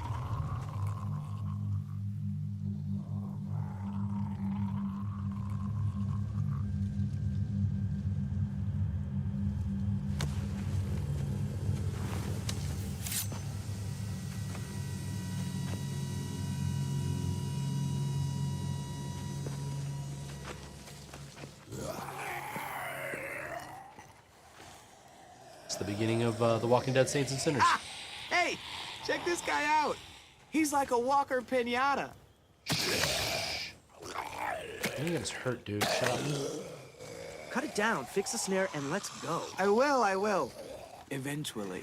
It's the beginning of The Walking Dead Saints and Sinners. Ah! Hey, check this guy out. He's like a walker pinata. I think it's hurt, dude. Shut up. Cut it down, fix the snare, and let's go. I will. Eventually.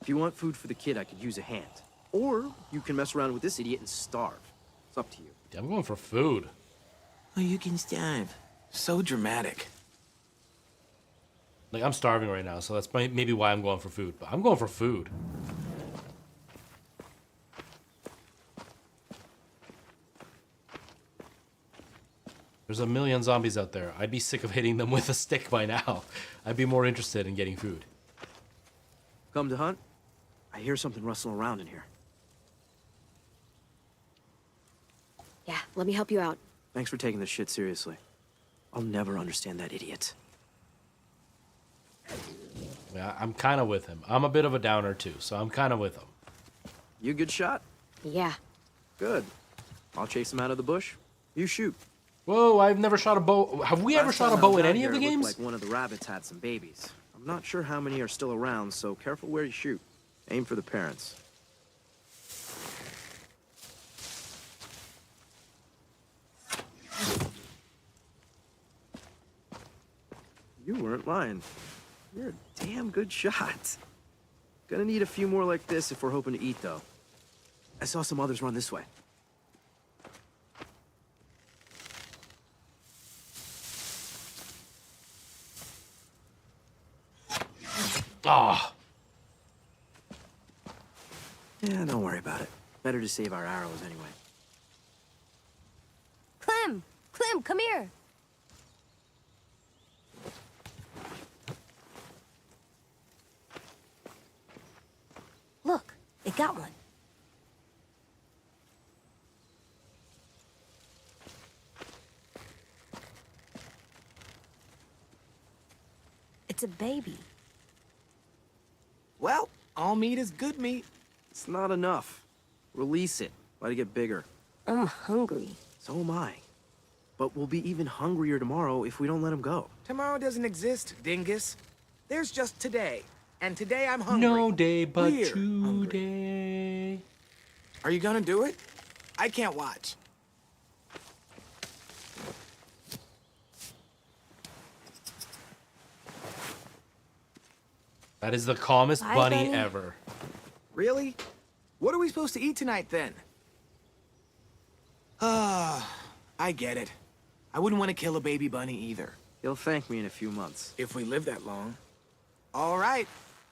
If you want food for the kid, I could use a hand. Or you can mess around with this idiot and starve. It's up to you. Yeah, I'm going for food. Oh, you can starve. So dramatic. Like, I'm starving right now, so that's maybe why I'm going for food. But I'm going for food. There's a million zombies out there. I'd be sick of hitting them with a stick by now. I'd be more interested in getting food. Come to hunt? I hear something rustling around in here. Yeah, let me help you out. Thanks for taking this shit seriously. I'll never understand that idiot. Yeah, I'm kind of with him. I'm a bit of a downer too, so I'm kind of with him. You a good shot? Yeah. Good. I'll chase him out of the bush. You shoot. Whoa, I've never shot a bow. Have we ever shot a bow in any of the games? Like one of the rabbits had some babies. I'm not sure how many are still around, so careful where you shoot. Aim for the parents. You weren't lying. You're a damn good shot. Gonna need a few more like this if we're hoping to eat, though. I saw some others run this way. Ah. Yeah, don't worry about it. Better to save our arrows anyway. Clem, come here. Look, it got one. It's a baby. Well, all meat is good meat. It's not enough. Release it. Let it get bigger. I'm hungry. So am I. But we'll be even hungrier tomorrow if we don't let him go. Tomorrow doesn't exist, dingus. There's just today. And today I'm hungry. No day but We're today. hungry. Are you gonna do it? I can't watch. That is the calmest Bye, bunny bunny. ever. Really? What are we supposed to eat tonight, then? I get it. I wouldn't want to kill a baby bunny either. He'll thank me in a few months. If we live that long. All right.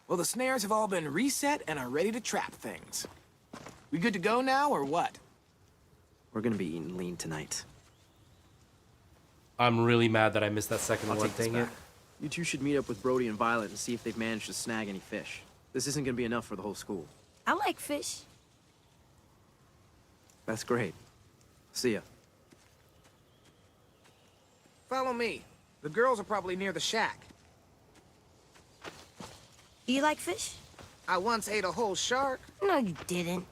Well, the snares have all been reset and are ready to trap things. We good to go now, or what? We're gonna be eating lean tonight. I'm really mad that I missed that second I'll one. take this Dang it. back. You two should meet up with Brody and Violet and see if they've managed to snag any fish. This isn't gonna be enough for the whole school. I like fish. That's great. See ya. Follow me. The girls are probably near the shack. You like fish? I once ate a whole shark. No, you didn't.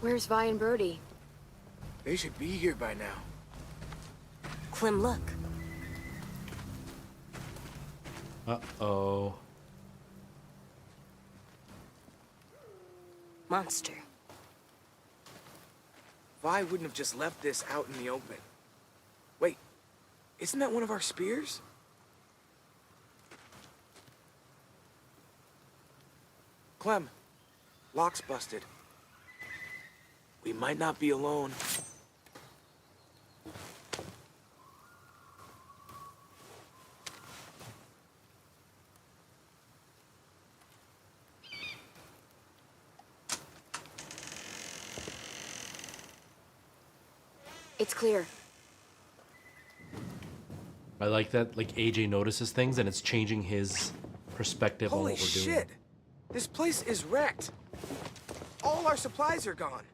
Where's Vi and Brody? They should be here by now. Clem, look. Uh-oh. Monster. Vi wouldn't have just left this out in the open. Wait, isn't that one of our spears? Clem, lock's busted. We might not be alone. It's clear. I like that, like, AJ notices things and it's changing his perspective on Holy what we're doing. shit! This place is wrecked. All our supplies are gone.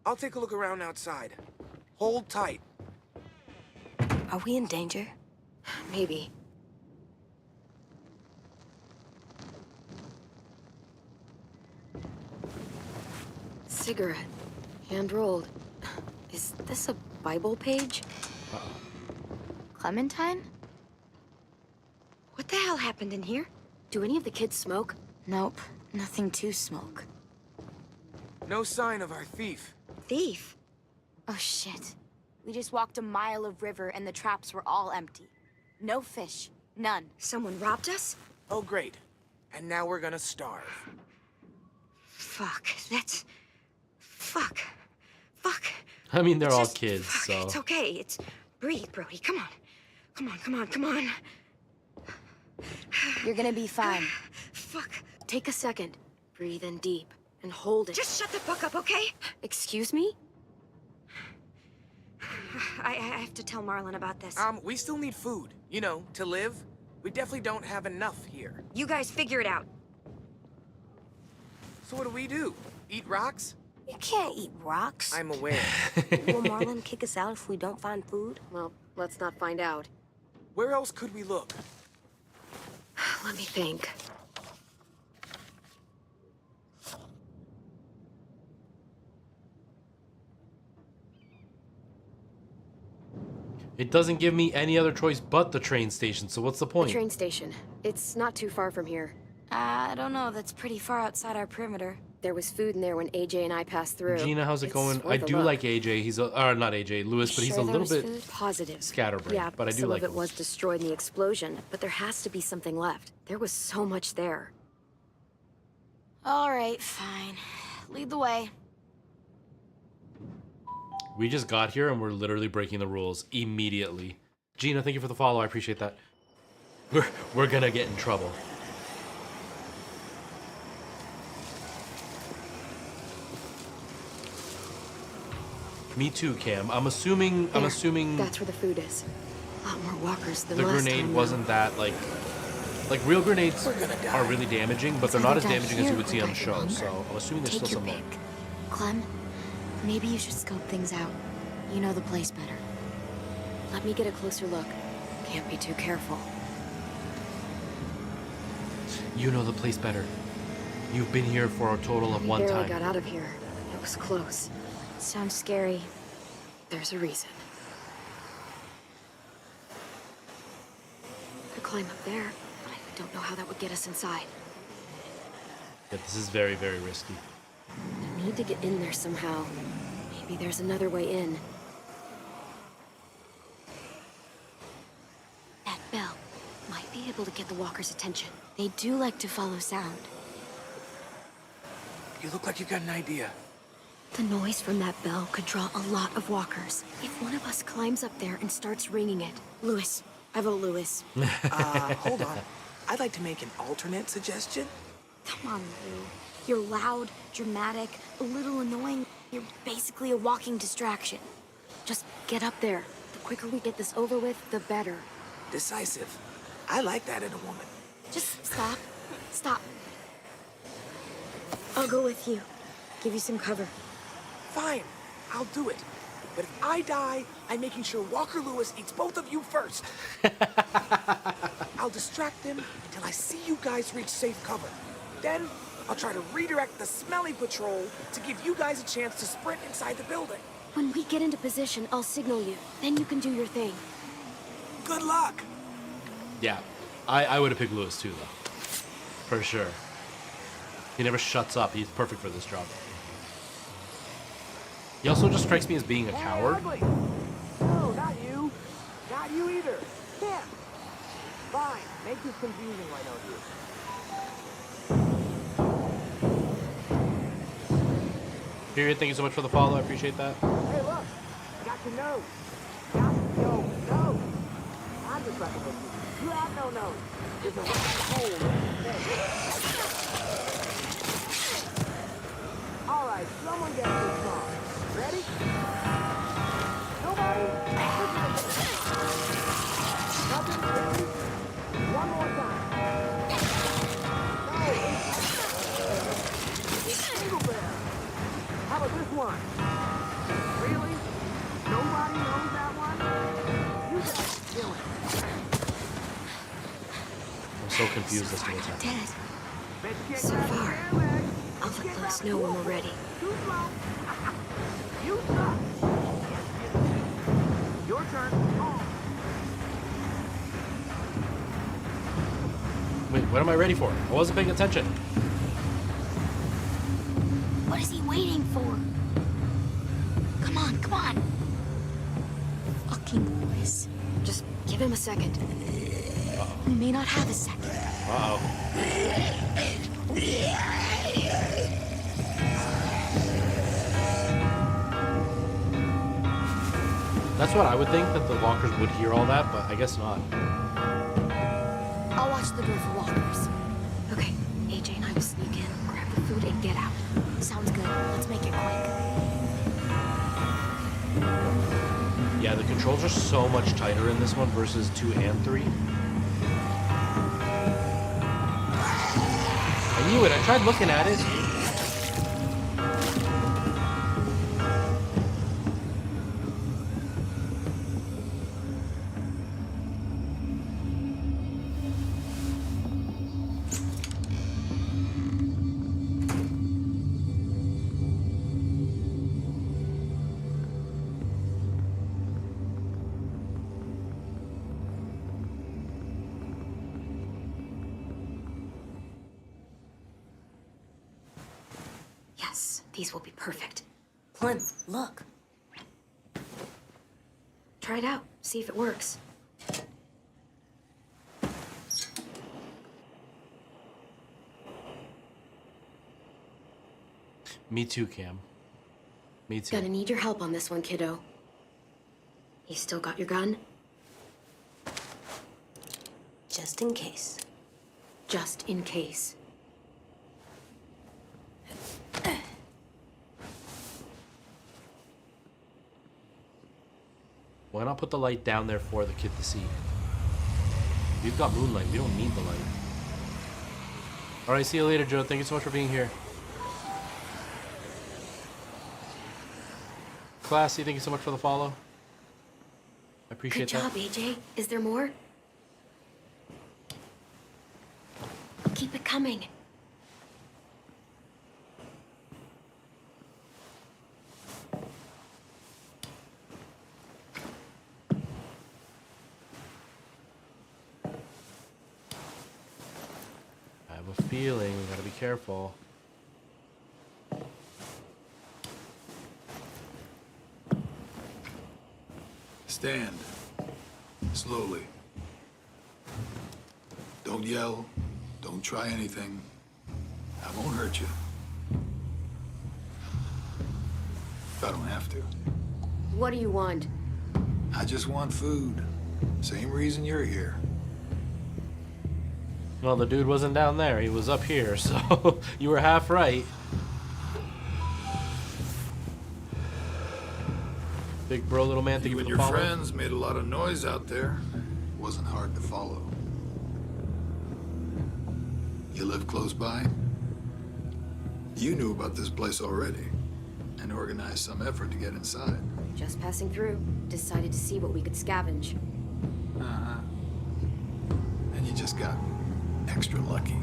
I'll take a look around outside. Hold tight. Are we in danger? Maybe. Cigarette. Hand-rolled. Is this a Bible page? Clementine? What the hell happened in here? Do any of the kids smoke? Nope, nothing to smoke. No sign of our thief. Thief? Oh shit. We just walked a mile of river and the traps were all empty. No fish. None. Someone robbed us? Oh, great. And now we're gonna starve. Fuck, that's... Fuck. Fuck. I mean, they're all Just- kids, fuck, so. It's okay, it's... Breathe, Brody, come on. Come on, come on, come on. You're gonna be fine. Fuck. Take a second. Breathe in deep and hold it. Just shut the fuck up, okay? Excuse me? I have to tell Marlon about this. We still need food, you know, to live. We definitely don't have enough here. You guys figure it out. So what do? Eat rocks? You can't eat rocks. I'm aware. Will Marlon kick us out if we don't find food? Well, let's not find out. Where else could we look? Let me think. It doesn't give me any other choice but the train station, so what's the point? The train station. It's not too far from here. I don't know, that's pretty far outside our perimeter. There was food in there when AJ and I passed through. Gina, how's it It's going? worth I a do look. like AJ. He's not AJ, Lewis, but he's a Sure there little was bit food? Positive. scatterbrained. Yeah, but I do some like of it him. was destroyed in the explosion, but there has to be something left. There was so much there. All right, fine. Lead the way. We just got here and we're literally breaking the rules immediately. Gina, thank you for the follow. I appreciate that. We're gonna get in trouble. Me too, Cam. I'm assuming. That's where the food is. A lot more walkers than The last grenade time, wasn't that like real grenades are really damaging, but they're not as either damaging as here you would or see on the back show. yonder. So I'm assuming there's Take still your some more. pick. Clem, maybe you should scope things out. You know the place better. Let me get a closer look. Can't be too careful. You know the place better. You've been here for a total of We one barely time. got out of here. It was close. Sounds scary. There's a reason. Could climb up there, but I don't know how that would get us inside. Yeah, this is very, very risky. I need to get in there somehow. Maybe there's another way in. That bell might be able to get the walkers' attention. They do like to follow sound. You look like you got an idea. The noise from that bell could draw a lot of walkers. If one of us climbs up there and starts ringing it... Lewis. I vote Lewis. Hold on. I'd like to make an alternate suggestion. Come on, Lou. You're loud, dramatic, a little annoying. You're basically a walking distraction. Just get up there. The quicker we get this over with, the better. Decisive. I like that in a woman. Just stop. Stop. I'll go with you. Give you some cover. Fine. I'll do it. But if I die, I'm making sure Walker Lewis eats both of you first. I'll distract them until I see you guys reach safe cover. Then, I'll try to redirect the smelly patrol to give you guys a chance to sprint inside the building. When we get into position, I'll signal you. Then you can do your thing. Good luck. Yeah, I would have picked Lewis too, though. For sure. He never shuts up. He's perfect for this job. He also just strikes me as being a coward. No, not you. Not you either. Can't. Fine. Make this confusing, why don't you? Period, thank you so much for the follow. I appreciate that. Hey, look. Got your nose. Got your nose. I'm just fucking with you. You have no nose. There's a round hole in your head. All right, someone get this song. Ready? Nobody? Nothing? Really? One more time. No, it's Eagle Bear. How about this one? so confused as to what's happening. Dead. So far. I'll let Louis know when we're ready. Your turn. Wait, what am I ready for? I wasn't paying attention. What is he waiting for? Come on, come on. Fucking Louis. Just give him a second. We may not have a second. Uh-oh. That's what I would think, that the walkers would hear all that, but I guess not. I'll watch the door for walkers. Okay, AJ and I will sneak in, grab the food, and get out. Sounds good. Let's make it quick. Yeah, the controls are so much tighter in this one versus 2 and 3. I knew it. I tried looking at it. Yes, these will be perfect. Clem, look. Try it out. See if it works. Me too, Cam. Me too. Gonna need your help on this one, kiddo. You still got your gun? Just in case. Just in case. Why not put the light down there for the kid to see? We've got moonlight. We don't need the light. All right, see you later, Joe. Thank you so much for being here. Classy, thank you so much for the follow. I appreciate Good that. job, AJ. Is there more? Keep it coming. I have a feeling we gotta be careful. Stand. Slowly. Don't yell. Don't try anything. I won't hurt you. I don't have to. What do you want? I just want food. Same reason you're here. Well, the dude wasn't down there. He was up here, so you were half right. Big bro, little man, thank you You for and the your follow. friends made a lot of noise out there. Wasn't hard to follow. You live close by? You knew about this place already and organized some effort to get inside. Just passing through. Decided to see what we could scavenge. Uh-huh. And you just got extra lucky.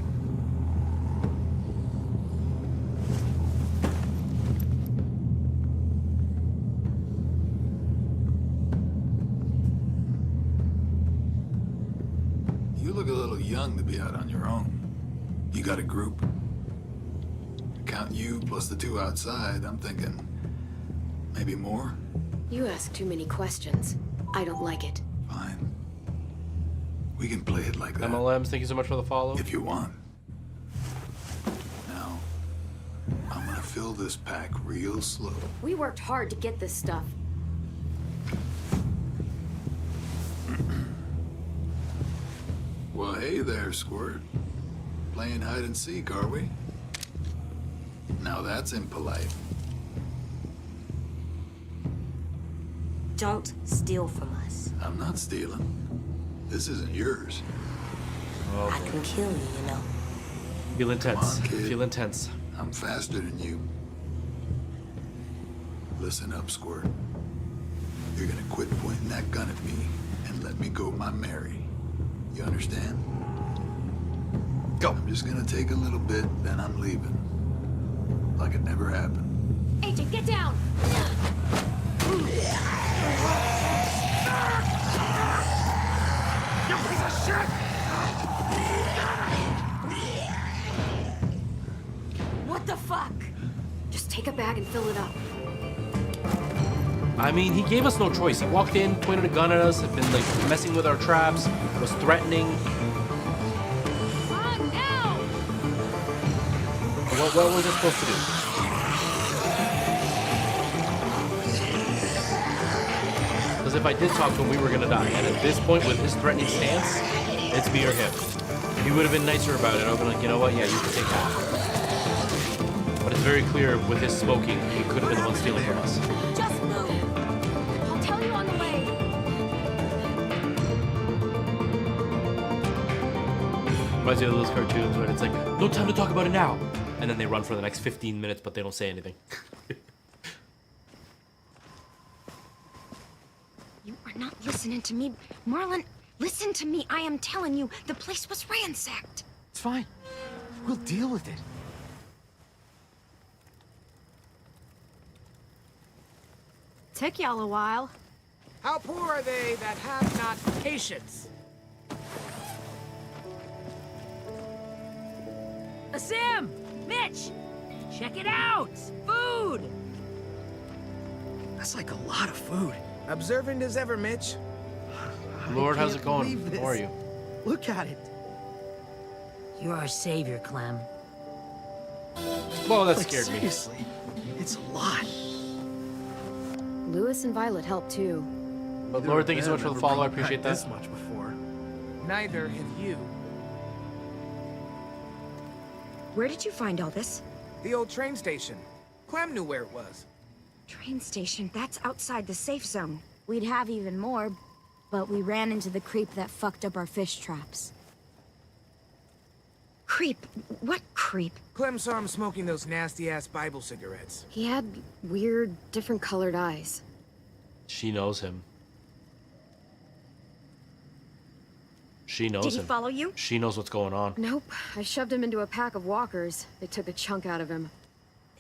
You look a little young to be out on your own. You got a group? Count you plus the two outside, I'm thinking maybe more? You ask too many questions. I don't like it. Fine. We can play it like that. MLMs, thank you so much for the follow. If you want. Now, I'm gonna fill this pack real slow. We worked hard to get this stuff. Well, hey there, Squirt. Playing hide and seek, are we? Now that's impolite. Don't steal from us. I'm not stealing. This isn't yours. Oh, I can kill you, you know. feel intense. Come on, kid. Feel intense. I'm faster than you. Listen up, Squirt. You're gonna quit pointing that gun at me and let me go my Mary. You understand? Go. I'm just gonna take a little bit, then I'm leaving. Like it never happened. AJ, get down! You piece of shit! What the fuck? Just take a bag and fill it up. I mean, he gave us no choice. He walked in, pointed a gun at us, had been like messing with our traps, was threatening. What was I supposed to do? Because if I did talk to him, we were gonna die. And at this point, with his threatening stance, it's me or him. If he would have been nicer about it, I would have been like, you know what, yeah, you can take that. But it's very clear with his smoking, he could have been the one stealing from us. Just move. I'll tell you on the way. Reminds me of those cartoons where it's like, no time to talk about it now. And then they run for the next 15 minutes, but they don't say anything. You are not listening to me. Marlon, listen to me. I am telling you, the place was ransacked. It's fine. We'll deal with it. Took y'all a while. How poor are they that have not patience? Sam! Mitch! Check it out! Food! That's like a lot of food. Observant as ever, Mitch. Lord, how's it going? How are you? Look at it. You're our savior, Clem. Well, that Like, scared me. seriously, it's a lot. Lewis and Violet helped too. But Lord, thank you so much for the follow. I appreciate that. This much before. Neither have you. Where did you find all this? The old train station. Clem knew where it was. Train station, that's outside the safe zone. We'd have even more, but we ran into the creep that fucked up our fish traps. Creep? What creep? Clem saw him smoking those nasty-ass Bible cigarettes. He had weird, different colored eyes. She knows him. She knows Did he him. follow you? She knows what's going on. Nope. I shoved him into a pack of walkers. They took a chunk out of him.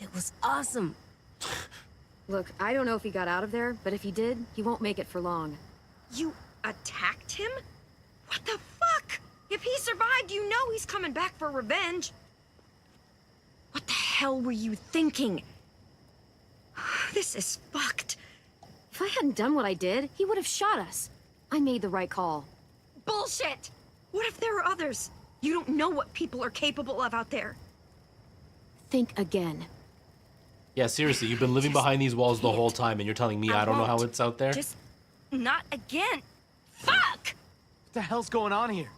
It was awesome. Look, I don't know if he got out of there, but if he did, he won't make it for long. You attacked him? What the fuck? If he survived, you know he's coming back for revenge. What the hell were you thinking? This is fucked. If I hadn't done what I did, he would have shot us. I made the right call. Bullshit! What if there are others? You don't know what people are capable of out there. Think again. Yeah, seriously, you've been living behind these walls the whole time, and you're telling me I don't know how it's out there? Just not again. Fuck! What the hell's going on here?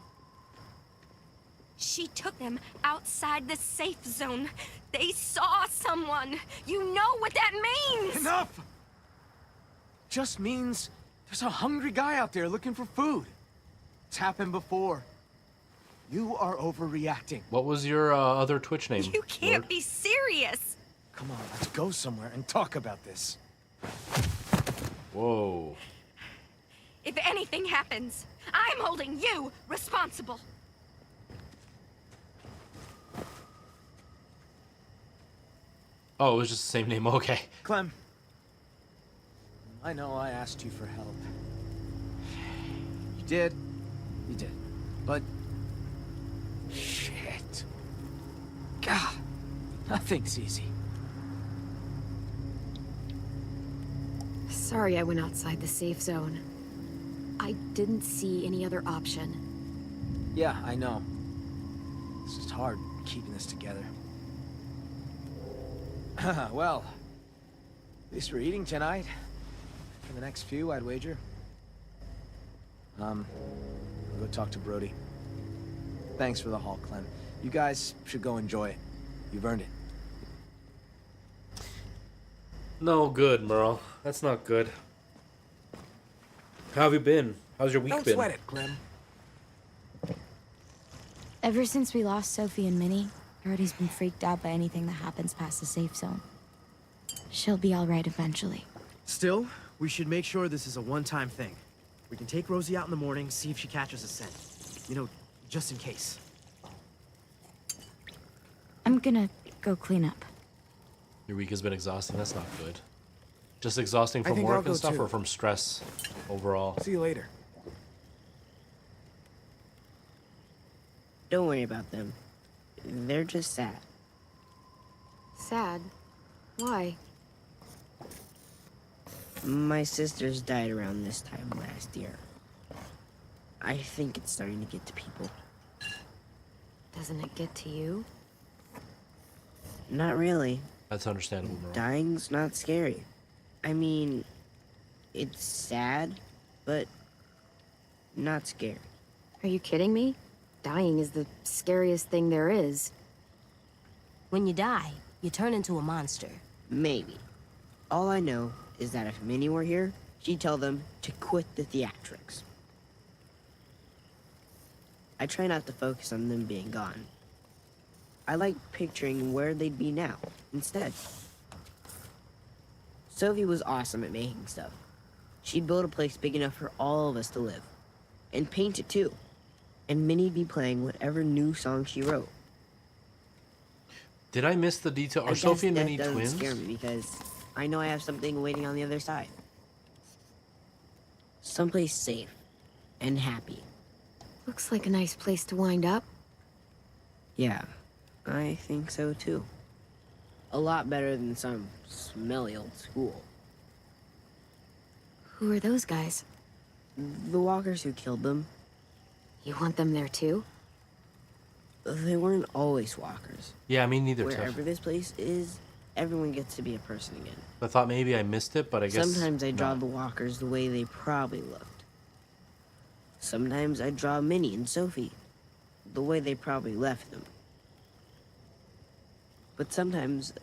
She took them outside the safe zone. They saw someone. You know what that means! Enough! Just means there's a hungry guy out there looking for food. It's happened before. You are overreacting. What was your other Twitch name? You can't be serious. Come on, let's go somewhere and talk about this. Whoa. If anything happens, I'm holding you responsible. Oh, it was just the same name. Okay. Clem, I know I asked you for help. You did. You did. But... shit. God. Nothing's easy. Sorry I went outside the safe zone. I didn't see any other option. Yeah, I know. It's just hard keeping this together. Well, at least we're eating tonight. For the next few, I'd wager. I'll go talk to Brody. Thanks for the haul, Clem. You guys should go enjoy it. You've earned it. No good, Merle. That's not good. How have you been? How's your week Don't been? sweat it, Clem. Ever since we lost Sophie and Minnie, Brody's been freaked out by anything that happens past the safe zone. She'll be all right eventually. Still, we should make sure this is a one-time thing. We can take Rosie out in the morning, see if she catches a scent. You know, just in case. I'm gonna go clean up. Your week has been exhausting. That's not good. Just exhausting I from think I'll work go and stuff, too. or from stress overall? See you later. Don't worry about them. They're just sad. Sad? Why? My sisters died around this time last year. I think it's starting to get to people. Doesn't it get to you? Not really. That's understandable, bro. Dying's not scary. I mean, it's sad, but not scary. Are you kidding me? Dying is the scariest thing there is. When you die, you turn into a monster. Maybe. All I know is that if Minnie were here, she'd tell them to quit the theatrics. I try not to focus on them being gone. I like picturing where they'd be now, instead. Sophie was awesome at making stuff. She'd build a place big enough for all of us to live. And paint it too. And Minnie'd be playing whatever new song she wrote. Did I miss the detail? I Are guess Sophie and that Minnie doesn't twins? scare me because I know I have something waiting on the other side. Someplace safe and happy. Looks like a nice place to wind up. Yeah, I think so too. A lot better than some smelly old school. Who are those guys? The walkers who killed them. You want them there too? They weren't always walkers. Yeah, me neither, Tiff. Wherever this place is, everyone gets to be a person again. I thought maybe I missed it, but I guess Sometimes I draw not. the walkers the way they probably looked. Sometimes I draw Minnie and Sophie the way they probably left them. But sometimes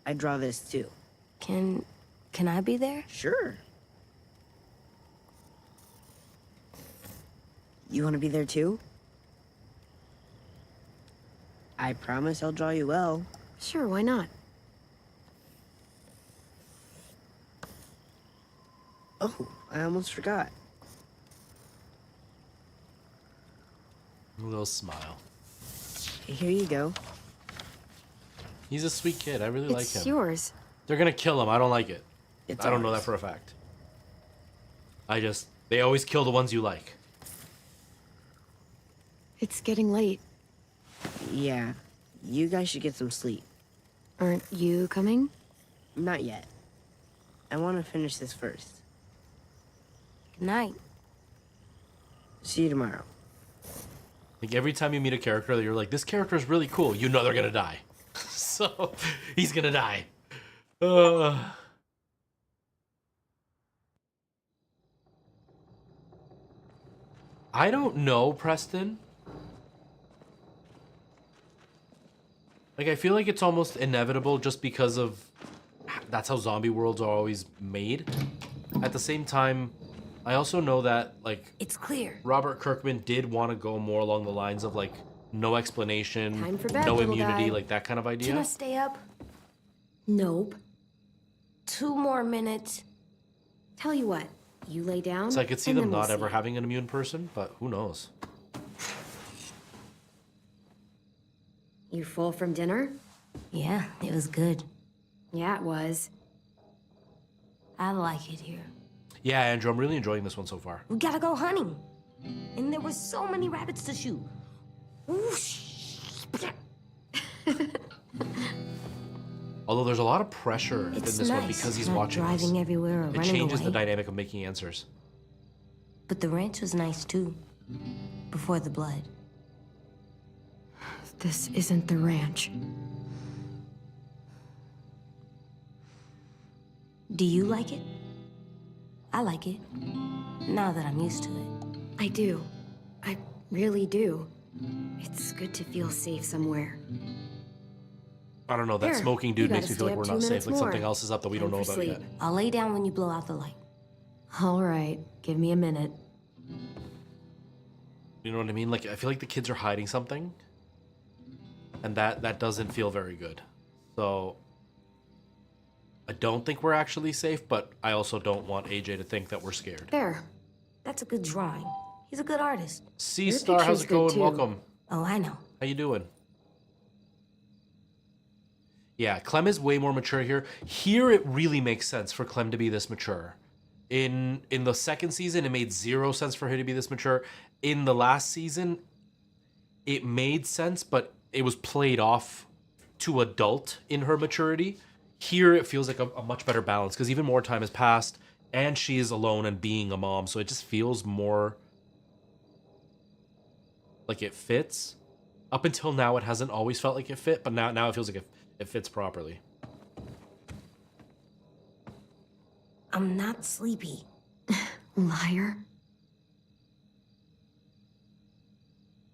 I draw this too. Can I be there? Sure. You want to be there too? I promise I'll draw you well. Sure, why not? Oh, I almost forgot. A little smile. Here you go. He's a sweet kid. I really like him. It's yours. They're gonna kill him. I don't like it. It's I don't know ours. that for a fact. They always kill the ones you like. It's getting late. Yeah, you guys should get some sleep. Aren't you coming? Not yet. I want to finish this first. Good night. See you tomorrow. Like every time you meet a character that you're like, this character is really cool, you know they're gonna die. So he's gonna die. I don't know, Preston. Like, I feel like it's almost inevitable just because of that's how zombie worlds are always made. At the same time, I also know that, like, it's clear. Robert Kirkman did want to go more along the lines of, like, no explanation, Time for bed, no little immunity, guy. like that kind of Can I idea. stay up? Nope. 2 more minutes. Tell you what, you lay down. So I could see and them then we'll not see. ever having an immune person, but who knows? You full from dinner? Yeah, it was good. Yeah, it was. I like it here. Yeah, Andrew, I'm really enjoying this one so far. We gotta go hunting. And there were so many rabbits to shoot. Whoosh. Although there's a lot of pressure in It's this one nice because he's not watching driving this. everywhere or It running changes away. the dynamic of making answers. But the ranch was nice too. Before the blood. This isn't the ranch. Do you like it? I like it. Now that I'm used to it. I do. I really do. It's good to feel safe somewhere. I don't know, that Here, smoking you dude makes gotta me feel like stay we're up not 2 safe. minutes Like something more. else is up that we don't Time know for about sleep. yet. I'll lay down when you blow out the light. All right, give me a minute. You know what I mean? Like, I feel like the kids are hiding something. And that doesn't feel very good. So, I don't think we're actually safe, but I also don't want AJ to think that we're scared. There. That's a good drawing. He's a good artist. C-Star, how's it going? Welcome. Oh, I know. How you doing? Yeah, Clem is way more mature here. Here, it really makes sense for Clem to be this mature. In the second season, it made 0 sense for her to be this mature. In the last season, it made sense, but it was played off to adult in her maturity. Here, it feels like a much better balance because even more time has passed, and she is alone and being a mom, so it just feels more like it fits. Up until now, it hasn't always felt like it fit, but now it feels like it fits properly. I'm not sleepy. Liar.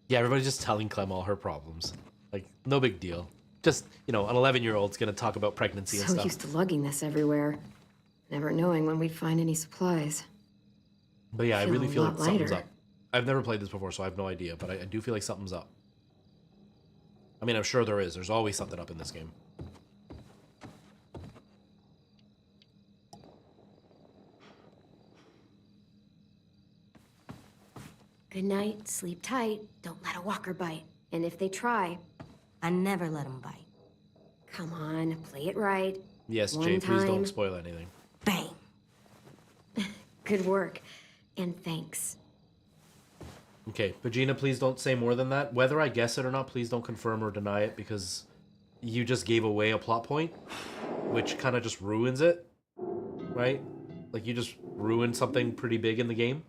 Yeah, everybody's just telling Clem all her problems. Like, no big deal. Just, you know, an 11-year-old's gonna talk about pregnancy and So stuff. used to lugging this everywhere. Never knowing when we'd find any supplies. But yeah, I really a feel lot like something's lighter. up. I've never played this before, so I have no idea, but I do feel like something's up. I mean, I'm sure there is. There's always something up in this game. Good night, sleep tight, don't let a walker bite. And if they try, I never let them bite. Come on, play it right. Yes, One Jay, please time. don't spoil anything. Bang. Good work. And thanks. Okay, Vagina, please don't say more than that. Whether I guess it or not, please don't confirm or deny it because you just gave away a plot point, which kind of just ruins it, right? Like, you just ruined something pretty big in the game.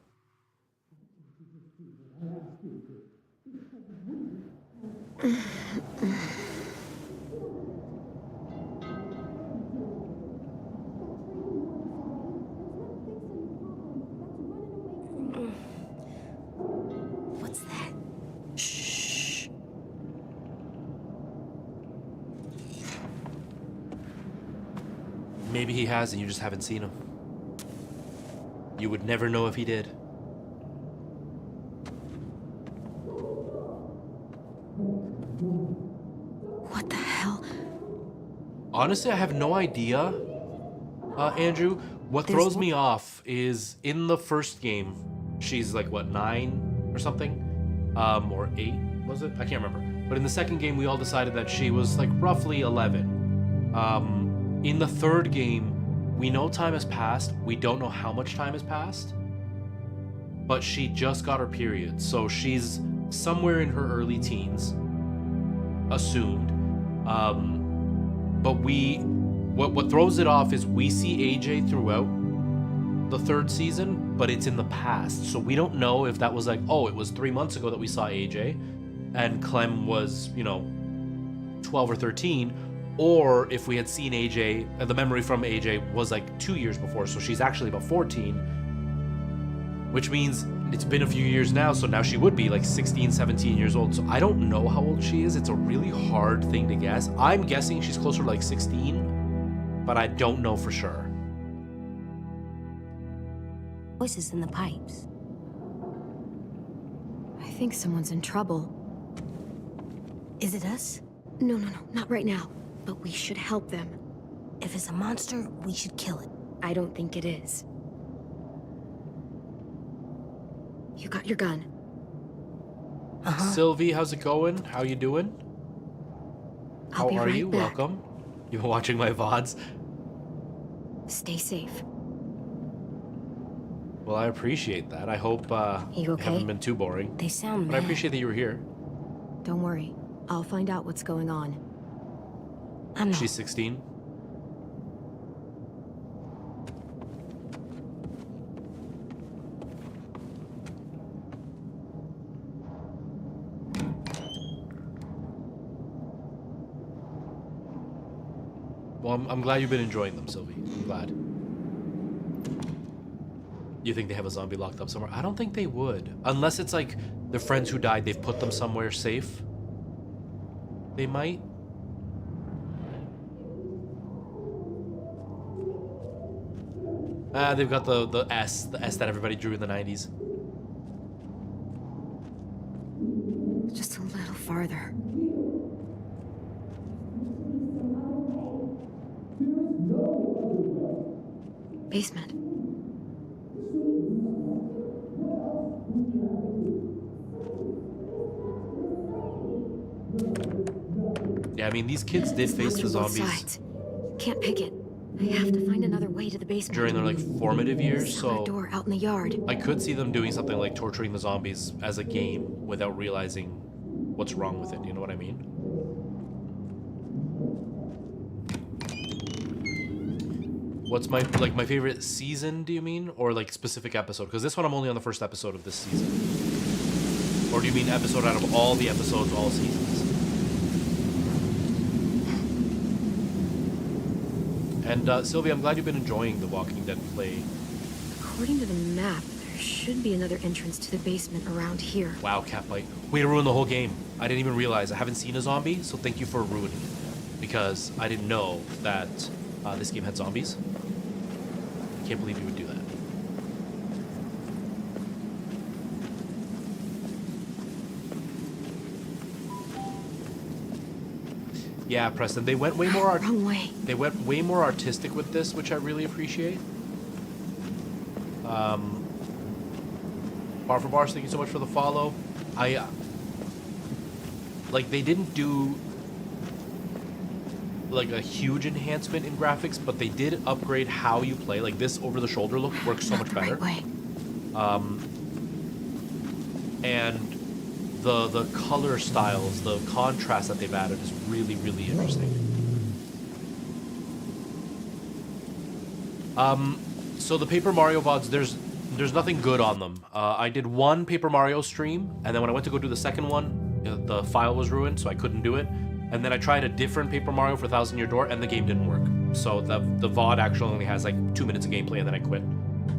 What's that? Shh. Maybe he has and you just haven't seen him. You would never know if he did. What the hell? Honestly, I have no idea, Andrew. What throws me off is in the first game, she's like, what, 9 or something? Or 8, was it? I can't remember. But in the second game, we all decided that she was like roughly 11. In the third game, we know time has passed. We don't know how much time has passed. But she just got her period. So she's somewhere in her early teens, assumed. But what throws it off is we see AJ throughout the third season, but it's in the past. So we don't know if that was like, oh, it was 3 months ago that we saw AJ and Clem was, you know, 12 or 13, or if we had seen AJ, the memory from AJ was like 2 years before, so she's actually about 14, which means it's been a few years now, so now she would be like 16, 17 years old. So I don't know how old she is. It's a really hard thing to guess. I'm guessing she's closer to like 16, but I don't know for sure. Voices in the pipes. I think someone's in trouble. Is it us? No, not right now. But we should help them. If it's a monster, we should kill it. I don't think it is. You got your gun. Sylvie, how's it going? How you doing? How be are right you? back. Welcome. You watching my VODs? Stay safe. Well, I appreciate that. I hope You okay? it haven't been too boring. They sound But I mad. appreciate that you were here. Don't worry. I'll find out what's going on. I know. She's 16. Well, I'm glad you've been enjoying them, Sylvie. I'm glad. You think they have a zombie locked up somewhere? I don't think they would. Unless it's like their friends who died, they've put them somewhere safe. They might. They've got the S that everybody drew in the 90s. Just a little farther. Basement. Yeah, mean, these kids did face the zombies Sides. Can't pick it. I have to find another way to the basement. during their like formative years, Cellar so door out in the yard. I could see them doing something like torturing the zombies as a game without realizing what's wrong with it. You know what I mean? What's my favorite season, do you mean? Or like specific episode? Because this one I'm only on the first episode of this season. Or do you mean episode out of all the episodes, all seasons? And Sylvia, I'm glad you've been enjoying the Walking Dead play. According to the map, there should be another entrance to the basement around here. Wow, Catbite. Way to ruin the whole game. I didn't even realize. I haven't seen a zombie, so thank you for ruining it. Because I didn't know that this game had zombies. I can't believe you would do that. Yeah, Preston, they went way more wrong way. They went way more artistic with this, which I really appreciate. Bar for Bars, thank you so much for the follow. Like, they didn't do like a huge enhancement in graphics, but they did upgrade how you play. Like, this over-the-shoulder look works so much better. Right way. And the color styles, the contrast that they've added is really, really interesting. So the Paper Mario VODs, there's nothing good on them. I did one Paper Mario stream, and then when I went to go do the second one, the file was ruined, so I couldn't do it. And then I tried a different Paper Mario for Thousand Year Door, and the game didn't work. So the VOD actually only has like 2 minutes of gameplay, and then I quit.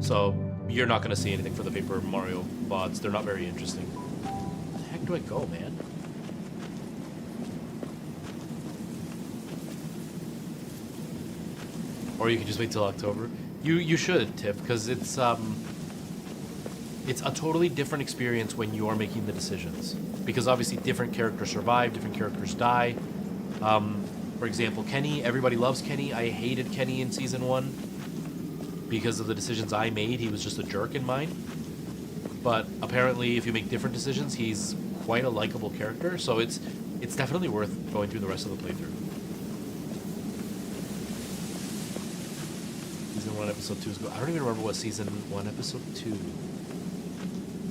So you're not going to see anything for the Paper Mario VODs. They're not very interesting. Where the heck do I go, man? Or you can just wait till October. You should, Tiff, because it's a totally different experience when you are making the decisions. Because obviously different characters survive, different characters die. For example, Kenny, everybody loves Kenny. I hated Kenny in season 1 because of the decisions I made. He was just a jerk in mine. But apparently if you make different decisions, he's quite a likable character. So it's definitely worth going through the rest of the playthrough. Season 1, episode 2 is good. I don't even remember what season 1, episode 2.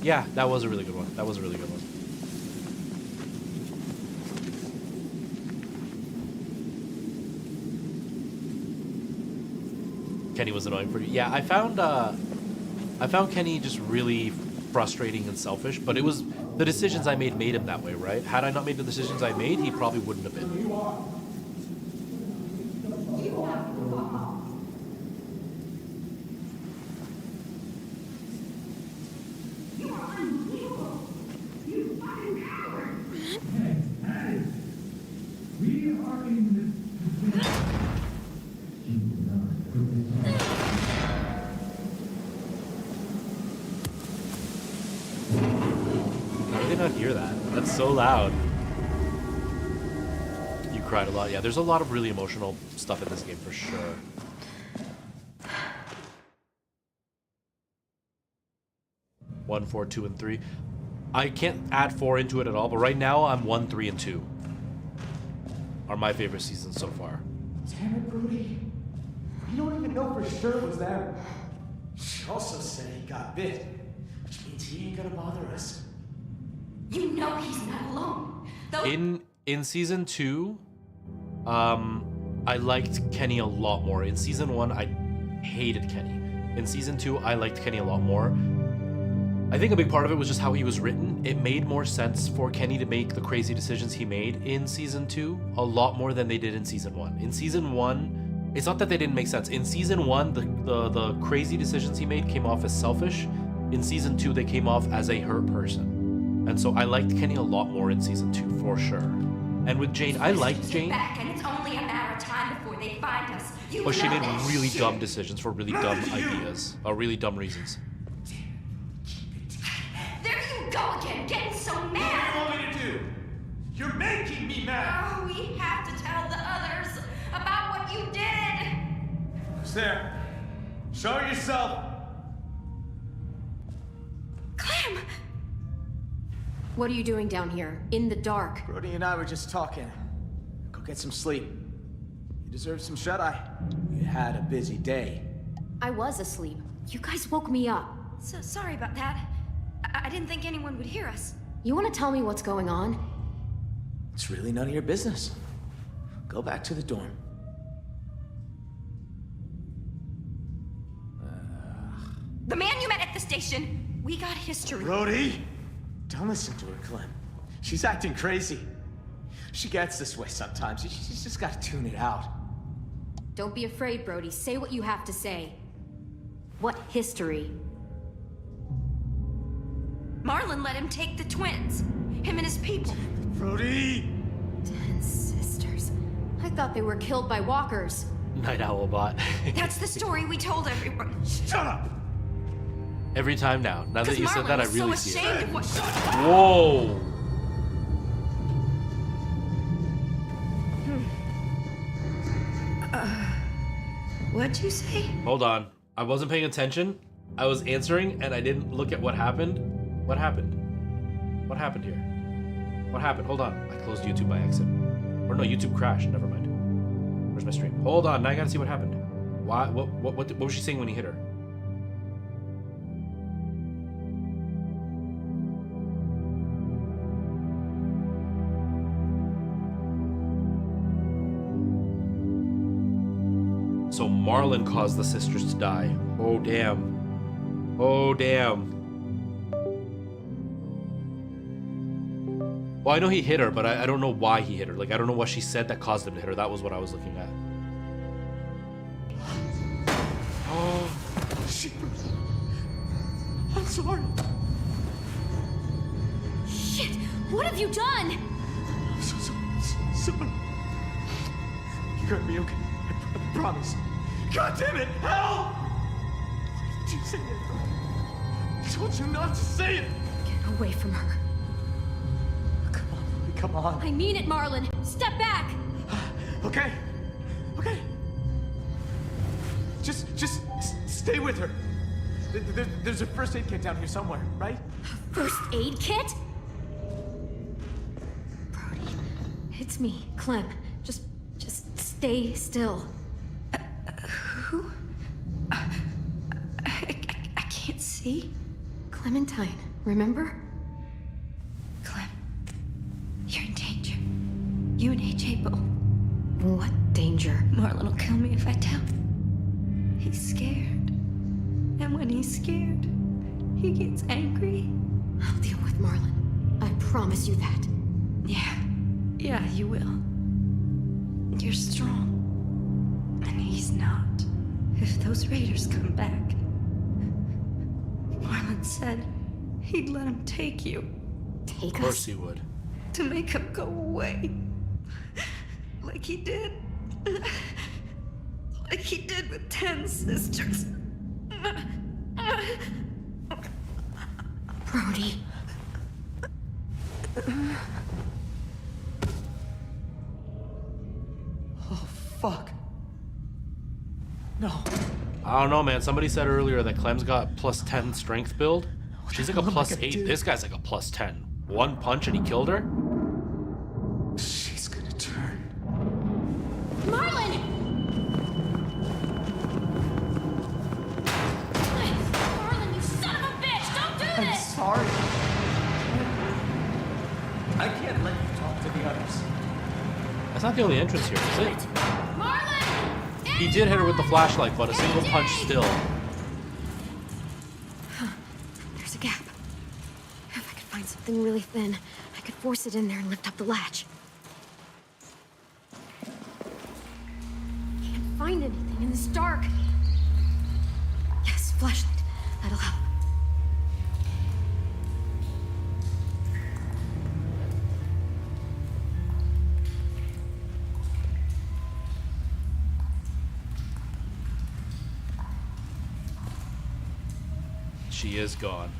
Yeah, that was a really good one. That was a really good one. Kenny was annoying for you. Yeah, I found Kenny just really frustrating and selfish, but it was the decisions I made him that way, right? Had I not made the decisions I made, he probably wouldn't have been. Hear that? That's so loud. You cried a lot. Yeah, there's a lot of really emotional stuff in this game for sure. One, 4, 2, and 3. I can't add 4 into it at all, but right now I'm 1, 3, and 2 are my favorite seasons so far. Damn it, Rudy. We don't even know for sure it was them. She also said he got bit, which means he ain't gonna bother us. You know he's not alone. Though In season 2, I liked Kenny a lot more. In season 1, I hated Kenny. In season 2, I liked Kenny a lot more. I think a big part of it was just how he was written. It made more sense for Kenny to make the crazy decisions he made in season 2 a lot more than they did in season 1. In season 1, it's not that they didn't make sense. In season 1, the crazy decisions he made came off as selfish. In season 2, they came off as a hurt person. And so I liked Kenny a lot more in season 2, for sure. And with Jane, I liked Jane. back and it's only a matter of time before they find us. You But she know made that really shit. dumb decisions for really dumb ideas. Or really dumb reasons. There you go again, getting so mad. What do you want me to do? You're making me mad. Oh, we have to tell the others about what you did. Who's there? Show yourself. Clem! What are you doing down here, in the dark? Brody and I were just talking. Go get some sleep. You deserve some shut-eye. You had a busy day. I was asleep. You guys woke me up. So sorry about that. I didn't think anyone would hear us. You want to tell me what's going on? It's really none of your business. Go back to the dorm. The man you met at the station, we got history. Brody! Don't listen to her, Clem. She's acting crazy. She gets this way sometimes. She's just got to tune it out. Don't be afraid, Brody. Say what you have to say. What history? Marlon let him take the twins. Him and his people. Brody! 10 sisters. I thought they were killed by walkers. Night Owl bot. That's the story we told everyone. Shut up! Every time now. Now that you said that, I really see it. Of what... Whoa! What'd you say? Hold on. I wasn't paying attention. I was answering and I didn't look at what happened. What happened? What happened here? What happened? Hold on. I closed YouTube by accident. Or no, YouTube crashed. Never mind. Where's my stream? Hold on. Now I gotta see what happened. Why? What was she saying when he hit her? So Marlon caused the sisters to die. Oh, damn. Oh, damn. Well, I know he hit her, but I don't know why he hit her. Like, I don't know what she said that caused him to hit her. That was what I was looking at. Oh, shit. I'm sorry. Shit! What have you done? I'm so sorry. You're gonna be okay. I promise. God damn it! Help! Why did you say it? I told you not to say it! Get away from her. Come on. I mean it, Marlon. Step back. Okay. Okay. Just stay with her. There's a first aid kit down here somewhere, right? First aid kit? Brody, it's me, Clem. Just stay still. Who? I can't see. Clementine, remember? Clem, you're in danger. You and AJ both. What danger? Marlon will kill me if I tell. He's scared. And when he's scared, he gets angry. I'll deal with Marlon. I promise you that. Yeah, you will. You're strong. And he's not. If those raiders come back, Marlon said he'd let him take you. Take us? Of course he would. To make him go away. Like he did. Like he did with 10 sisters. Brody. Oh, fuck. No. I don't know, man. Somebody said earlier that Clem's got plus 10 strength build. She's like a plus 8. This guy's like a plus 10. One punch and he killed her? She's gonna turn. Marlon! Marlon, you son of a bitch! Don't do I'm this! sorry. I can't let you talk to the others. That's not the only entrance here, is it? Marlon! He did hit her with the flashlight, but a single punch still. There's a gap. If I could find something really thin, I could force it in there and lift up the latch. Can't find anything in this dark. Yes, flashlight. That'll help. She is gone.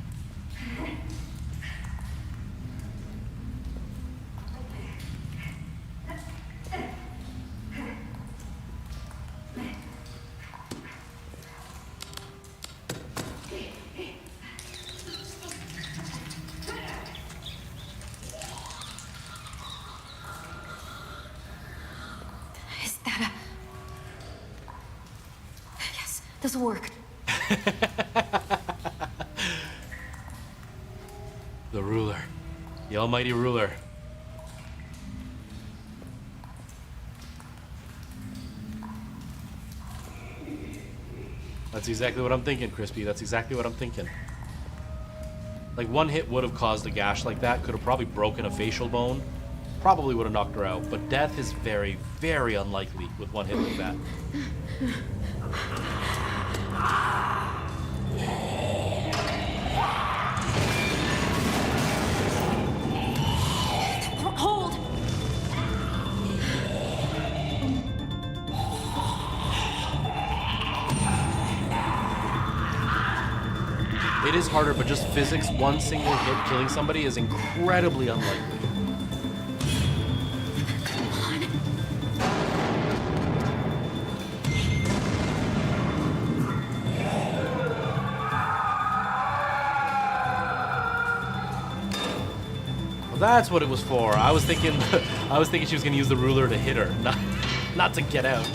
This'll work. The ruler. The almighty ruler. That's exactly what I'm thinking, Crispy. That's exactly what I'm thinking. Like, one hit would have caused a gash like that. Could have probably broken a facial bone. Probably would have knocked her out. But death is very, very unlikely with one hit like that. Hold! It is harder, but just physics, one single hit killing somebody is incredibly unlikely. Well, that's what it was for. I was thinking she was gonna use the ruler to hit her, not to get out.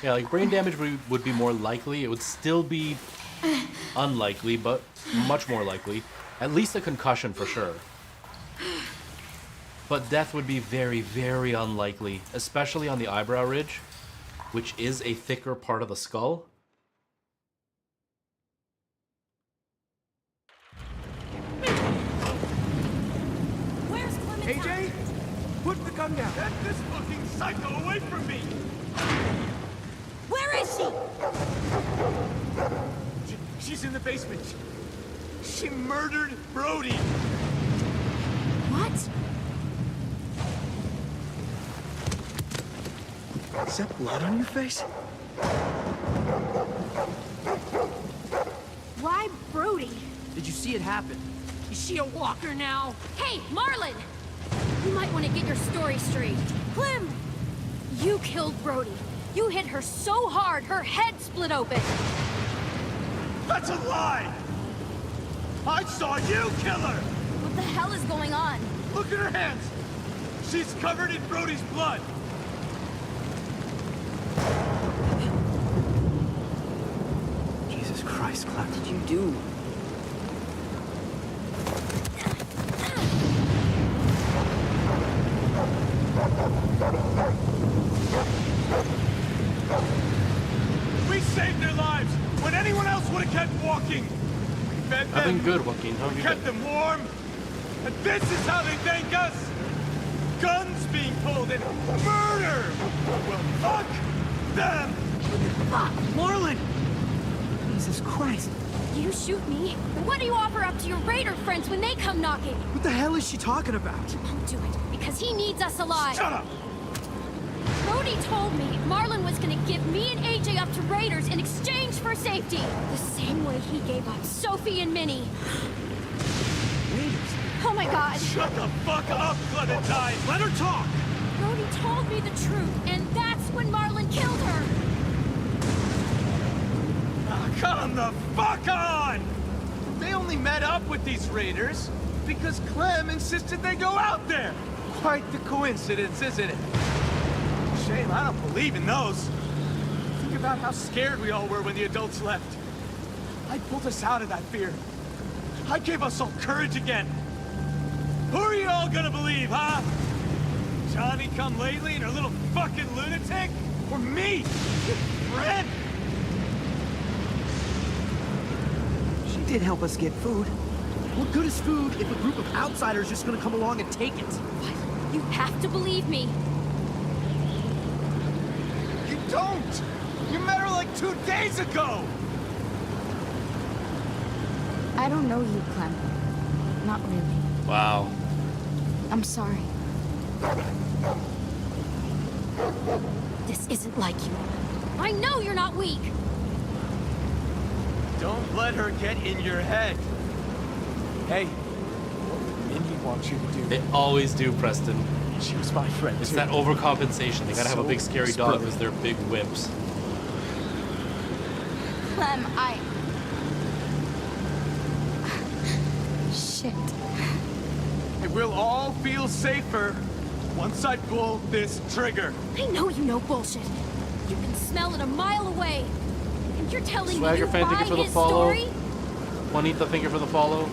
Yeah, like brain damage would be more likely. It would still be unlikely, but much more likely. At least a concussion for sure. But death would be very, very unlikely, especially on the eyebrow ridge, which is a thicker part of the skull. AJ, put the gun down. Get this fucking psycho away from me! Where is she? She's in the basement. She murdered Brody. What? Is that blood on your face? Why Brody? Did you see it happen? Is she a walker now? Hey, Marlon! You might want to get your story straight. Clem! You killed Brody. You hit her so hard, her head split open. That's a lie! I saw you kill her! What the hell is going on? Look at her hands! She's covered in Brody's blood! Jesus Christ, Clem, what did you do? We saved their lives when anyone else would have kept walking! We fed them. I've been good, Joaquin. How have you kept been? them warm! And this is how they thank us! Guns being pulled and murder! Well, fuck them! Fuck! Marlon! Jesus Christ. You shoot me? What do you offer up to your raider friends when they come knocking? What the hell is she talking about? He won't do it, because he needs us alive. Shut up! Brody told me Marlon was gonna give me and AJ up to raiders in exchange for safety. The same way he gave up Sophie and Minnie. Raiders? Oh my god. Shut the fuck up, Clementine! Let her talk! Brody told me the truth, and that's when Marlon killed her. Come the fuck on! They only met up with these raiders because Clem insisted they go out there. Quite the coincidence, isn't it? Shame I don't believe in those. Think about how scared we all were when the adults left. I pulled us out of that fear. I gave us all courage again. Who are you all gonna believe, huh? Johnny come lately and her little fucking lunatic? Or me? Fred? She did help us get food. What good is food if a group of outsiders just gonna come along and take it? You have to believe me. You don't! You met her like 2 days ago! I don't know you, Clem. Not really. Wow. I'm sorry. This isn't like you. I know you're not weak! Don't let her get in your head. Hey, what Mindy wants you to do. They always do, Preston. She was my friend. It's too. that overcompensation. They gotta have a big scary dog because they're big wimps. Clem, Shit. It will all feel safer once I pull this trigger. I know you know bullshit. You can smell it a mile away. And you're telling me Swagger you fan, thank buy you for the his follow. story? Juanita, thank you for the follow.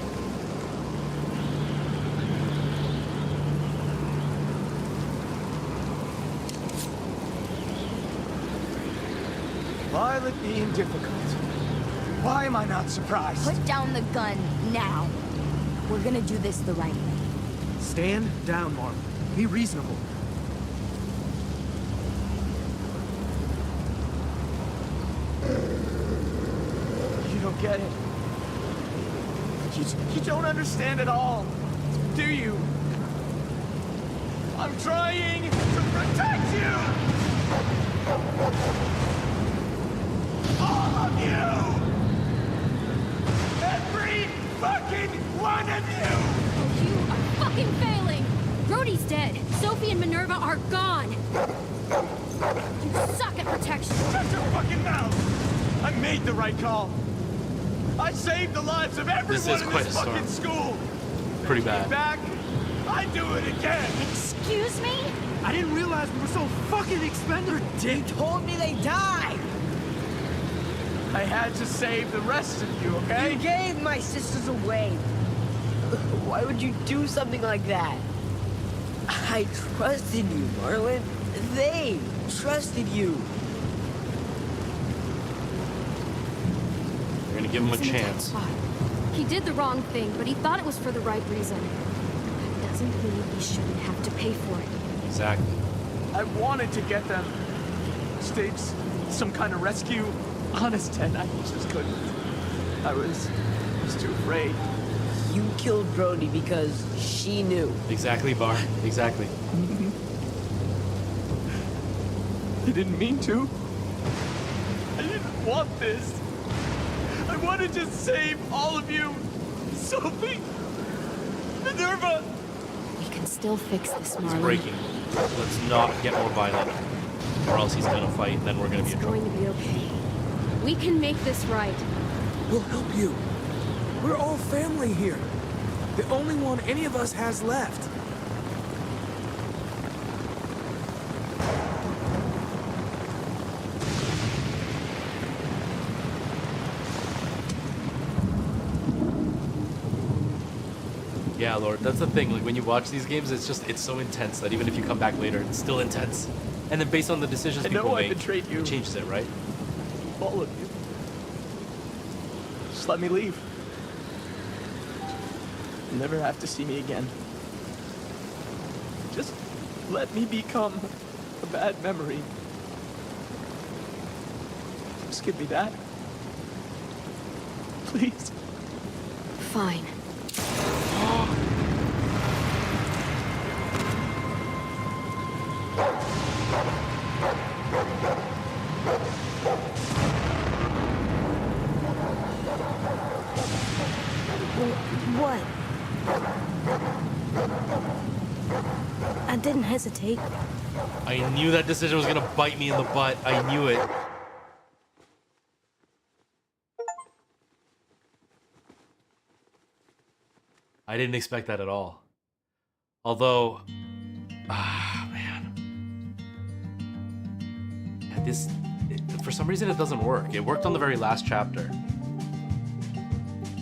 Violet being difficult. Why am I not surprised? Put down the gun now. We're gonna do this the right way. Stand down, Mark. Be reasonable. You don't get it. You don't understand at all, do you? I'm trying to protect you! All of you! Every fucking one of you! You are fucking failing! Brody's dead. Sophie and Minerva are gone. You suck at protection. Shut your fucking mouth! I made the right call. I saved the lives of everyone This is in quite this a storm. fucking school. Pretty Came bad. back, I do it again. Excuse me? I didn't realize we were so fucking expendable. You told me they died! I had to save the rest of you, okay? You gave my sisters away. Why would you do something like that? I trusted you, Marlon. They trusted you. We're gonna give him a He's in tough chance. spot. He did the wrong thing, but he thought it was for the right reason. That doesn't mean he shouldn't have to pay for it. Exactly. I wanted to get them. Stage some kind of rescue. Honest, Ted, I just couldn't. I was too afraid. You killed Brody because she knew. Exactly, Bar. Exactly. I didn't mean to. I didn't want this. I wanted to save all of you. Sophie, Minerva. We can still fix this, Marlon. It's breaking. Let's not get more violent, or else he's gonna fight, and then we're gonna be in It's trouble. going to be okay. We can make this right. We'll help you. We're all family here. The only one any of us has left. Yeah, Lord, that's the thing. Like when you watch these games, it's so intense that even if you come back later, it's still intense. And then based on the decisions I know people I make, betrayed you. it changes it, right? All of you. Just let me leave. You'll never have to see me again. Just let me become a bad memory. Just give me that. Please. Fine. What? I didn't hesitate. I knew that decision was gonna bite me in the butt. I knew it. I didn't expect that at all. Although, man. Yeah, for some reason it doesn't work. It worked on the very last chapter.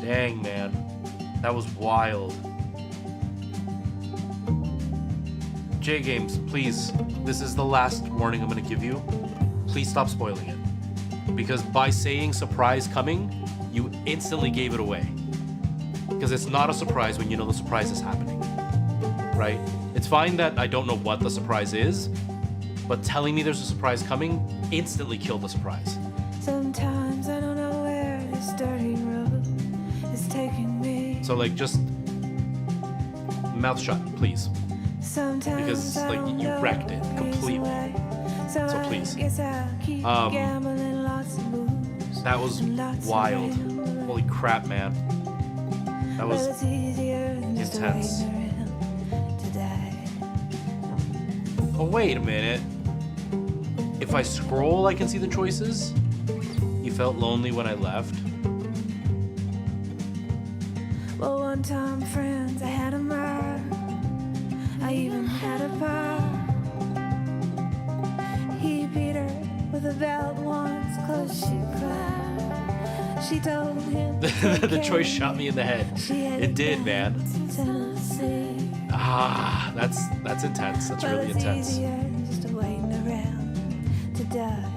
Dang, man. That was wild. J Games, please. This is the last warning I'm gonna give you. Please stop spoiling it. Because by saying surprise coming, you instantly gave it away. Because it's not a surprise when you know the surprise is happening. Right? It's fine that I don't know what the surprise is, but telling me there's a surprise coming instantly killed the surprise. Sometimes I don't know where this dirty road is taking me. So like just mouth shut, please. because like you wrecked it completely. So please. That was wild. Holy crap, man. That was intense. Oh, wait a minute. If I scroll, I can see the choices. You felt lonely when I left. Well, one time, friends, I had a mile. I even had a pal. He beat her with a belt once, close she cried. She told him The choice shot me in the head. It did, man. Ah, that's intense. That's really intense. Just waiting around to die.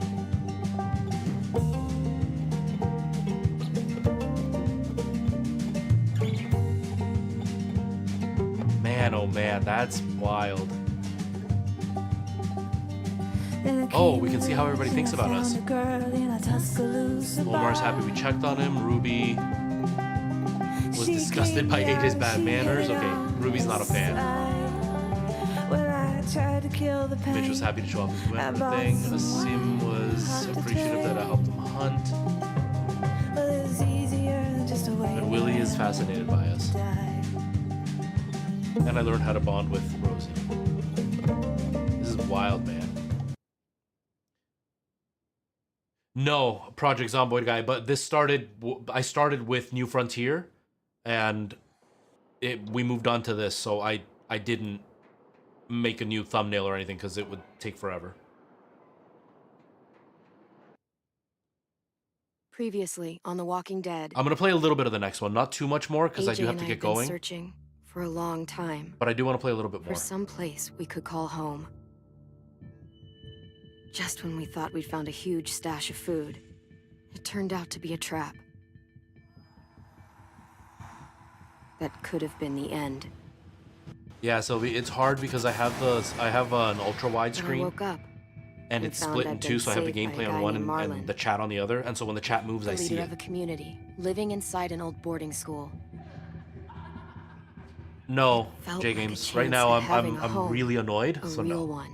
Man, oh man, that's wild. Oh, we can see how everybody thinks about us. Omar's happy we checked on him. Ruby was disgusted by AJ's bad manners. Okay, Ruby's not a fan. Mitch was happy to show off his weapon thing. Asim was appreciative that I helped him hunt. And Willie is fascinated by us. And I learned how to bond with Rosie. This is wild, man. No, Project Zomboid guy, but this started, I started with New Frontier, and we moved on to this, so I didn't make a new thumbnail or anything, because it would take forever. Previously on The Walking Dead. I'm going to play a little bit of the next one, not too much more, because I do have to get going. Searching for a long time. But I do want to play a little bit more. For some place we could call home. Just when we thought we'd found a huge stash of food, it turned out to be a trap. That could have been the end. Yeah, Sylvie, it's hard because I have an ultra wide screen. I woke up. And it's split in two, so I have the gameplay on one and the chat on the other. And so when the chat moves, I see it. The leader of a community, living inside an old boarding school. No, J Games. Right now, I'm really annoyed. So no. One.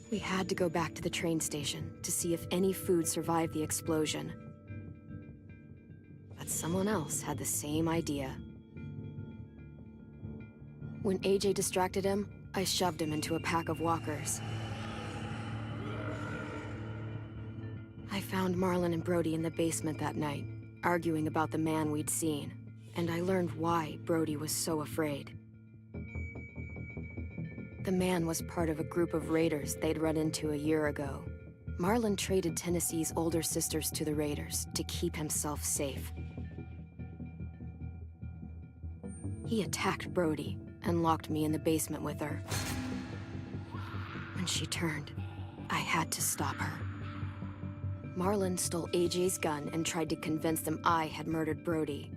We had to go back to the train station to see if any food survived the explosion. But someone else had the same idea. When AJ distracted him, I shoved him into a pack of walkers. I found Marlon and Brody in the basement that night, arguing about the man we'd seen, and I learned why Brody was so afraid. The man was part of a group of raiders they'd run into a year ago. Marlon traded Tennessee's older sisters to the raiders to keep himself safe. He attacked Brody and locked me in the basement with her. When she turned, I had to stop her. Marlon stole AJ's gun and tried to convince them I had murdered Brody.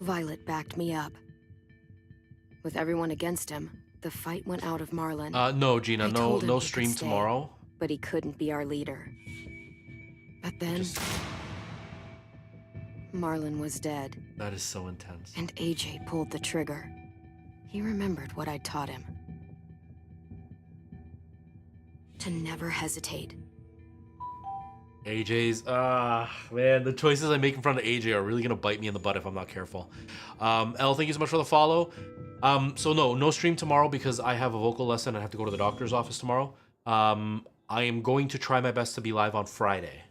Violet backed me up. With everyone against him, the fight went out of Marlon. No, Gina, no stream tomorrow. But he couldn't be our leader. But then, Marlon was dead. That is so intense. And AJ pulled the trigger. He remembered what I'd taught him. To never hesitate. AJ's, man, the choices I make in front of AJ are really gonna bite me in the butt if I'm not careful. Elle, thank you so much for the follow. So no stream tomorrow because I have a vocal lesson. I have to go to the doctor's office tomorrow. I am going to try my best to be live on Friday,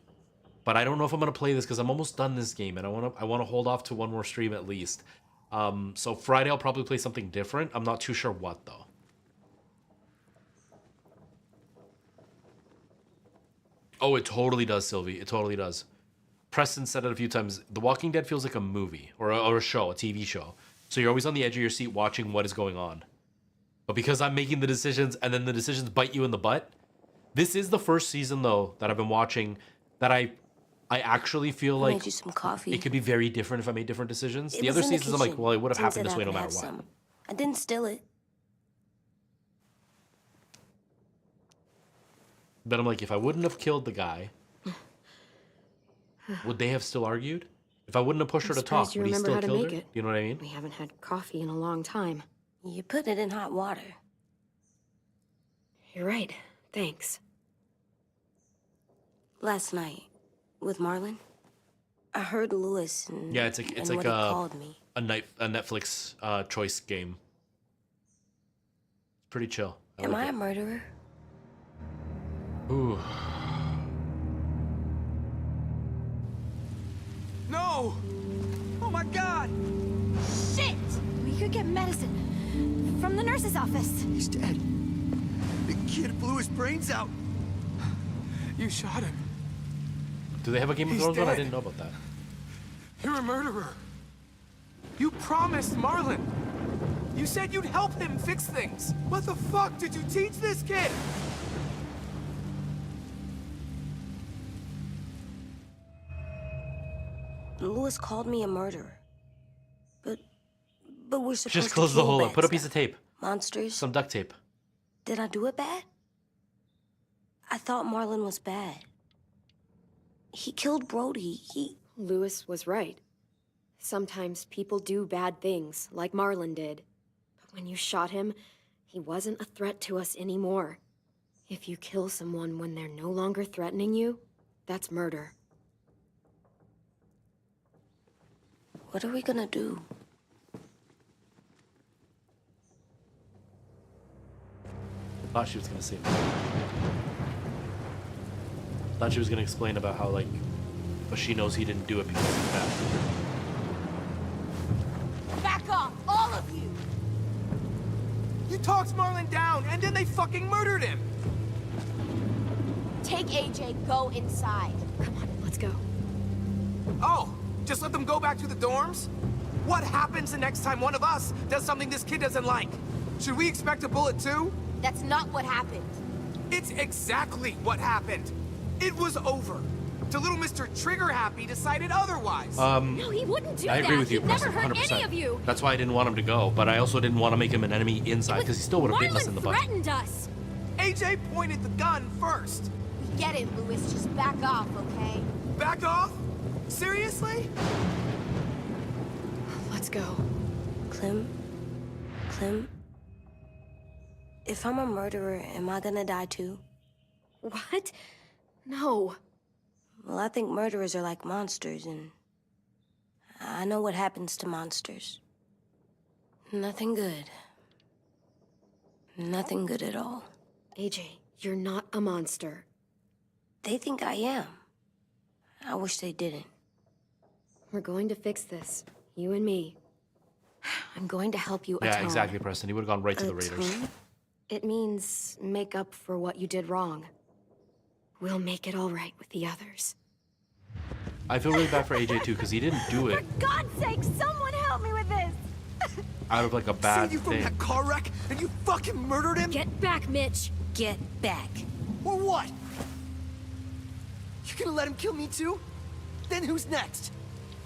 but I don't know if I'm gonna play this because I'm almost done this game and I wanna hold off to one more stream at least. So Friday I'll probably play something different. I'm not too sure what though. Oh, it totally does, Sylvie. It totally does. Preston said it a few times. The Walking Dead feels like a movie or a show, a TV show. So you're always on the edge of your seat watching what is going on. But because I'm making the decisions and then the decisions bite you in the butt, this is the first season, though, that I've been watching that I actually feel like made you some coffee. It could be very different if I made different decisions. It The was other in the seasons, I'm like, kitchen. well, it would have Tim happened said this I way no could matter have what. some. I didn't steal it. But I'm like, if I wouldn't have killed the guy, would they have still argued? If I wouldn't have pushed her to talk, You would he remember still how to killed make her? it. You know what I mean? We haven't had coffee in a long time. You put it in hot water. You're right. Thanks. Last night, with Marlon, I heard Lewis and Yeah, it's and like what he called me. a Netflix choice game. It's pretty chill. Am I a murderer? Ooh. No! Oh my god! Shit! We could get medicine from the nurse's office. He's dead. The kid blew his brains out. You shot him. Do they have a Game of He's Thrones one? I dead. didn't know about that. You're a murderer. You promised Marlon. You said you'd help him fix things. What the fuck did you teach this kid? Lewis called me a murderer. But we're supposed Just to close the kill hole bad up. Put a stuff. piece of tape. Monsters. Some duct tape. Did I do it bad? I thought Marlon was bad. He killed Brody. Lewis was right. Sometimes people do bad things, like Marlon did. But when you shot him, he wasn't a threat to us anymore. If you kill someone when they're no longer threatening you, that's murder. What are we gonna do? Thought she was gonna say that. Thought she was gonna explain about how, like, but she knows he didn't do it because he's bad. Back off, all of you! You talked Marlon down, and then they fucking murdered him! Take AJ, go inside. Come on, let's go. Oh, just let them go back to the dorms? What happens the next time one of us does something this kid doesn't like? Should we expect a bullet too? That's not what happened. It's exactly what happened. It was over. The little Mr. Trigger Happy decided otherwise. No, he wouldn't do that. I agree with you, He'd never Preston, hurt 100%. any of you. That's why I didn't want him to go, but I also didn't want to make him an enemy inside because he still would have bitten us in the butt. threatened us. AJ pointed the gun first. We get it, Lewis. Just back off, okay? Back off? Seriously? Let's go. Clem? If I'm a murderer, am I gonna die too? What? No. Well, I think murderers are like monsters, and I know what happens to monsters. Nothing good. Nothing good at all. AJ, you're not a monster. They think I am. I wish they didn't. We're going to fix this. You and me. I'm going to help you atone. Yeah, exactly, Preston. He would have gone right to the Raiders. Atone? It means make up for what you did wrong. We'll make it all right with the others. I feel really bad for AJ too because he didn't do it For God's sake, someone help me with this! out of like a bad Saved you from thing. that car wreck, and you fucking murdered him? Get back, Mitch! Get back. Or what? You gonna let him kill me too? Then who's next?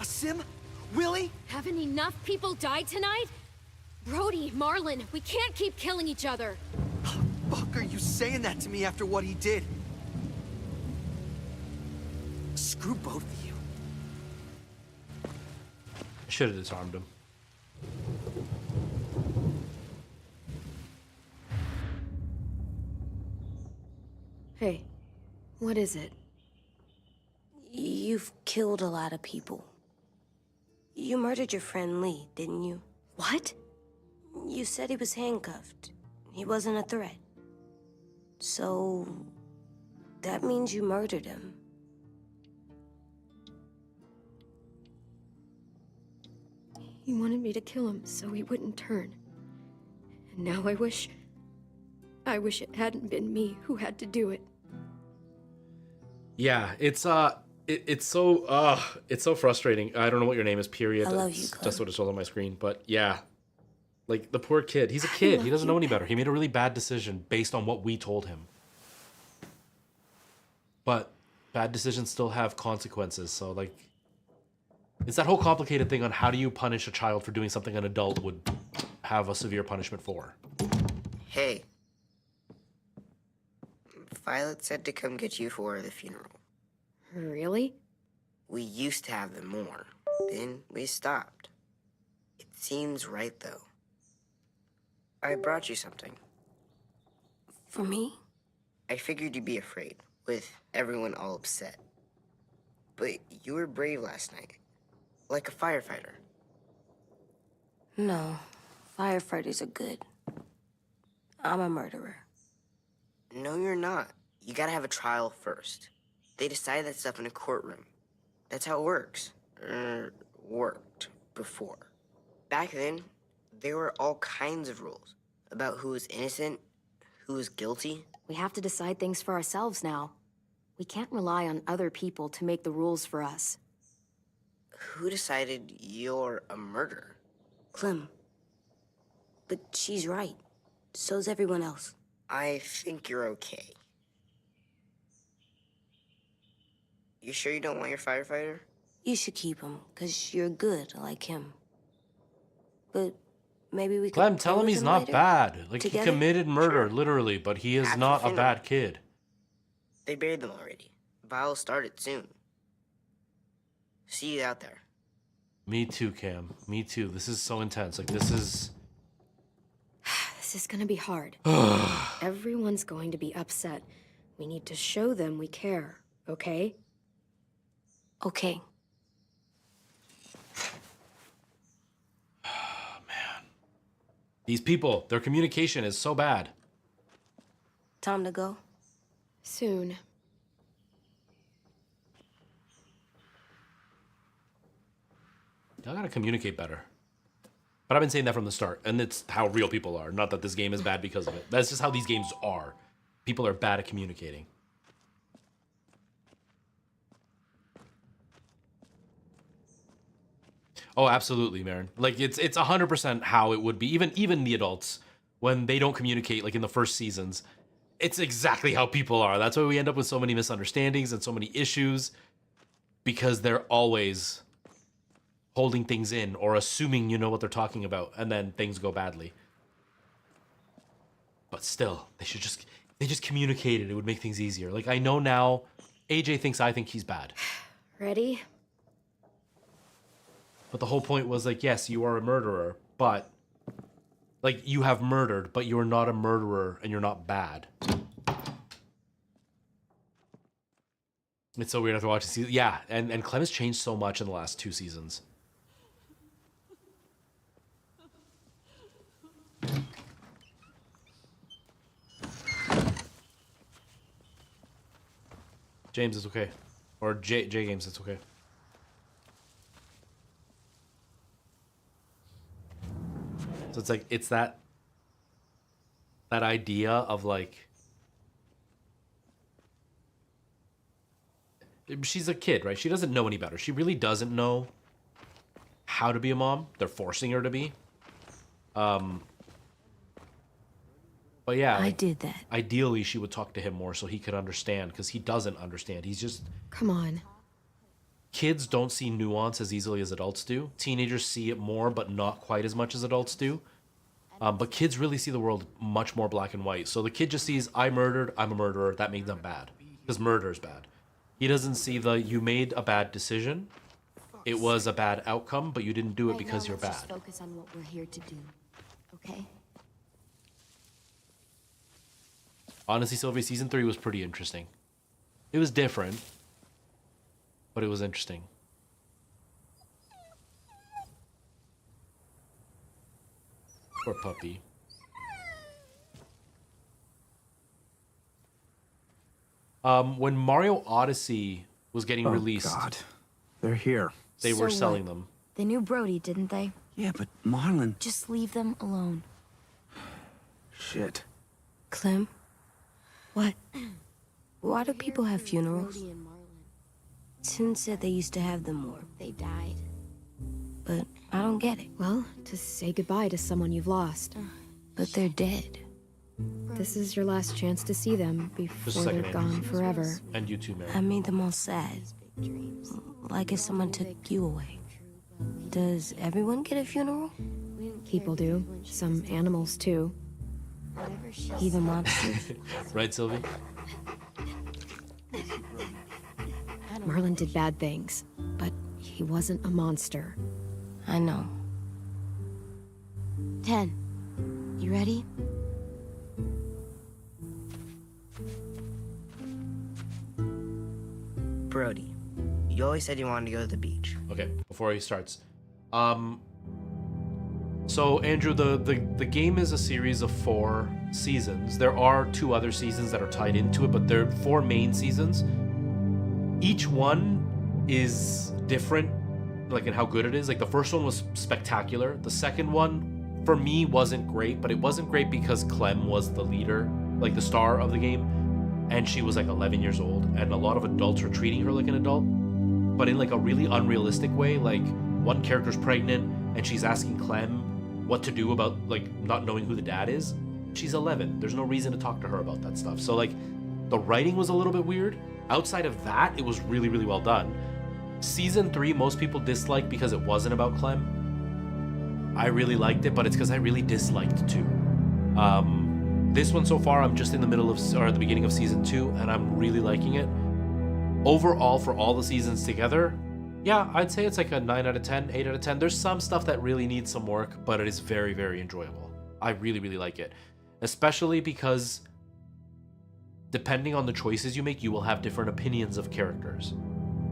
A Sim? Willie? Haven't enough people died tonight? Brody, Marlon, we can't keep killing each other. Fuck are you saying that to me after what he did? Screw both of you. Should have disarmed him. Hey, what is it? You've killed a lot of people. You murdered your friend Lee, didn't you? What? You said he was handcuffed. He wasn't a threat. So... that means you murdered him. He wanted me to kill him so he wouldn't turn. And now I wish it hadn't been me who had to do it. Yeah, it's so frustrating. I don't know what your name is, period. I love That's you, Clem. just what it shows on my screen. But yeah. Like the poor kid. He's a kid. He doesn't know any better. He made a really bad decision based on what we told him. But bad decisions still have consequences. So like it's that whole complicated thing on how do you punish a child for doing something an adult would have a severe punishment for. Hey. Violet said to come get you for the funeral. Really? We used to have them more. Then we stopped. It seems right, though. I brought you something. For me? I figured you'd be afraid, with everyone all upset. But you were brave last night. Like a firefighter. No, firefighters are good. I'm a murderer. No, you're not. You gotta have a trial first. They decide that stuff in a courtroom. That's how it works. Worked before. Back then, there were all kinds of rules about who was innocent, who was guilty. We have to decide things for ourselves now. We can't rely on other people to make the rules for us. Who decided you're a murderer? Clem. But she's right. So's everyone else. I think you're okay. You sure you don't want your firefighter? You should keep him, 'cause you're good like him. But maybe we could Clem, play tell him with he's not later? bad. Like, Together? he committed murder, literally, but he is Have to not a finish. bad kid. They buried them already. Viol'll start it soon. See you out there. Me too, Cam. Me too. This is so intense. Like, this is... This is gonna be hard. Everyone's going to be upset. We need to show them we care, okay? Okay. These people, their communication is so bad. Time to go? Soon. Y'all gotta communicate better. But I've been saying that from the start, and it's how real people are. Not that this game is bad because of it. That's just how these games are. People are bad at communicating. Oh, absolutely, Marin. Like, it's 100% how it would be. Even the adults, when they don't communicate, like in the first seasons, it's exactly how people are. That's why we end up with so many misunderstandings and so many issues, because they're always holding things in or assuming you know what they're talking about, and then things go badly. But still, they just communicated. It would make things easier. Like, I know now, AJ thinks I think he's bad. Ready? But the whole point was, like, yes, you are a murderer, but, like, you have murdered, but you're not a murderer and you're not bad. It's so weird after watching season. Yeah, and Clem has changed so much in the last 2 seasons. James, it's okay. Or J Games, it's okay. So it's like, it's that idea of, like, she's a kid, right? She doesn't know any better. She really doesn't know how to be a mom. They're forcing her to be. But yeah, I did that. Ideally, she would talk to him more so he could understand, because he doesn't understand. He's just... Come on. Kids don't see nuance as easily as adults do. Teenagers see it more, but not quite as much as adults do. But kids really see the world much more black and white. So the kid just sees, I murdered, I'm a murderer, that means I'm bad. Because murder is bad. He doesn't see the, you made a bad decision. It was a bad outcome, but you didn't do it because you're bad. Just focus on what we're here to do, okay? Honestly, Sylvia, season 3 was pretty interesting. It was different, but it was interesting. Poor puppy. When Mario Odyssey was getting released... God. They're here. They were selling them. They knew Brody, didn't they? Yeah, but Marlon... Just leave them alone. Shit. Clem? What? Why do people have funerals? Sin said they used to have them more. They died. But I don't get it. Well, to say goodbye to someone you've lost. But they're dead. This is your last chance to see them before they're gone forever. And you too, Mary. I made them all sad. Like if someone took you away. Does everyone get a funeral? People do. Some animals, too. Even monsters? Right, Sylvie? Marlon did bad things, but he wasn't a monster. I know. 10. You ready? Brody, you always said you wanted to go to the beach. Okay, before he starts. So Andrew, the game is a series of 4 seasons. There are 2 other seasons that are tied into it, but they're 4 main seasons. Each one is different, like in how good it is. Like the first one was spectacular. The second one, for me, wasn't great, but it wasn't great because Clem was the leader, like the star of the game, and she was like 11 years old, and a lot of adults were treating her like an adult, but in like a really unrealistic way. Like one character's pregnant, and she's asking Clem what to do about like not knowing who the dad is. She's 11. There's no reason to talk to her about that stuff. So like the writing was a little bit weird. Outside of that, it was really, really well done. Season 3, most people disliked because it wasn't about Clem. I really liked it, but it's because I really disliked 2. This one so far, I'm just in the middle of, or at the beginning of season 2, and I'm really liking it. Overall, for all the seasons together, yeah, I'd say it's like a 9 out of 10, 8 out of 10. There's some stuff that really needs some work, but it is very, very enjoyable. I really, really like it. Especially because depending on the choices you make, you will have different opinions of characters.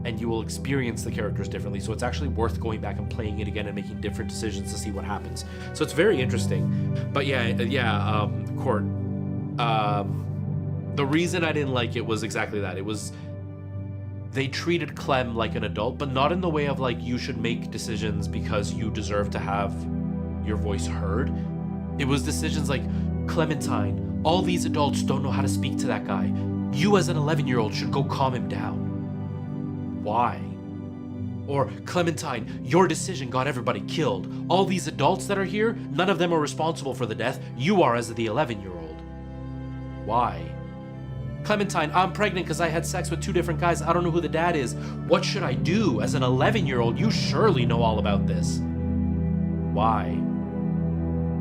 And you will experience the characters differently. So it's actually worth going back and playing it again and making different decisions to see what happens. So it's very interesting. But Court. The reason I didn't like it was exactly that. It was... They treated Clem like an adult, but not in the way of like you should make decisions because you deserve to have your voice heard. It was decisions like, Clementine, all these adults don't know how to speak to that guy. You as an 11-year-old should go calm him down. Why? Or, Clementine, your decision got everybody killed. All these adults that are here, none of them are responsible for the death. You are as the 11-year-old. Why? Clementine, I'm pregnant because I had sex with 2 different guys. I don't know who the dad is. What should I do? As an 11-year-old, you surely know all about this. Why?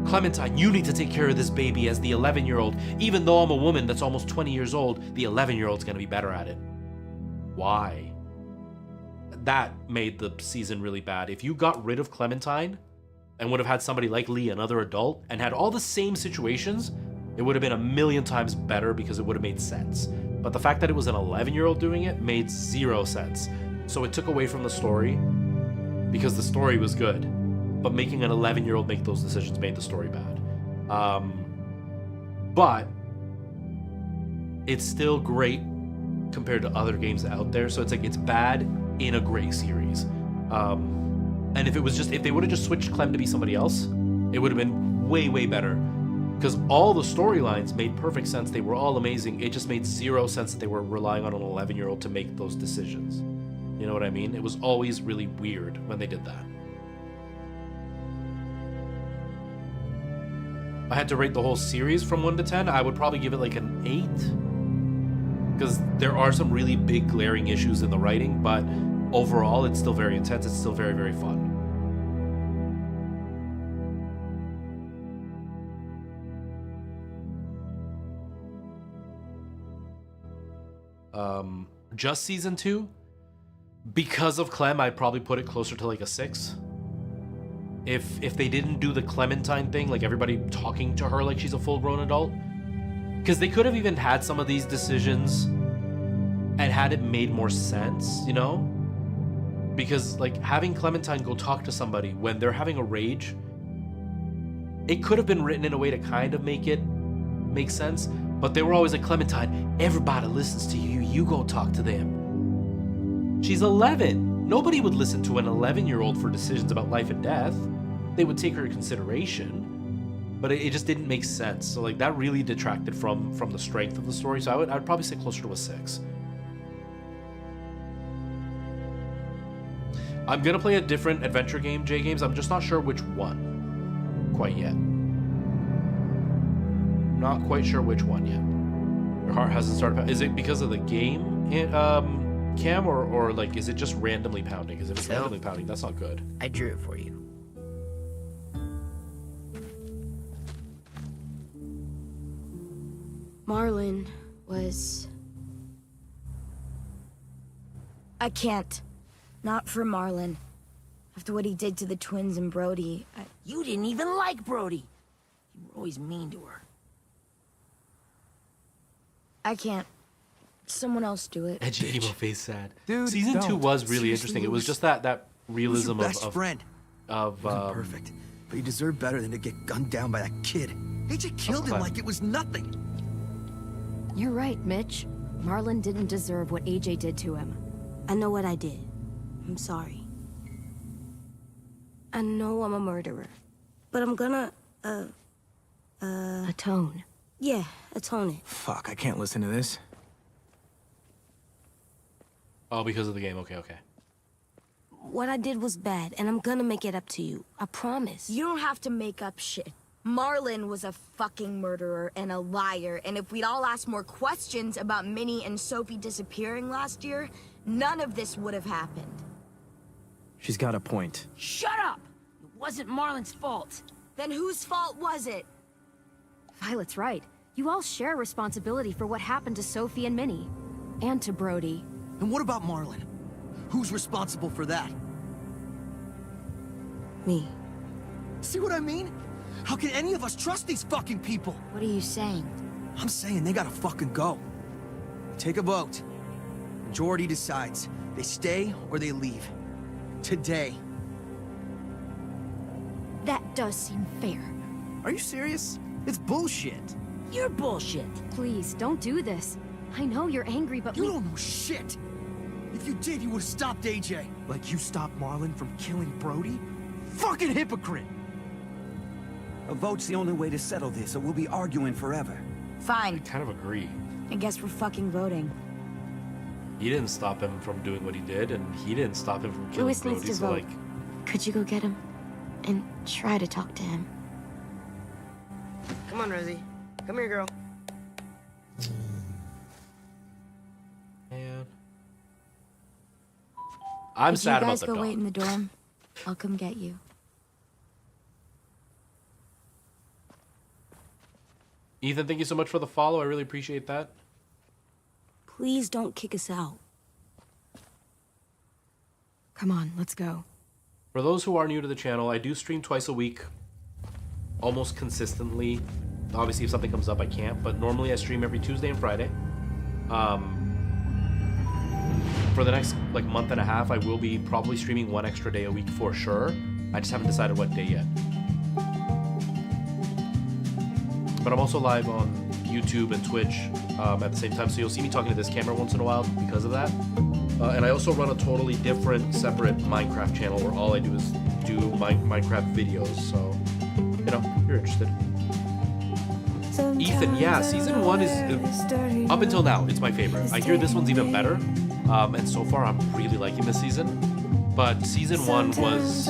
Clementine, you need to take care of this baby as the 11-year-old. Even though I'm a woman that's almost 20 years old, the 11-year-old's gonna be better at it. Why? That made the season really bad. If you got rid of Clementine and would have had somebody like Lee, another adult, and had all the same situations, it would have been a million times better because it would have made sense. But the fact that it was an 11-year-old doing it made 0 sense. So it took away from the story because the story was good. But making an 11-year-old make those decisions made the story bad. But it's still great compared to other games out there. So it's like, it's bad in a great series. And if they would have just switched Clem to be somebody else, it would have been way, way better. Because all the storylines made perfect sense. They were all amazing. It just made 0 sense that they were relying on an 11-year-old to make those decisions. You know what I mean? It was always really weird when they did that. If I had to rate the whole series from 1 to 10, I would probably give it like an 8. Because there are some really big glaring issues in the writing, but overall it's still very intense. It's still very, very fun. Just season 2, because of Clem, I'd probably put it closer to like a 6. If they didn't do the Clementine thing, like everybody talking to her like she's a full-grown adult, because they could have even had some of these decisions and had it made more sense, you know? Because like having Clementine go talk to somebody when they're having a rage, it could have been written in a way to kind of make it make sense. But they were always like, Clementine, everybody listens to you. You go talk to them. She's 11. Nobody would listen to an 11-year-old for decisions about life and death. They would take her into consideration. But it just didn't make sense. So like that really detracted from the strength of the story. So I'd probably say closer to a 6. I'm gonna play a different adventure game, J-Games. I'm just not sure which one quite yet. Not quite sure which one yet. Your heart hasn't started. Is it because of the game, Cam, or like is it just randomly pounding? Is it randomly pounding? That's not good. I drew it for you. Marlon was... I can't. Not for Marlon. After what he did to the twins and Brody, You didn't even like Brody. You were always mean to her. I can't. Someone else do it. Edgy emo face sad. Dude, Season 2 don't. was really Seriously, interesting. It was he just that He was your realism best of friend. of Wasn't perfect, but he deserved better than to get gunned down by that kid. AJ killed him Clem. like it was nothing. You're right, Mitch. Marlon didn't deserve what AJ did to him. I know what I did. I'm sorry. I know I'm a murderer. But I'm gonna, Atone. yeah, atone it. Fuck, I can't listen to this. Oh, because of the game. Okay, okay. What I did was bad, and I'm gonna make it up to you. I promise. You don't have to make up shit. Marlon was a fucking murderer and a liar, and if we'd all asked more questions about Minnie and Sophie disappearing last year, none of this would have happened. She's got a point. Shut up! It wasn't Marlon's fault. Then whose fault was it? Violet's right. You all share responsibility for what happened to Sophie and Minnie. And to Brody. And what about Marlon? Who's responsible for that? Me. See what I mean? How can any of us trust these fucking people? What are you saying? I'm saying they gotta fucking go. Take a vote. Majority decides. They stay or they leave. Today. That does seem fair. Are you serious? It's bullshit. You're bullshit. Please, don't do this. I know you're angry, but You don't know shit. If you did, you would've stopped AJ. Like you stopped Marlon from killing Brody? Fucking hypocrite! A vote's the only way to settle this, or we'll be arguing forever. Fine. Kind of agree. I guess we're fucking voting. He didn't stop him from doing what he did, and he didn't stop him from killing Louis needs Brody. to So vote. like, Could you go get him? And try to talk to him. Come on, Rosie. Come here, girl. man, I'm sad you about guys the go dog. wait in the dorm? I'll come get you. Ethan, thank you so much for the follow. I really appreciate that. Please don't kick us out. Come on, let's go. For those who are new to the channel, I do stream twice a week, almost consistently. Obviously, if something comes up, I can't, but normally I stream every Tuesday and Friday. For the next like month and a half, I will be probably streaming one extra day a week for sure. I just haven't decided what day yet. But I'm also live on YouTube and Twitch at the same time, so you'll see me talking to this camera once in a while because of that. And I also run a totally different, separate Minecraft channel where all I do is do Minecraft videos, so, you know, if you're interested. Ethan, yeah, season 1 is, up until now, it's my favorite. I hear this one's even better, and so far I'm really liking this season. But season 1 was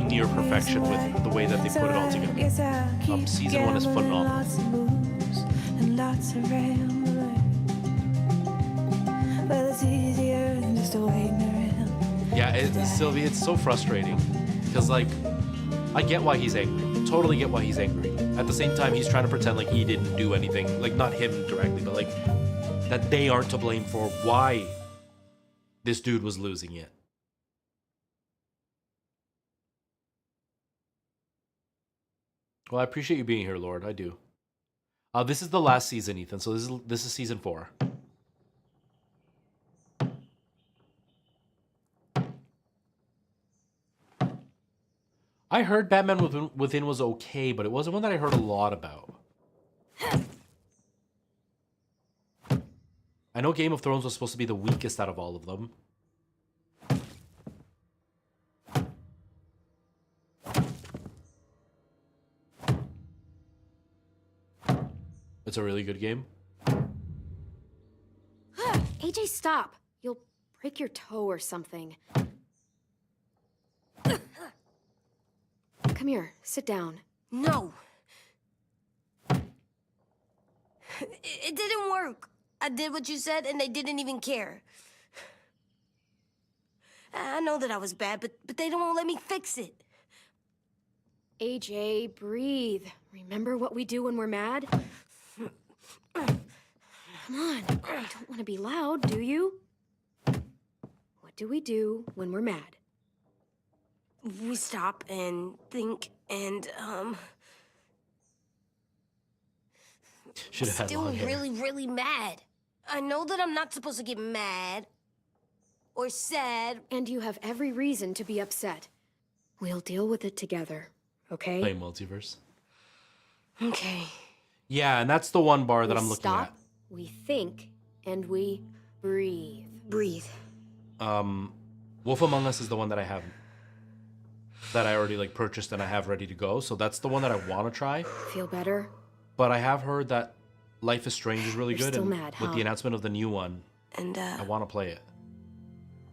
near perfection with the way that they put it all together. Season 1 is phenomenal. Yeah, Sylvia, it's so frustrating because, like, I get why he's angry. Totally get why he's angry. At the same time, he's trying to pretend like he didn't do anything, like not him directly, but like that they aren't to blame for why this dude was losing it. Well, I appreciate you being here, Lord. I do. This is the last season, Ethan. So this is season 4. I heard Batman Within was okay, but it wasn't one that I heard a lot about. I know Game of Thrones was supposed to be the weakest out of all of them. It's a really good game. AJ, stop. You'll break your toe or something. Come here, sit down. No. It didn't work. I did what you said, and they didn't even care. I know that I was bad, but they don't let me fix it. AJ, breathe. Remember what we do when we're mad? Come on, you don't want to be loud, do you? What do we do when we're mad? We stop and think and, Should have had still long hair. really mad. I know that I'm not supposed to get mad or sad. And you have every reason to be upset. We'll deal with it together, okay? Play multiverse. Okay. Yeah, and that's the one bar that We I'm looking stop, we think, and we breathe. Breathe. at. Wolf Among Us is the one that I haven't. That I already like purchased and I have ready to go. So that's the one that I want to try. Feel better? But I have heard that Life is Strange is really You're good. still And mad, with huh? the announcement of the new one, And, I want to play it.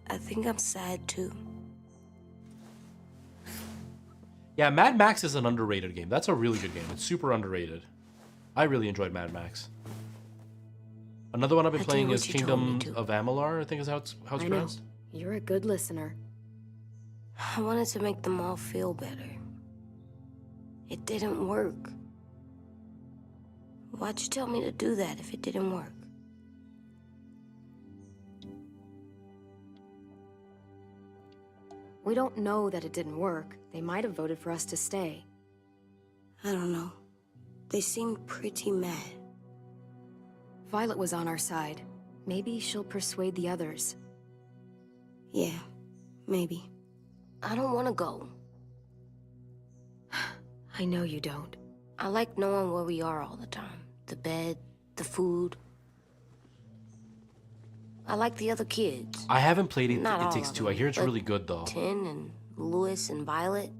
I think I'm sad too. Yeah, Mad Max is an underrated game. That's a really good game. It's super underrated. I really enjoyed Mad Max. Another one I've been I do playing what is you told me Kingdom to. of Amalur, I think is how it's I know. pronounced. You're a good listener. I wanted to make them all feel better. It didn't work. Why'd you tell me to do that if it didn't work? We don't know that it didn't work. They might have voted for us to stay. I don't know. They seemed pretty mad. Violet was on our side. Maybe she'll persuade the others. Yeah, maybe. I don't want to go. I know you don't. I like knowing where we are all the time. The bed, the food. I like the other kids. I haven't played it. Not It all Takes of Two. them, I hear it's but really good though. Tin and Louis and Violet.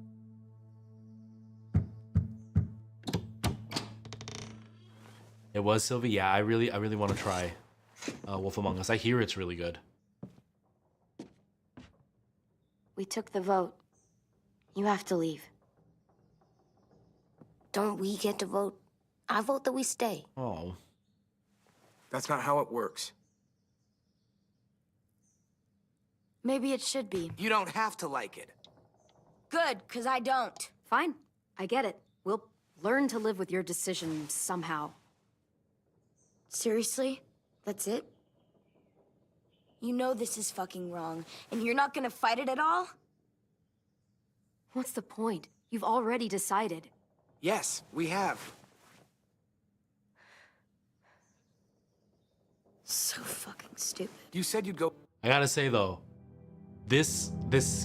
It was Sylvie. Yeah, I really want to try Wolf Among Us. I hear it's really good. We took the vote. You have to leave. Don't we get to vote? I vote that we stay. Oh. That's not how it works. Maybe it should be. You don't have to like it. Good, because I don't. Fine. I get it. We'll learn to live with your decision somehow. Seriously? That's it? You know this is fucking wrong, and you're not gonna fight it at all? What's the point? You've already decided. Yes, we have. So fucking stupid. You said you'd go. I gotta say though, this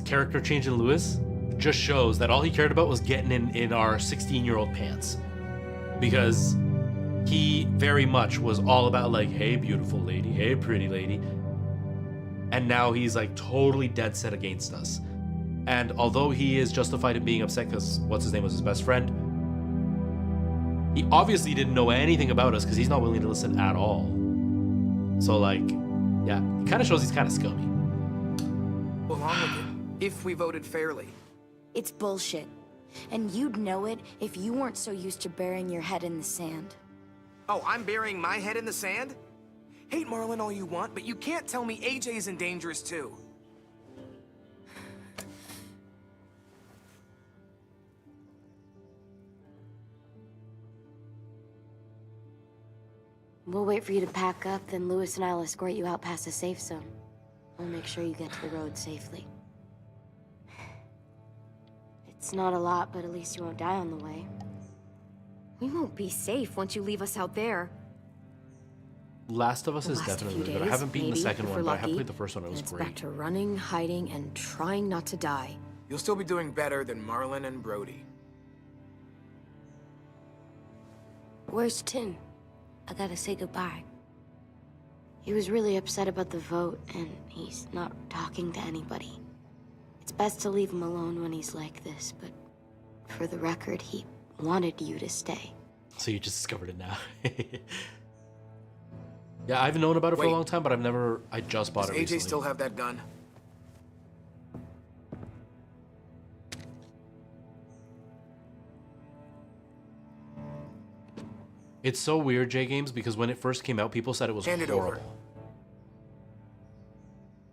character change in Lewis just shows that all he cared about was getting in our 16-year-old pants, because he very much was all about like, hey beautiful lady, hey pretty lady, and now he's like totally dead set against us. And although he is justified in being upset because what's his name was his best friend, he obviously didn't know anything about us because he's not willing to listen at all. So like, yeah, it kind of shows he's kind of scummy. Along with it, if we voted fairly. It's bullshit. And you'd know it if you weren't so used to burying your head in the sand. Oh, I'm burying my head in the sand? Hate Marlon all you want, but you can't tell me AJ isn't dangerous too. We'll wait for you to pack up, then Louis and I'll escort you out past the safe zone. We'll make sure you get to the road safely. It's not a lot, but at least you won't die on the way. We won't be safe once you leave us out there. Last of Us is Last a few definitely good. I days, haven't beaten the maybe, second if one, we're but I have lucky, played the first one. It was and it's great. back to running, hiding, and trying not to die. You'll still be doing better than Marlon and Brody. Where's Tin? I gotta say goodbye. He was really upset about the vote, and he's not talking to anybody. It's best to leave him alone when he's like this, but for the record, he wanted you to stay. So you just discovered it now. Yeah, I've known about it for a long time, but I just bought Does it AJ recently. still have that gun? It's so weird, J Games, because when it first came out, people said it was Hand it over. horrible.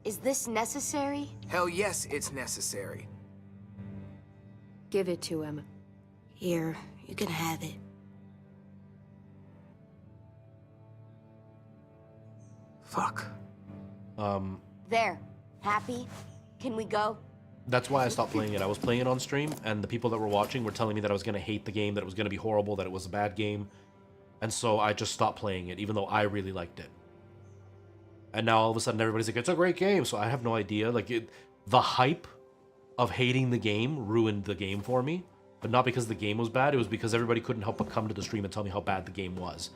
Is this necessary? Hell yes, it's necessary. Give it to him. Here, you can have it. Fuck. There. Happy? Can we go? That's why I stopped playing it. I was playing it on stream, and the people that were watching were telling me that I was going to hate the game, that it was going to be horrible, that it was a bad game. And so I just stopped playing it, even though I really liked it. And now all of a sudden everybody's like, it's a great game. So I have no idea. Like, the hype of hating the game ruined the game for me. But not because the game was bad. It was because everybody couldn't help but come to the stream and tell me how bad the game was.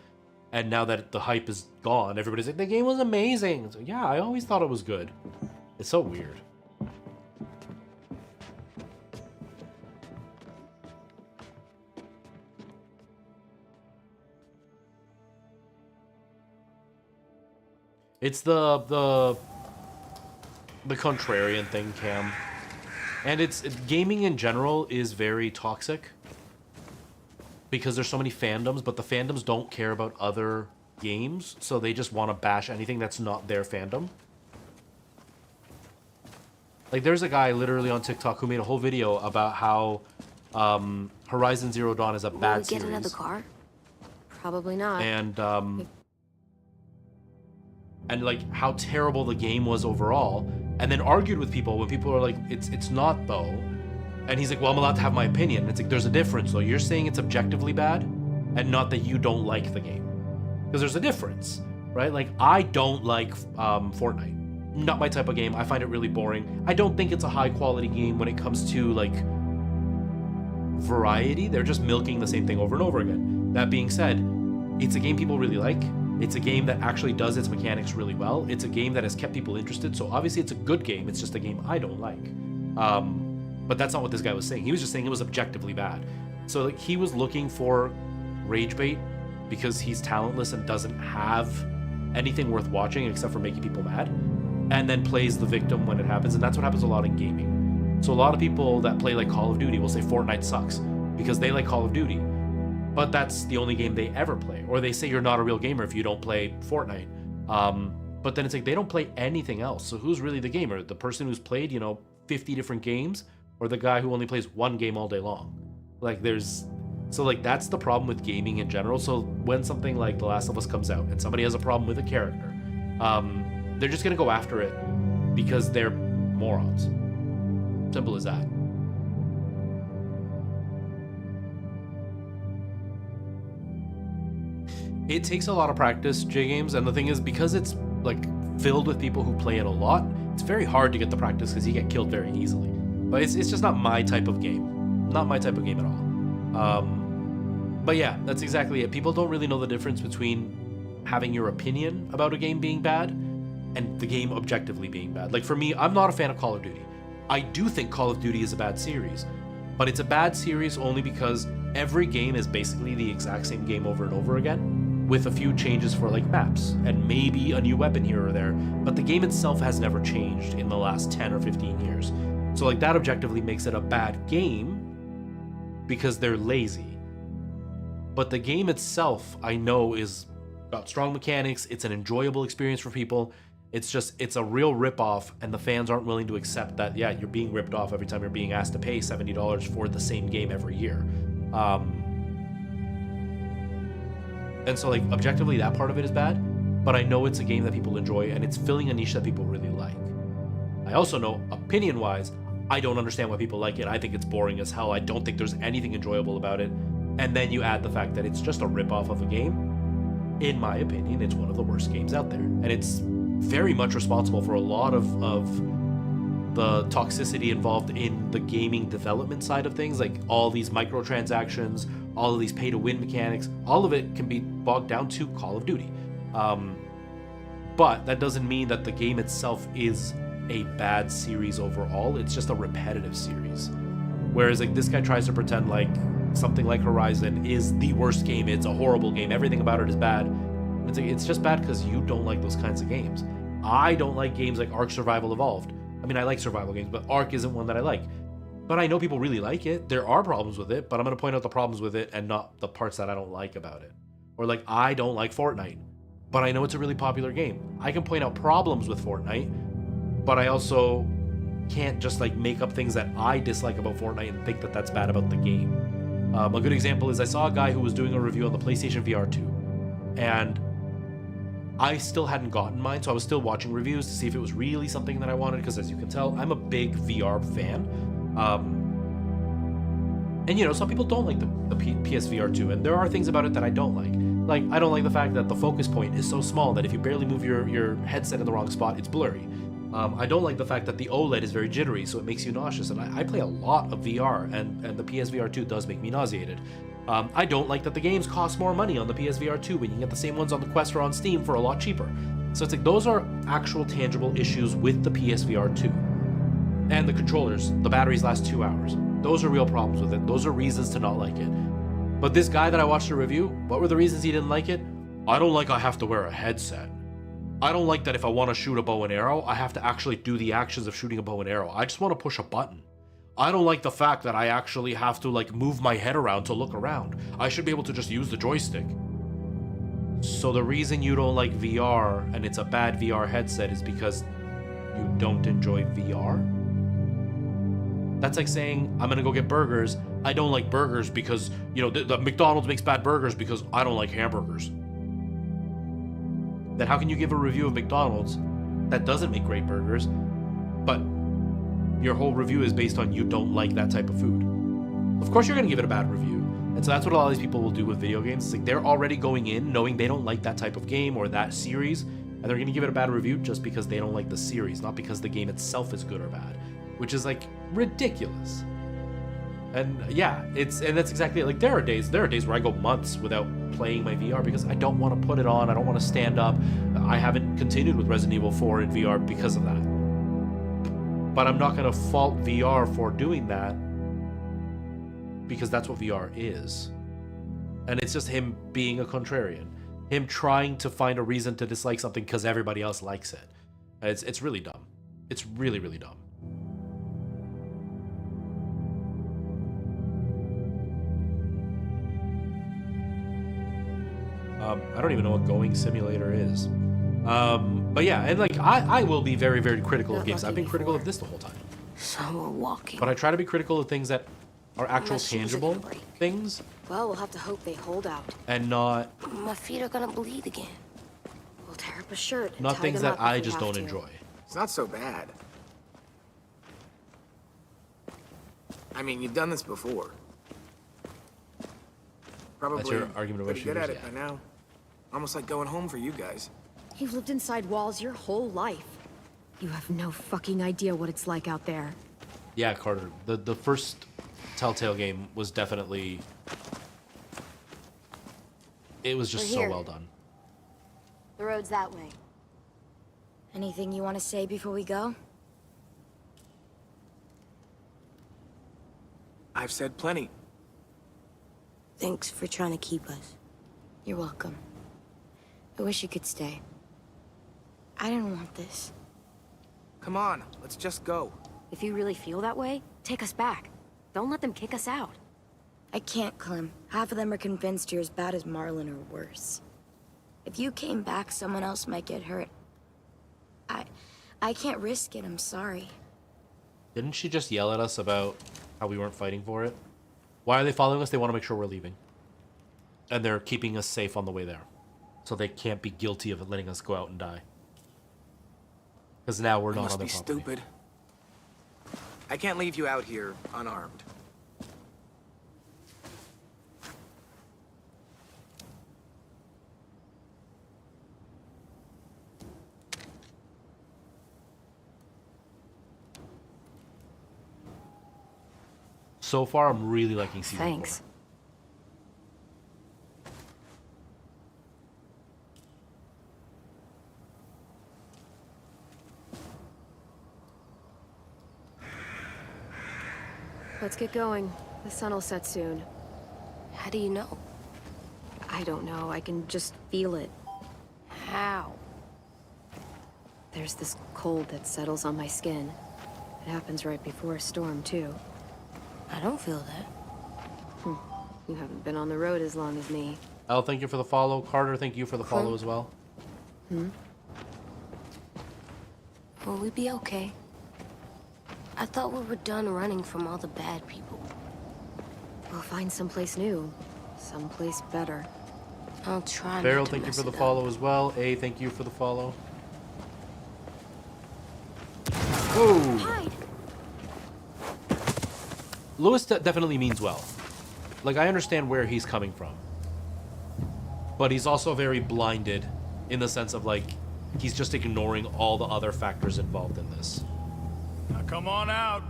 And now that the hype is gone, everybody's like, the game was amazing. So, yeah, I always thought it was good. It's so weird. It's the contrarian thing, Cam. And gaming in general is very toxic because there's so many fandoms, but the fandoms don't care about other games, so they just want to bash anything that's not their fandom. Like, there's a guy literally on TikTok who made a whole video about how Horizon Zero Dawn is a bad series. Get another car? Probably not. And like how terrible the game was overall, and then argued with people when people are like, it's not though. And he's like, well, I'm allowed to have my opinion. It's like, there's a difference though. You're saying it's objectively bad, and not that you don't like the game. Because there's a difference, right? Like, I don't like Fortnite. Not my type of game. I find it really boring. I don't think it's a high quality game when it comes to like variety. They're just milking the same thing over and over again. That being said, it's a game people really like. It's a game that actually does its mechanics really well. It's a game that has kept people interested. So obviously it's a good game. It's just a game I don't like. But that's not what this guy was saying. He was just saying it was objectively bad. So like, he was looking for rage bait because he's talentless and doesn't have anything worth watching except for making people mad, and then plays the victim when it happens. And that's what happens a lot in gaming. So a lot of people that play like Call of Duty will say Fortnite sucks because they like Call of Duty. But that's the only game they ever play. Or they say you're not a real gamer if you don't play Fortnite. But then it's like they don't play anything else. So who's really the gamer? The person who's played, 50 different games, or the guy who only plays one game all day long? Like, that's the problem with gaming in general. So when something like The Last of Us comes out and somebody has a problem with a character, they're just gonna go after it because they're morons. Simple as that. It takes a lot of practice, J-Games, and the thing is, because it's like filled with people who play it a lot, it's very hard to get the practice because you get killed very easily. But it's just not my type of game. Not my type of game at all. But yeah, that's exactly it. People don't really know the difference between having your opinion about a game being bad and the game objectively being bad. Like, for me, I'm not a fan of Call of Duty. I do think Call of Duty is a bad series, but it's a bad series only because every game is basically the exact same game over and over again, with a few changes for like maps and maybe a new weapon here or there, but the game itself has never changed in the last 10 or 15 years. So like, that objectively makes it a bad game because they're lazy. But the game itself, I know, is got strong mechanics. It's an enjoyable experience for people. It's a real ripoff, and the fans aren't willing to accept that, yeah, you're being ripped off every time you're being asked to pay $70 for the same game every year. And so, like, objectively, that part of it is bad, but I know it's a game that people enjoy, and it's filling a niche that people really like. I also know, opinion-wise, I don't understand why people like it. I think it's boring as hell. I don't think there's anything enjoyable about it. And then you add the fact that it's just a ripoff of a game. In my opinion, it's one of the worst games out there. And it's very much responsible for a lot of the toxicity involved in the gaming development side of things, like all these microtransactions, all of these pay-to-win mechanics. All of it can be bogged down to Call of Duty. But that doesn't mean that the game itself is a bad series overall. It's just a repetitive series. Whereas like, this guy tries to pretend like something like Horizon is the worst game. It's a horrible game. Everything about it is bad. It's like, it's just bad because you don't like those kinds of games. I don't like games like Ark Survival Evolved. I mean, I like survival games, but Ark isn't one that I like. But I know people really like it. There are problems with it, but I'm going to point out the problems with it and not the parts that I don't like about it. Or like, I don't like Fortnite, but I know it's a really popular game. I can point out problems with Fortnite, but I also can't just like make up things that I dislike about Fortnite and think that that's bad about the game. A good example is I saw a guy who was doing a review on the PlayStation VR 2, and I still hadn't gotten mine, so I was still watching reviews to see if it was really something that I wanted, because as you can tell, I'm a big VR fan. And you know, some people don't like the PSVR 2, and there are things about it that I don't like. Like, I don't like the fact that the focus point is so small that if you barely move your headset in the wrong spot, it's blurry. I don't like the fact that the OLED is very jittery, so it makes you nauseous, and I play a lot of VR, and the PSVR 2 does make me nauseated. I don't like that the games cost more money on the PSVR 2 when you can get the same ones on the Quest or on Steam for a lot cheaper. So it's like, those are actual tangible issues with the PSVR 2. And the controllers, the batteries last 2 hours. Those are real problems with it. Those are reasons to not like it. But this guy that I watched the review, what were the reasons he didn't like it? I don't like I have to wear a headset. I don't like that if I want to shoot a bow and arrow, I have to actually do the actions of shooting a bow and arrow. I just want to push a button. I don't like the fact that I actually have to like move my head around to look around. I should be able to just use the joystick. So the reason you don't like VR and it's a bad VR headset is because you don't enjoy VR? That's like saying, I'm gonna go get burgers. I don't like burgers because, you know, the McDonald's makes bad burgers because I don't like hamburgers. Then how can you give a review of McDonald's that doesn't make great burgers, but your whole review is based on you don't like that type of food? Of course you're gonna give it a bad review. And so that's what a lot of these people will do with video games. It's like they're already going in knowing they don't like that type of game or that series, and they're gonna give it a bad review just because they don't like the series, not because the game itself is good or bad, which is like ridiculous. And yeah, and that's exactly it. Like there are days where I go months without playing my VR because I don't want to put it on. I don't want to stand up. I haven't continued with Resident Evil 4 in VR because of that. But I'm not going to fault VR for doing that because that's what VR is. And it's just him being a contrarian. Him trying to find a reason to dislike something because everybody else likes it. It's really dumb. It's really, really dumb. I don't even know what Going Simulator is. But yeah, and like I will be very, very critical of games. I've been critical of this the whole time. So we're walking. But I try to be critical of things that are actual tangible things. Well, we'll have to hope they hold out. And not... My feet are gonna bleed again. We'll tear up a shirt and not tie things them that up if I we just have don't to. enjoy. It's not so bad. I mean, you've done this before. Probably That's your argument about pretty good at shooters, it by now. Almost like going home for you guys. You've lived inside walls your whole life. You have no fucking idea what it's like out there. Yeah, Carter. The first Telltale game was definitely... It was just We're so here. well done. The road's that way. Anything you want to say before we go? I've said plenty. Thanks for trying to keep us. You're welcome. I wish you could stay. I didn't want this. Come on, let's just go. If you really feel that way, take us back. Don't let them kick us out. I can't, Clem. Half of them are convinced you're as bad as Marlon or worse. If you came back, someone else might get hurt. I can't risk it, I'm sorry. Didn't she just yell at us about how we weren't fighting for it? Why are they following us? They want to make sure we're leaving. And they're keeping us safe on the way there. So they can't be guilty of letting us go out and die. Because now we're not on their property. Stupid. I can't leave you out here unarmed. So far, I'm really liking season 4. Thanks. Let's get going. The sun will set soon. How do you know? I don't know. I can just feel it. How? There's this cold that settles on my skin. It happens right before a storm, too. I don't feel that. You haven't been on the road as long as me. Elle, thank you for the follow. Carter, thank you for the follow as well. Will we be okay? I thought we were done running from all the bad people. We'll find someplace new. Someplace better. I'll try. Beryl, thank you for the follow as well. A, thank you for the follow. Whoa! Hide. Lewis definitely means well. Like, I understand where he's coming from. But he's also very blinded in the sense of, like, he's just ignoring all the other factors involved in this. Now come on out.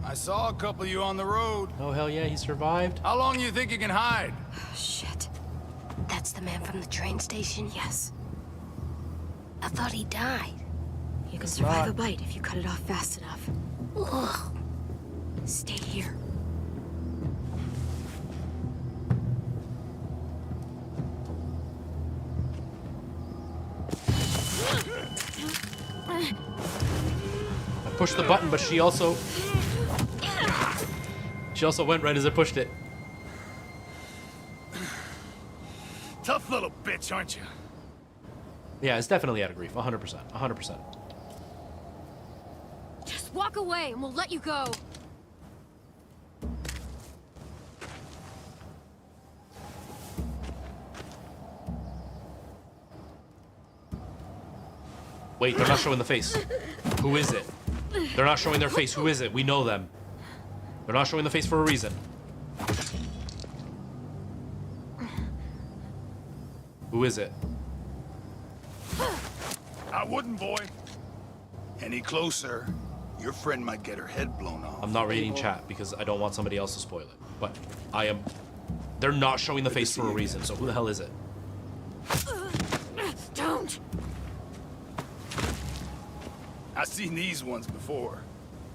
I saw a couple of you on the road. Oh, hell yeah, he survived. How long do you think you can hide? Shit. That's the man from the train station? Yes. I thought he died. You can survive a bite if you cut it off fast enough. Ugh. Stay here. I pushed the button, but she also went right as I pushed it. Tough little bitch, aren't you? Yeah, it's definitely out of grief. 100%. 100%. Just walk away and we'll let you go. Wait, they're not showing the face. Who is it? They're not showing their face. Who is it? We know them. They're not showing the face for a reason. Who is it? I wouldn't, boy. Any closer, your friend might get her head blown off. I'm not reading chat because I don't want somebody else to spoil it. But I am... They're not showing the face for a reason, so who the hell is it? Don't! I've seen these ones before.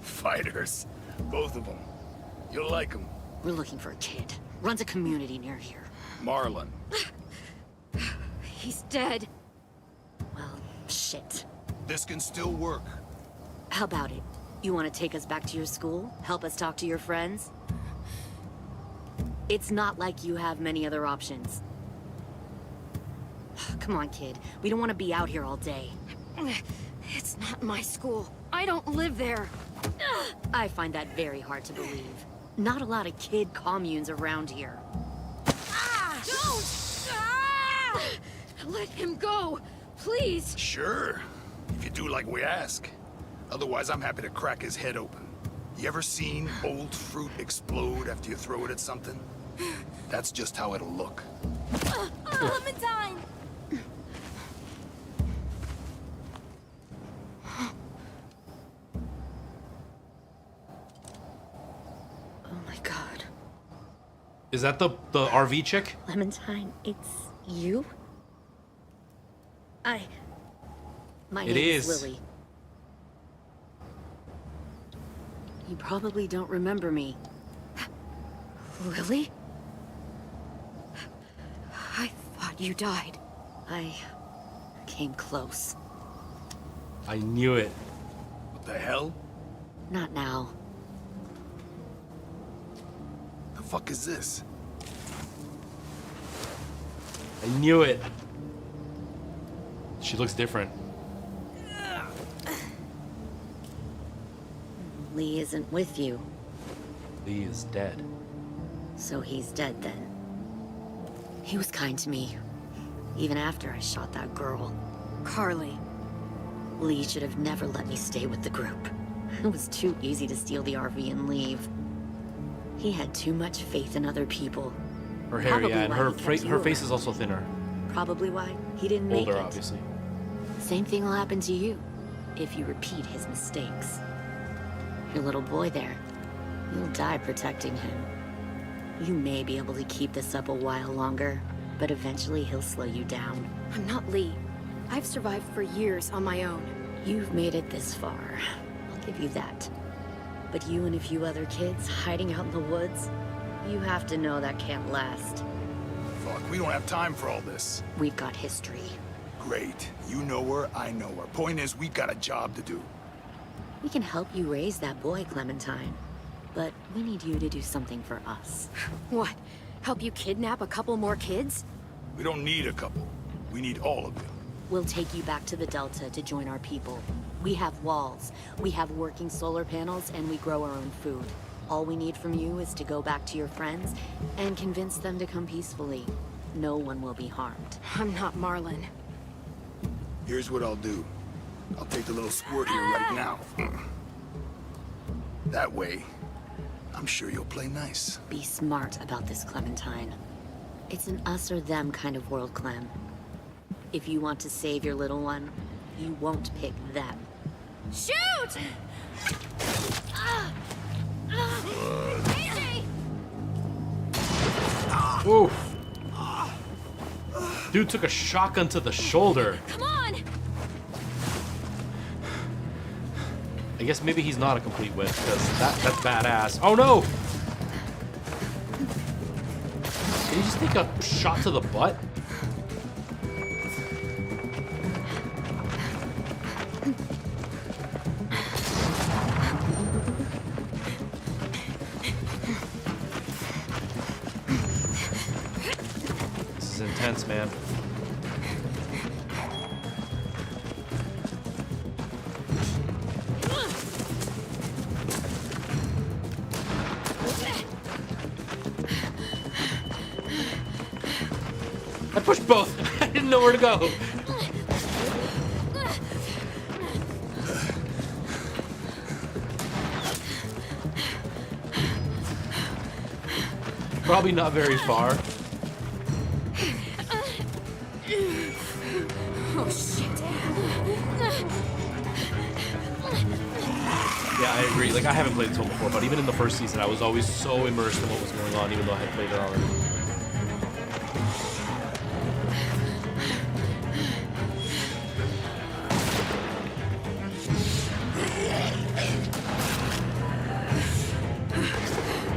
Fighters. Both of them. You'll like them. We're looking for a kid. Runs a community near here. Marlon. He's dead. Well, shit. This can still work. How about it? You want to take us back to your school? Help us talk to your friends? It's not like you have many other options. Come on, kid. We don't want to be out here all day. It's not my school. I don't live there. I find that very hard to believe. Not a lot of kid communes around here. Don't! Ah! Let him go, please. Sure. If you do like we ask. Otherwise, I'm happy to crack his head open. You ever seen old fruit explode after you throw it at something? That's just how it'll look. Clementine! Oh my god. Is that the RV chick? Clementine, it's you? My It name is. Lily. You probably don't remember me. Lily? I thought you died. I came close. I knew it. What the hell? Not now. The fuck is this? I knew it. She looks different. Lee isn't with you. Lee is dead. So he's dead then. He was kind to me, even after I shot that girl. Carly. Lee should have never let me stay with the group. It was too easy to steal the RV and leave. He had too much faith in other people. Her hair, Probably yeah, and why her he kept you her face around. is also thinner. Probably why he didn't make Older, it. obviously. Same thing will happen to you if you repeat his mistakes. Your little boy there, you'll die protecting him. You may be able to keep this up a while longer, but eventually he'll slow you down. I'm not Lee. I've survived for years on my own. You've made it this far. I'll give you that. But you and a few other kids hiding out in the woods, you have to know that can't last. Fuck, we don't have time for all this. We've got history. Great. You know her, I know her. Point is, we got a job to do. We can help you raise that boy, Clementine. But we need you to do something for us. What? Help you kidnap a couple more kids? We don't need a couple. We need all of you. We'll take you back to the Delta to join our people. We have walls, we have working solar panels, and we grow our own food. All we need from you is to go back to your friends and convince them to come peacefully. No one will be harmed. I'm not Marlin. Here's what I'll do. I'll take the little squirt here right now. That way, I'm sure you'll play nice. Be smart about this, Clementine. It's an us or them kind of world, Clem. If you want to save your little one, you won't pick them. Shoot! AJ! Oof. Dude took a shotgun to the shoulder. Come on! I guess maybe he's not a complete witch, because that's badass. Oh no! Did he just take a shot to the butt? This is intense, man. I pushed both. I didn't know where to go. Probably not very far. Oh shit. Yeah, I agree. Like, I haven't played this one before, but even in the first season, I was always so immersed in what was going on, even though I had played it already.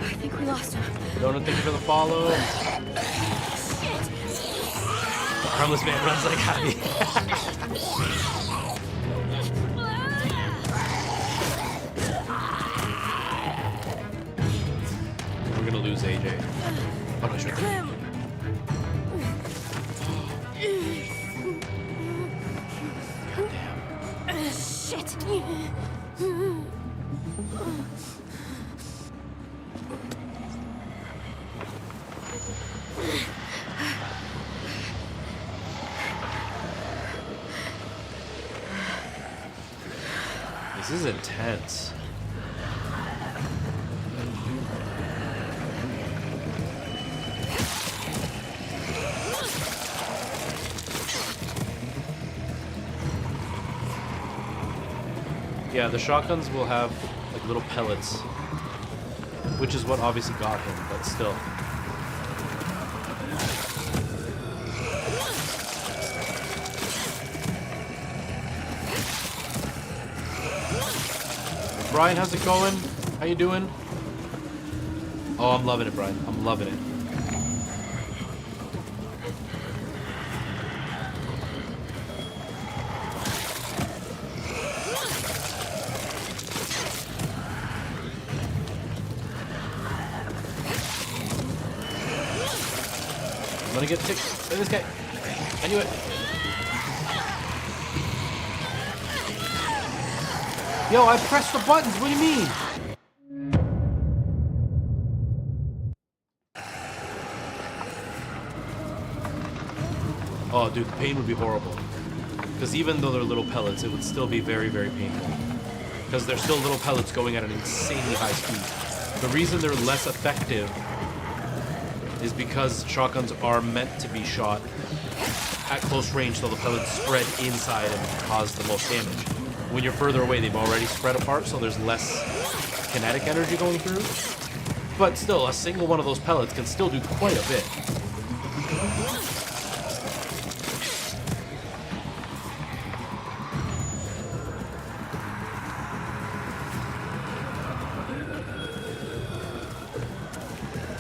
I think we lost him. Don't thank you for the follow. Harmless man runs like happy. We're gonna lose AJ. Oh no, sure. Shit. This is intense. Yeah, the shotguns will have like little pellets, which is what obviously got him, but still. Brian, how's it going? How you doing? Oh, I'm loving it, Brian. I'm loving it. I'm gonna get ticked. Look at this guy. I knew it. Yo, I pressed the buttons. What do you mean? Oh, dude, the pain would be horrible. Because even though they're little pellets, it would still be very, very painful. Because they're still little pellets going at an insanely high speed. The reason they're less effective is because shotguns are meant to be shot at close range so the pellets spread inside and cause the most damage. When you're further away, they've already spread apart, so there's less kinetic energy going through. But still, a single one of those pellets can still do quite a bit.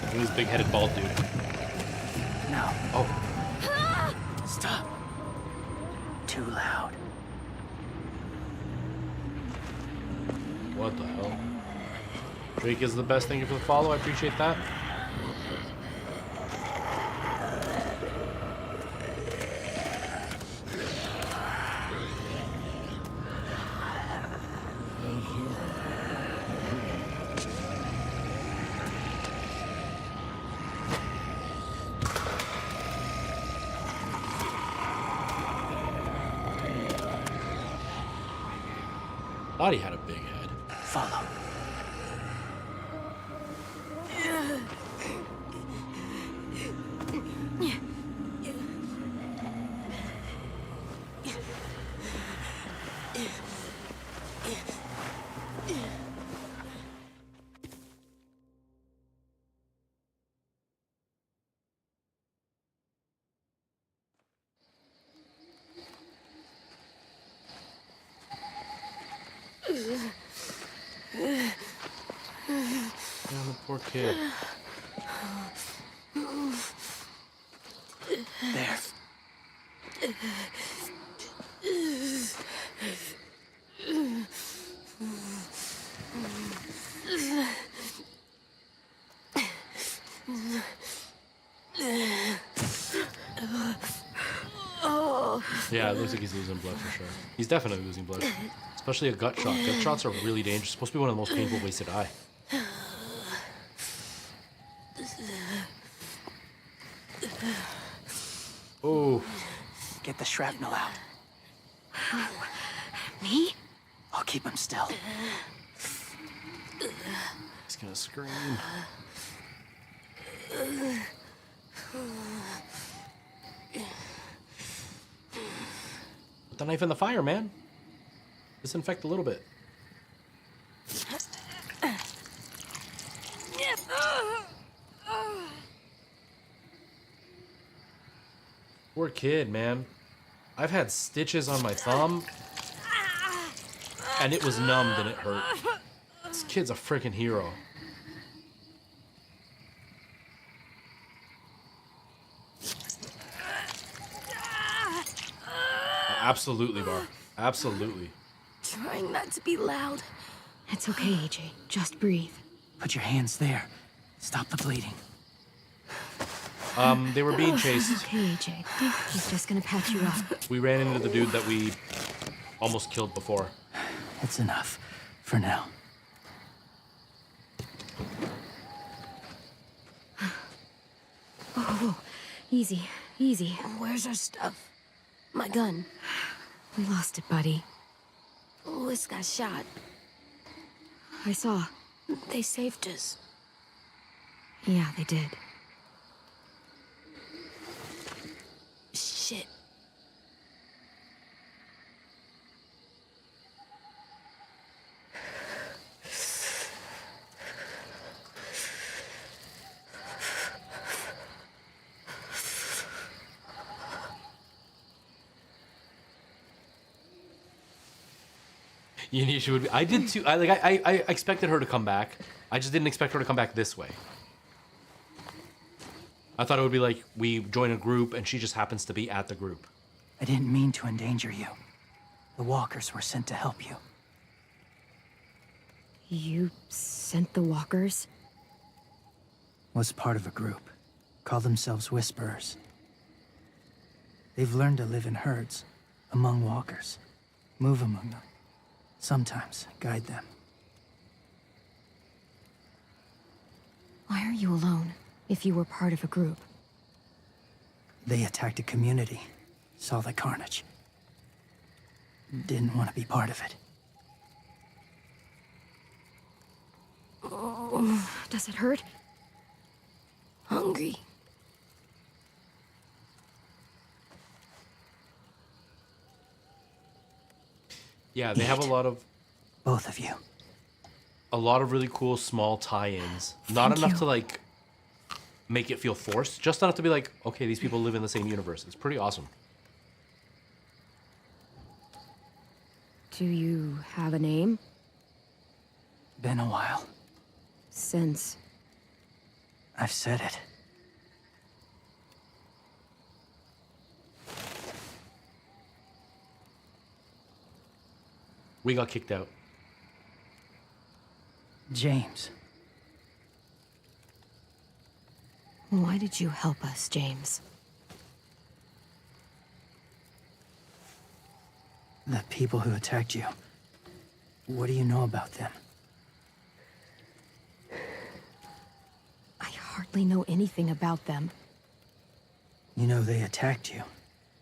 Look at this big-headed bald dude. No. Oh. Stop. Too loud. What the hell? Drake is the best. Thank you for the follow. I appreciate that. Thought he had a big head. Follow. Yeah, the poor kid. There. Yeah, it looks like he's losing blood for sure. He's definitely losing blood. Especially a gut shot. Gut shots are really dangerous. Supposed to be one of the most painful ways to die. Oh. Get the shrapnel out. Me? I'll keep him still. He's gonna scream. Put the knife in the fire, man. Disinfect a little bit. Poor kid, man. I've had stitches on my thumb, and it was numbed and it hurt. This kid's a freaking hero. Absolutely, Bar. Absolutely. Trying not to be loud. It's okay, AJ. Just breathe. Put your hands there. Stop the bleeding. They were being chased. Okay, AJ. He's just gonna patch you up. We ran into the dude that we almost killed before. It's enough. For now. Oh, easy, easy. Where's our stuff? My gun. We lost it, buddy. Louis got shot. I saw. They saved us. Yeah, they did. Shit. Yanisha would be. I did too. I expected her to come back. I just didn't expect her to come back this way. I thought it would be like we join a group and she just happens to be at the group. I didn't mean to endanger you. The walkers were sent to help you. You sent the walkers? Was part of a group. Call themselves Whisperers. They've learned to live in herds, among walkers. Move among them. Sometimes guide them. Why are you alone, if you were part of a group? They attacked a community. Saw the carnage. Didn't want to be part of it. Oh, does it hurt? Hungry. Yeah, they have a lot of... Both of you. A lot of really cool small tie-ins. Not enough to, like, make it feel forced. Just enough to be like, okay, these people live in the same universe. It's pretty awesome. Do you have a name? Been a while. Since? I've said it. We got kicked out. James. Why did you help us, James? The people who attacked you. What do you know about them? I hardly know anything about them. You know they attacked you.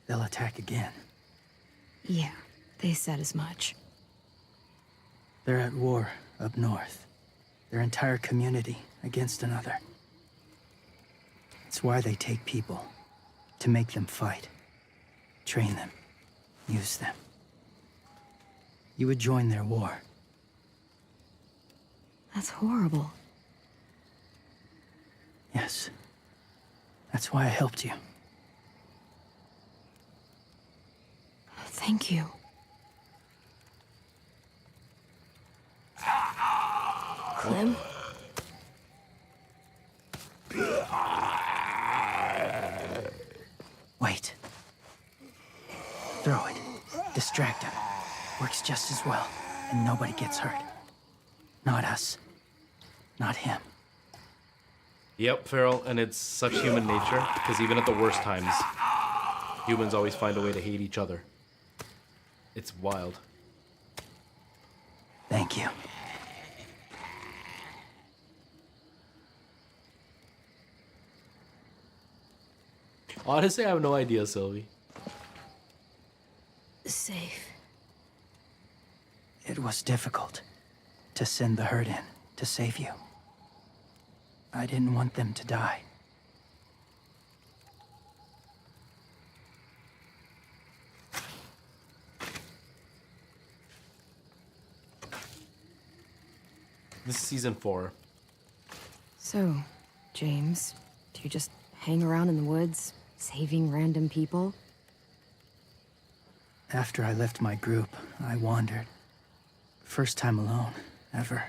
They'll attack again. Yeah, they said as much. They're at war up north. Their entire community against another. It's why they take people. To make them fight. Train them. Use them. You would join their war. That's horrible. Yes. That's why I helped you. Thank you. Clem? Wait. Throw it. Distract him. Works just as well, and nobody gets hurt. Not us. Not him. Yep, Farrell, and it's such human nature, because even at the worst times, humans always find a way to hate each other. It's wild. Thank you. Honestly, I have no idea, Sylvie. Safe. It was difficult to send the herd in to save you. I didn't want them to die. This is season 4. So, James, do you just hang around in the woods, saving random people? After I left my group, I wandered. First time alone, ever.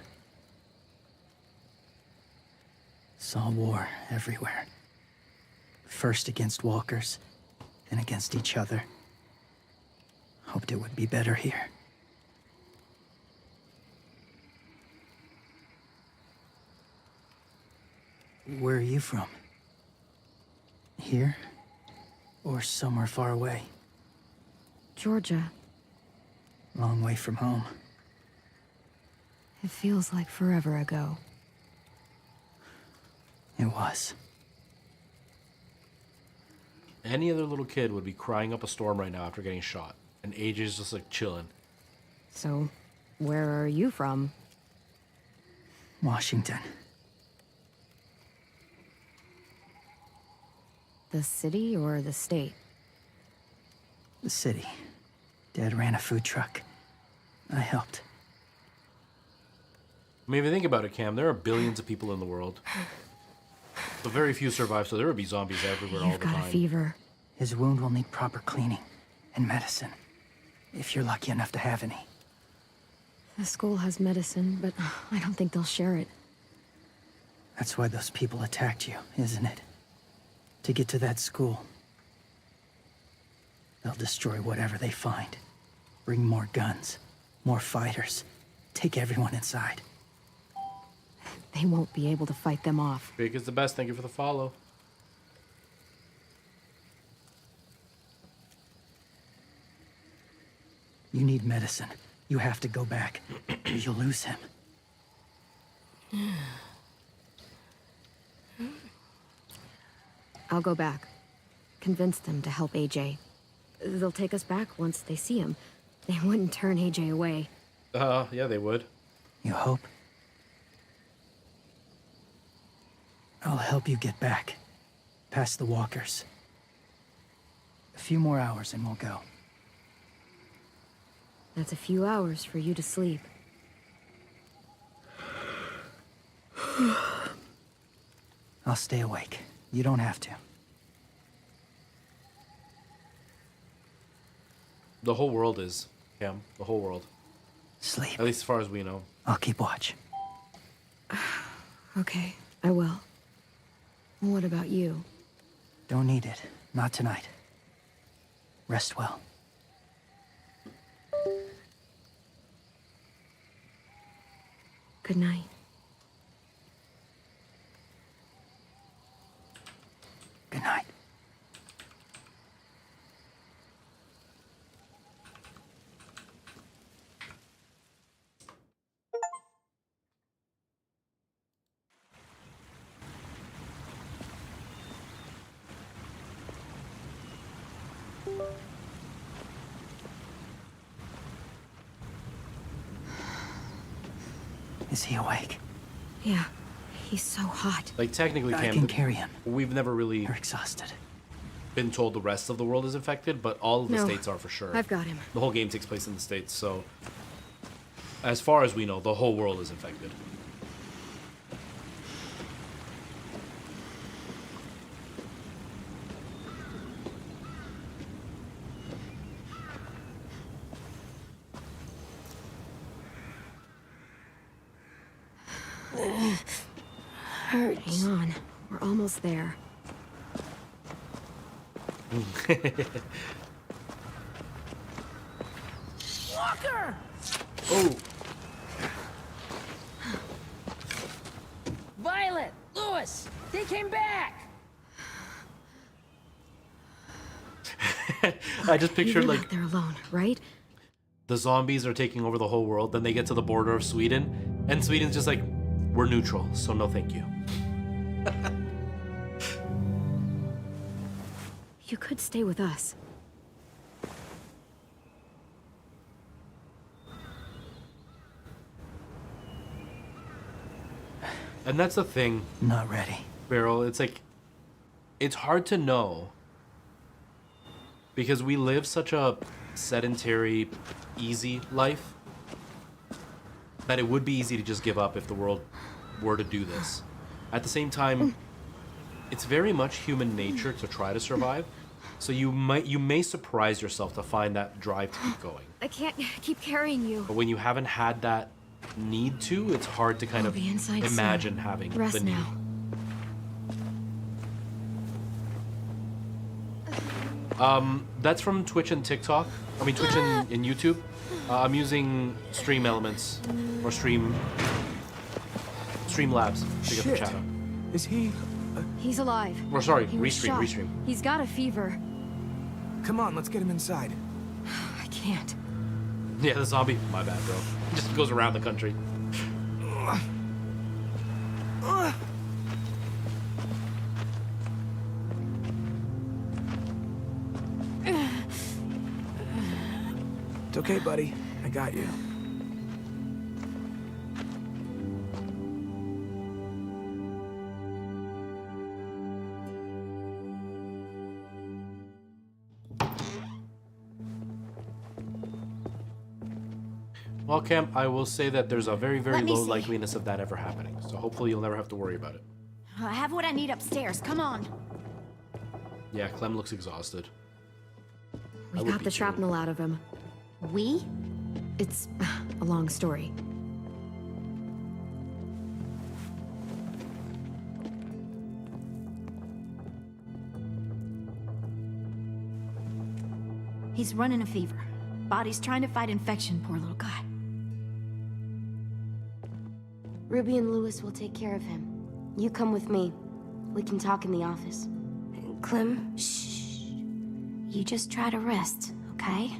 Saw war everywhere. First against walkers, then against each other. Hoped it would be better here. Where are you from? Here? Or somewhere far away? Georgia. Long way from home. It feels like forever ago. It was. Any other little kid would be crying up a storm right now after getting shot. And AJ is just like chilling. So, where are you from? Washington. The city or the state? The city. Dad ran a food truck. I helped. I mean, if you think about it, Cam, there are billions of people in the world. But very few survive, so there would be zombies everywhere all the time. You've got a fever. His wound will need proper cleaning and medicine. If you're lucky enough to have any. The school has medicine, but I don't think they'll share it. That's why those people attacked you, isn't it? To get to that school. They'll destroy whatever they find. Bring more guns, more fighters. Take everyone inside. They won't be able to fight them off. Big is the best. Thank you for the follow. You need medicine. You have to go back. You'll lose him. I'll go back. Convince them to help AJ. They'll take us back once they see him. They wouldn't turn AJ away. Yeah, they would. You hope? I'll help you get back. Past the walkers. A few more hours and we'll go. That's a few hours for you to sleep. I'll stay awake. You don't have to. The whole world is, Cam. The whole world. Sleep. At least as far as we know. I'll keep watch. Okay, I will. What about you? Don't need it. Not tonight. Rest well. Good night. Good night. Is he awake? Yeah, he's so hot. Like, technically, I Cam, can carry him. we've never really You're exhausted. been told the rest of the world is infected, but all of the No, states are for sure. I've got him. The whole game takes place in the states, so as far as we know, the whole world is infected. Hang on, we're almost there. Walker! Oh. Violet! Lewis! They came back! I just pictured, You're like, not there alone, right? the zombies are taking over the whole world, then they get to the border of Sweden, and Sweden's just like, we're neutral, so no thank you. You could stay with us. And that's the thing. Not ready. Beryl, it's like, it's hard to know because we live such a sedentary, easy life that it would be easy to just give up if the world were to do this. At the same time, it's very much human nature to try to survive. So you may surprise yourself to find that drive to keep going. I can't keep carrying you. But when you haven't had that need to, it's hard to kind I'll of be inside imagine soon. having Rest the need. now. That's from Twitch and TikTok. I mean, Twitch and YouTube. I'm using Stream Elements or Stream Labs to get the chat up. Is he? He's alive. Or sorry, He was shot. Restream. He's got a fever. Come on, let's get him inside. I can't. Yeah, the zombie. My bad, bro. Just goes around the country. It's okay, buddy. I got you. Well, Cam, I will say that there's a very, very Let me low see. likeliness of that ever happening. So hopefully you'll never have to worry about it. I have what I need upstairs. Come on. Yeah, Clem looks exhausted. We got the shrapnel out of him. We? It's a long story. He's running a fever. Body's trying to fight infection, poor little guy. Ruby and Lewis will take care of him. You come with me. We can talk in the office. Clem, shh. You just try to rest, okay?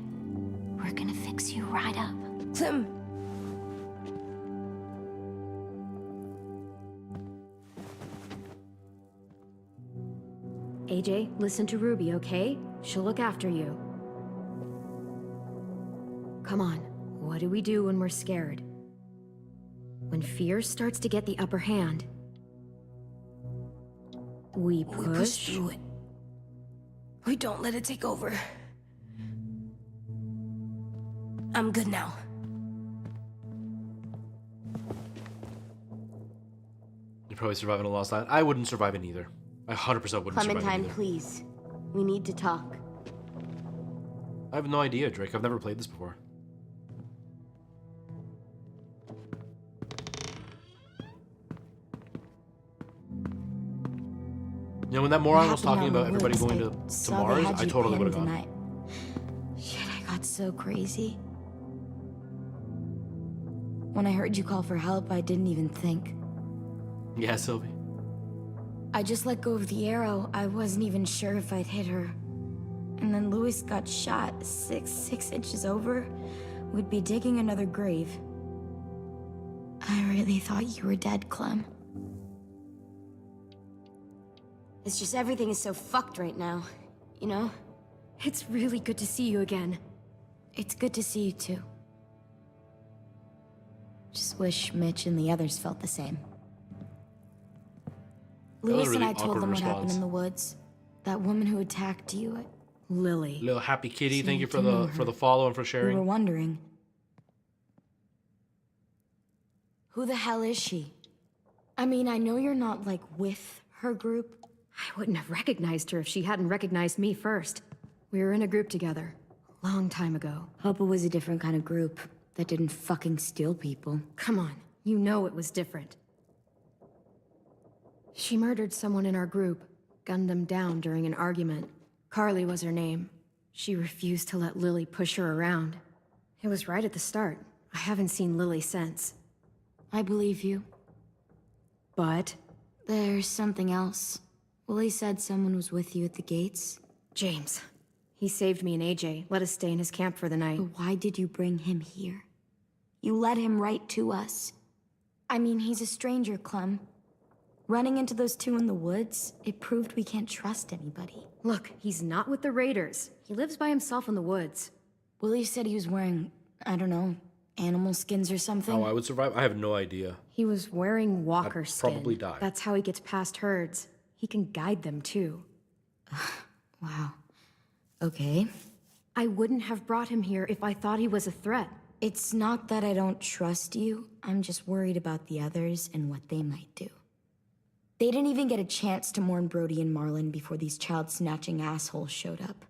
We're gonna fix you right up. Clem! AJ, listen to Ruby, okay? She'll look after you. Come on, what do we do when we're scared? When fear starts to get the upper hand, we push through it. We don't let it take over. I'm good now. You're probably surviving a lost island. I wouldn't survive it either. I 100% wouldn't survive it Clementine, either. please. We need to talk. I have no idea, Drake. I've never played this before. You know, when that moron was talking about everybody going to Mars, I totally would have gone. Shit, I got so crazy. When I heard you call for help, I didn't even think. Yeah, Sylvie. I just let go of the arrow. I wasn't even sure if I'd hit her. And then Lewis got shot 6 inches over. We'd be digging another grave. I really thought you were dead, Clem. It's just everything is so fucked right now, you know? It's really good to see you again. It's good to see you too. Just wish Mitch and the others felt the same. was a Louis and really I told awkward them what happened response. in the woods. That woman who attacked you, Lily. Little happy kitty, So thank you you for do know the her. follow and for we sharing. were wondering. Who the hell is she? I mean, I know you're not, like, with her group. I wouldn't have recognized her if she hadn't recognized me first. We were in a group together. A long time ago. Hope it was a different kind of group that didn't fucking steal people. Come on, you know it was different. She murdered someone in our group, gunned them down during an argument. Carly was her name. She refused to let Lily push her around. It was right at the start. I haven't seen Lily since. I believe you. But? There's something else. Willie said someone was with you at the gates. James. He saved me and AJ, let us stay in his camp for the night. But why did you bring him here? You led him right to us. I mean, he's a stranger, Clem. Running into those two in the woods, it proved we can't trust anybody. Look, he's not with the Raiders. He lives by himself in the woods. Willie said he was wearing, I don't know, animal skins or something. How I would survive? I have no idea. He was wearing walker I'd skin. probably die. That's how he gets past herds. He can guide them, too. Wow. Okay. I wouldn't have brought him here if I thought he was a threat. It's not that I don't trust you. I'm just worried about the others and what they might do. They didn't even get a chance to mourn Brody and Marlon before these child-snatching assholes showed up.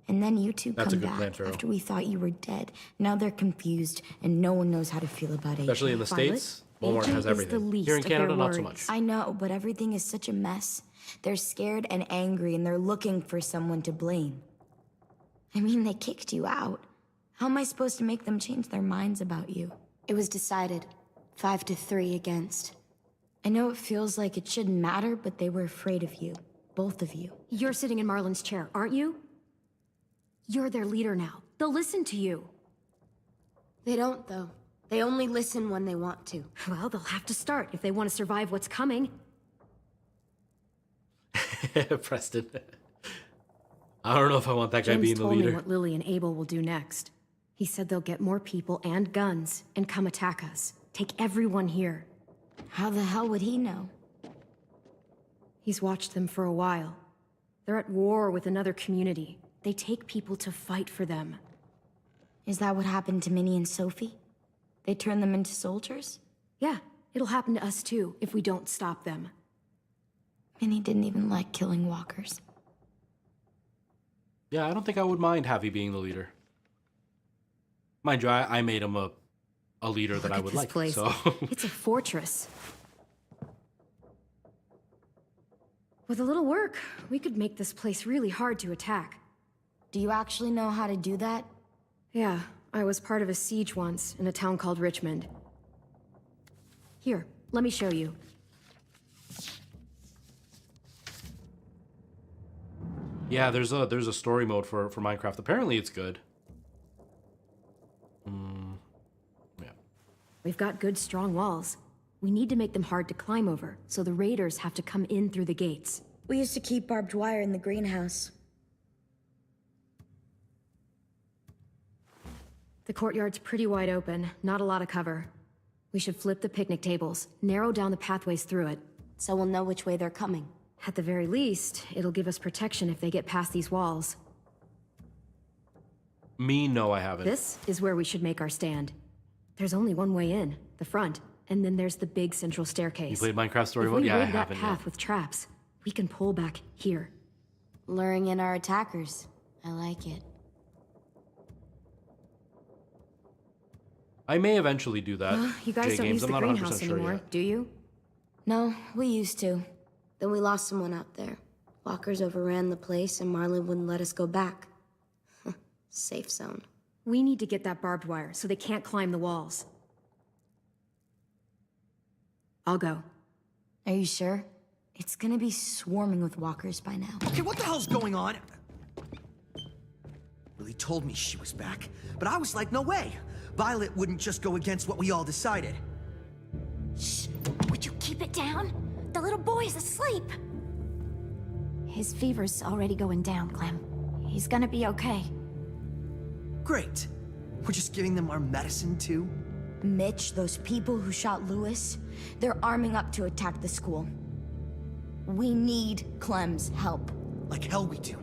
And then you two That's a come good plan, back Pharaoh. after we thought you were dead. Now they're confused, and no one knows how to feel about AJ. Especially in the States, Walmart has everything. Here in Canada, not so much. I know, but everything is such a mess. They're scared and angry, and they're looking for someone to blame. I mean, they kicked you out. How am I supposed to make them change their minds about you? It was decided. 5-3 against. I know it feels like it shouldn't matter, but they were afraid of you. Both of you. You're sitting in Marlon's chair, aren't you? You're their leader now. They'll listen to you. They don't, though. They only listen when they want to. Well, they'll have to start if they want to survive what's coming. Preston. I don't know if I want that guy James being the told me leader. what Lily and Abel will do next. He said they'll get more people and guns and come attack us. Take everyone here. How the hell would he know? He's watched them for a while. They're at war with another community. They take people to fight for them. Is that what happened to Minnie and Sophie? They turn them into soldiers? Yeah, it'll happen to us too if we don't stop them. Minnie didn't even like killing walkers. Yeah, I don't think I would mind Javi being the leader. Mind you, I made him a leader that I would like. Place. So It's a fortress. With a little work, we could make this place really hard to attack. Do you actually know how to do that? Yeah, I was part of a siege once in a town called Richmond. Here, let me show you. yeah, there's a story mode for Minecraft. Apparently, it's good. Yeah. We've got good, strong walls. We need to make them hard to climb over, so the raiders have to come in through the gates. We used to keep barbed wire in the greenhouse. The courtyard's pretty wide open, not a lot of cover. We should flip the picnic tables, narrow down the pathways through it. So we'll know which way they're coming. At the very least, it'll give us protection if they get past these walls. Me, no, I haven't. This is where we should make our stand. There's only one way in, the front, and then there's the big central staircase. You played Minecraft Story If Mode? we Yeah, I rig that haven't path yet. with traps, we can pull back here. Luring in our attackers. I like it. I may eventually do that. You guys don't use I'm the not 100% greenhouse sure anymore, yet. do you? No, we used to. Then we lost someone out there. Walkers overran the place and Marlon wouldn't let us go back. Safe zone. We need to get that barbed wire so they can't climb the walls. I'll go. Are you sure? It's gonna be swarming with walkers by now. Okay, what the hell's going on? Lily told me she was back, but I was like, no way. Violet wouldn't just go against what we all decided. Shh. Would you keep it down? The little boy's asleep. His fever's already going down, Clem. He's gonna be okay. Great. We're just giving them our medicine, too? Mitch, those people who shot Lewis, they're arming up to attack the school. We need Clem's help. Like hell we do.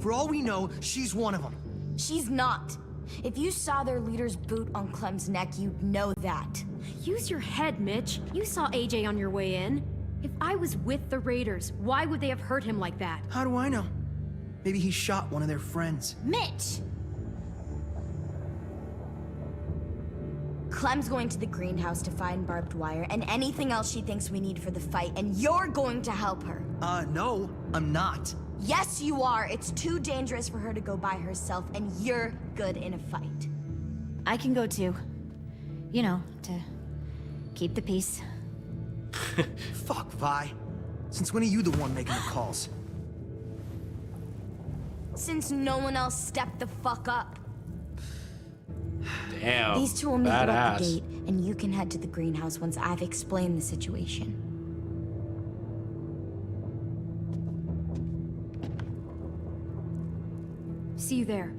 For all we know, she's one of them. She's not. If you saw their leader's boot on Clem's neck, you'd know that. Use your head, Mitch. You saw AJ on your way in. If I was with the Raiders, why would they have hurt him like that? How do I know? Maybe he shot one of their friends. Mitch! Clem's going to the greenhouse to find barbed wire and anything else she thinks we need for the fight, and you're going to help her. No, I'm not. Yes, you are. It's too dangerous for her to go by herself, and you're good in a fight. I can go too. You know, to keep the peace. Fuck, Vi. Since when are you the one making the calls? Since no one else stepped the fuck up. Damn. These two will meet you at badass. the gate, and you can head to the greenhouse once I've explained the situation. See you there.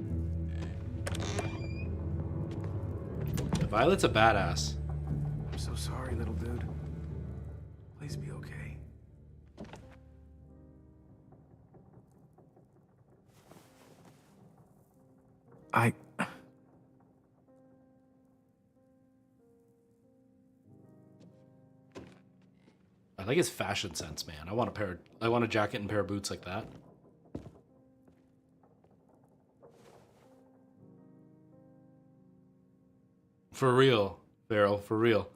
Yeah, Violet's a badass. I'm so sorry, little dude. Please be okay. I like his fashion sense, man. I want a jacket and pair of boots like that. For real, Farrell, for real.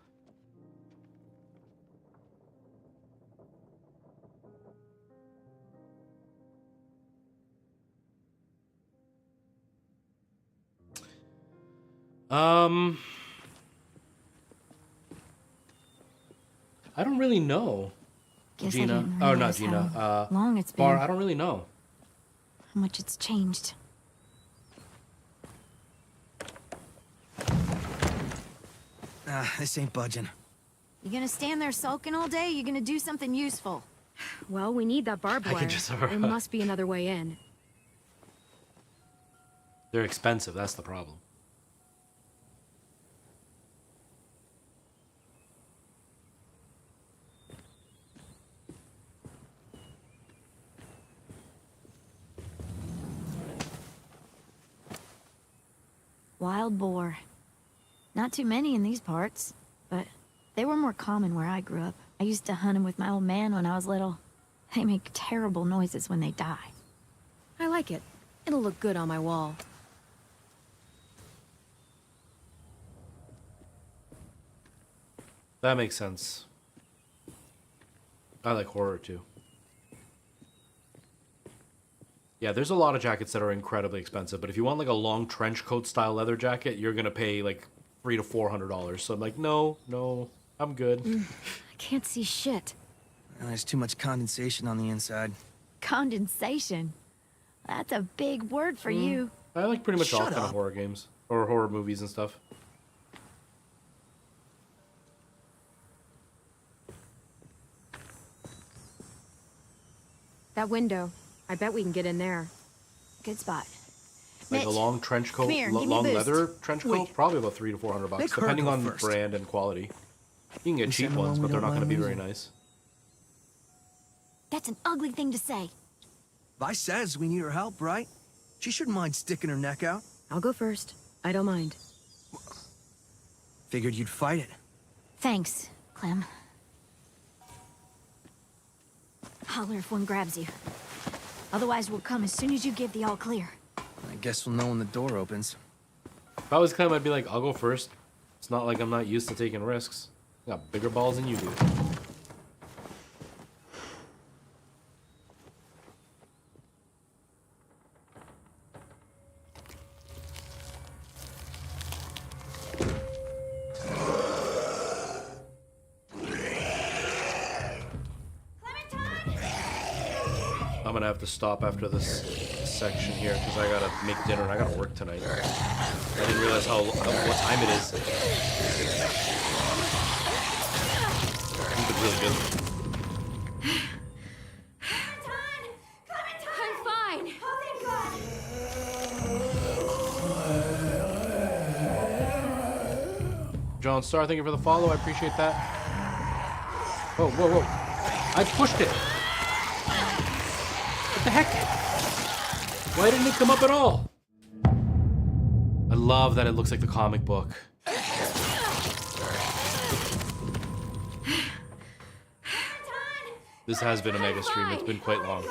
I don't really know. Guess I Gina. didn't Oh, not realize Gina. how long it's been. Bar, I don't really know. How much it's changed. This ain't budging. You gonna stand there sulking all day? You gonna do something useful? Well, we need that barbed I wire. can just- There must be another way in. They're expensive, that's the problem. Wild boar. Not too many in these parts, but they were more common where I grew up. I used to hunt them with my old man when I was little. They make terrible noises when they die. I like it. It'll look good on my wall. That makes sense. I like horror too. Yeah, there's a lot of jackets that are incredibly expensive, but if you want like a long trench coat style leather jacket, you're gonna pay like $300 to $400. So I'm like, no, I'm good. I can't see shit. There's too much condensation on the inside. Condensation? That's a big word for you. I like pretty much all Shut kind of up. horror games or horror movies and stuff. That window. I bet we can get in there. Good spot. Like a Mitch, long trench coat, come here, give me a long boost. leather trench coat, Wait. probably about $300 to $400, Make her depending go on first. brand and quality. You can get We cheap send the ones, one but we they're don't not going to mind be very losing. nice. That's an ugly thing to say. Vi says we need her help, right? She shouldn't mind sticking her neck out. I'll go first. I don't mind. Figured you'd fight it. Thanks, Clem. Holler if one grabs you. Otherwise, we'll come as soon as you give the all clear. I guess we'll know when the door opens. If I was Clem, I'd be like, I'll go first. It's not like I'm not used to taking risks. I got bigger balls than you do. I'm gonna have to stop after this section here because I gotta make dinner and I gotta work tonight. I didn't realize what time it is. It's really good. I'm fine. John Pawn Star, thank you for the follow. I appreciate that. Whoa, whoa, whoa. I pushed it. What the heck? Why didn't it come up at all? I love that it looks like the comic book. This has been a mega stream. It's been quite long.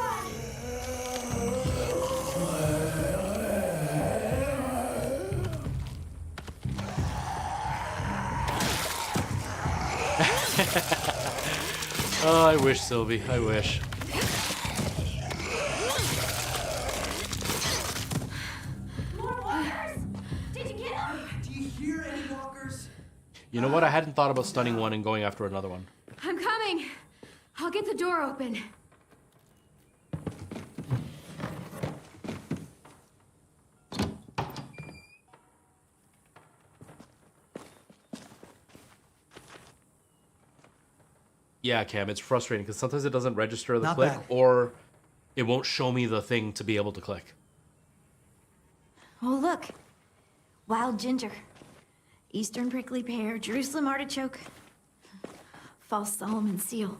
Oh, I wish, Sylvie. I wish. You know what? I hadn't thought about stunning one and going after another one. I'm coming. I'll get the door open. Yeah, Cam, it's frustrating because sometimes it doesn't register the Not click bad. or it won't show me the thing to be able to click. Oh, look. Wild ginger. Eastern prickly pear, Jerusalem artichoke. False Solomon seal.